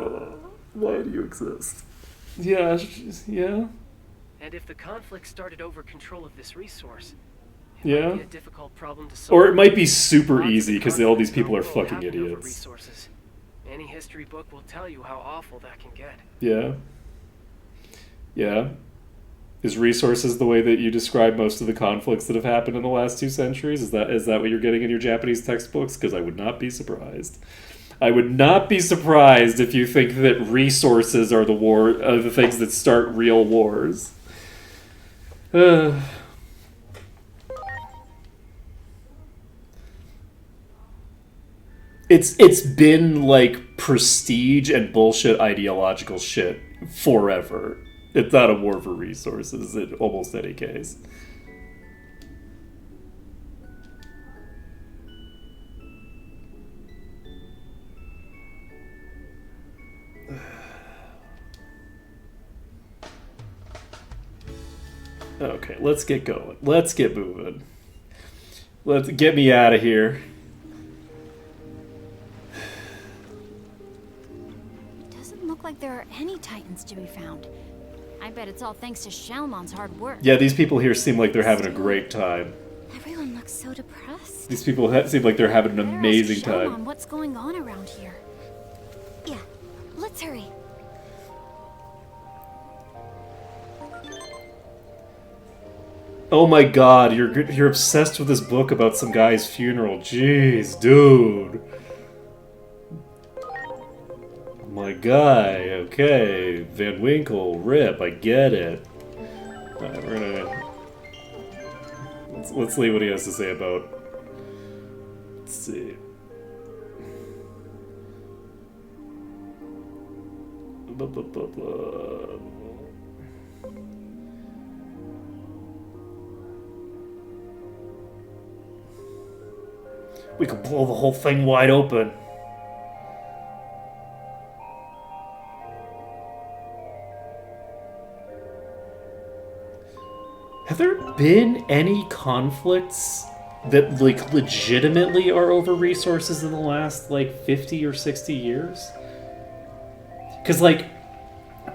Why do you exist? Yeah, yeah. And if the conflict started over control of this resource, Yeah. might be a difficult problem to solve. Or it might be super easy because all these people are fucking idiots. Resources. Any history book will tell you how awful that can get. Yeah. Yeah. Is resources the way that you describe most of the conflicts that have happened in the last 2 centuries? Is that what you're getting in your Japanese textbooks? Because I would not be surprised. I would not be surprised if you think that resources are the things that start real wars. It's been like prestige and bullshit ideological shit forever. It's not a war for resources in almost any case. Okay, let's get going. Let's get moving. Let's get me out of here. Doesn't look like there are any Titans to be found. I bet it's all thanks to Shalmon's hard work. Yeah, these people here seem like they're having a great time. Everyone looks so depressed. These people seem like they're having an amazing time. Shalmon, what's going on around here? Yeah, let's hurry. Oh my god, you're obsessed with this book about some guy's funeral. Jeez, dude. my guy. Okay, Van Winkle, Rip. I get it. Alright, we're gonna let's see what he has to say about. Let's see. Blah, blah, blah, blah. We could blow the whole thing wide open. Have there been any conflicts that, like, legitimately are over resources in the last, like, 50 or 60 years? Because, like,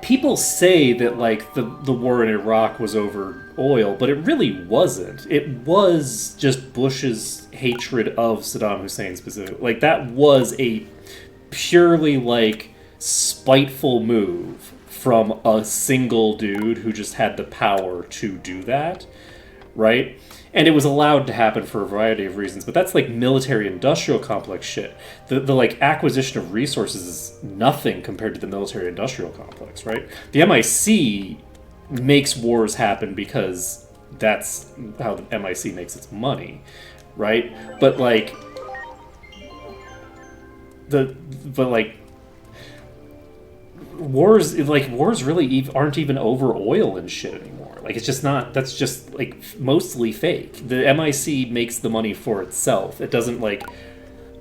people say that, like, the war in Iraq was over oil, but it really wasn't. It was just Bush's hatred of Saddam Hussein specifically. Like, that was a purely, like, spiteful move from a single dude who just had the power to do that, right? And it was allowed to happen for a variety of reasons, but that's like military-industrial complex shit. The like acquisition of resources is nothing compared to the military-industrial complex, right? The MIC makes wars happen because that's how the MIC makes its money, right? But like wars really aren't even over oil and shit anymore. Like, it's just not, that's just like mostly fake. The MIC makes the money for itself. It doesn't, like,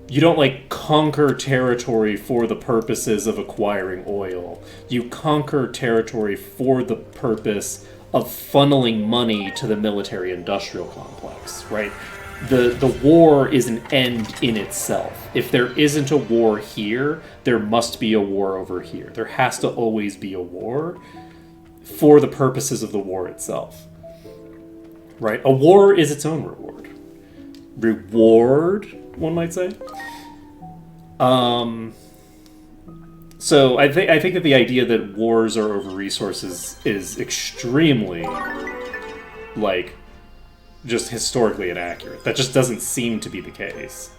you don't like conquer territory for the purposes of acquiring oil. You conquer territory for the purpose of funneling money to the military-industrial complex, right? The war is an end in itself. If there isn't a war here, there must be a war over here. There has to always be a war for the purposes of the war itself. Right? A war is its own reward. Reward, one might say. So I think that the idea that wars are over resources is extremely, like, just historically inaccurate. That just doesn't seem to be the case.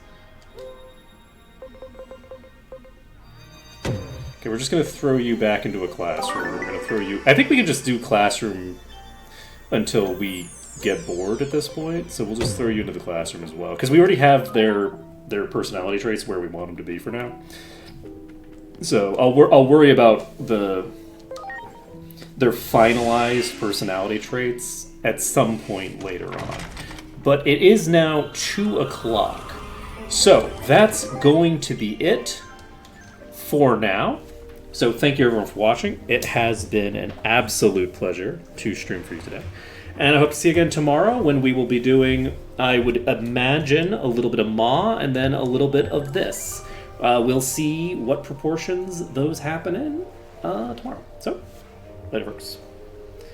Okay, we're just going to throw you back into a classroom. We're going to throw you... I think we can just do classroom until we get bored at this point, so we'll just throw you into the classroom as well. Because we already have their personality traits where we want them to be for now. So I'll worry about their finalized personality traits at some point later on. But it is now 2 o'clock. So that's going to be it for now. So thank you everyone for watching. It has been an absolute pleasure to stream for you today. And I hope to see you again tomorrow when we will be doing, I would imagine, a little bit of Ma and then a little bit of this. We'll see what proportions those happen in tomorrow. So, later folks.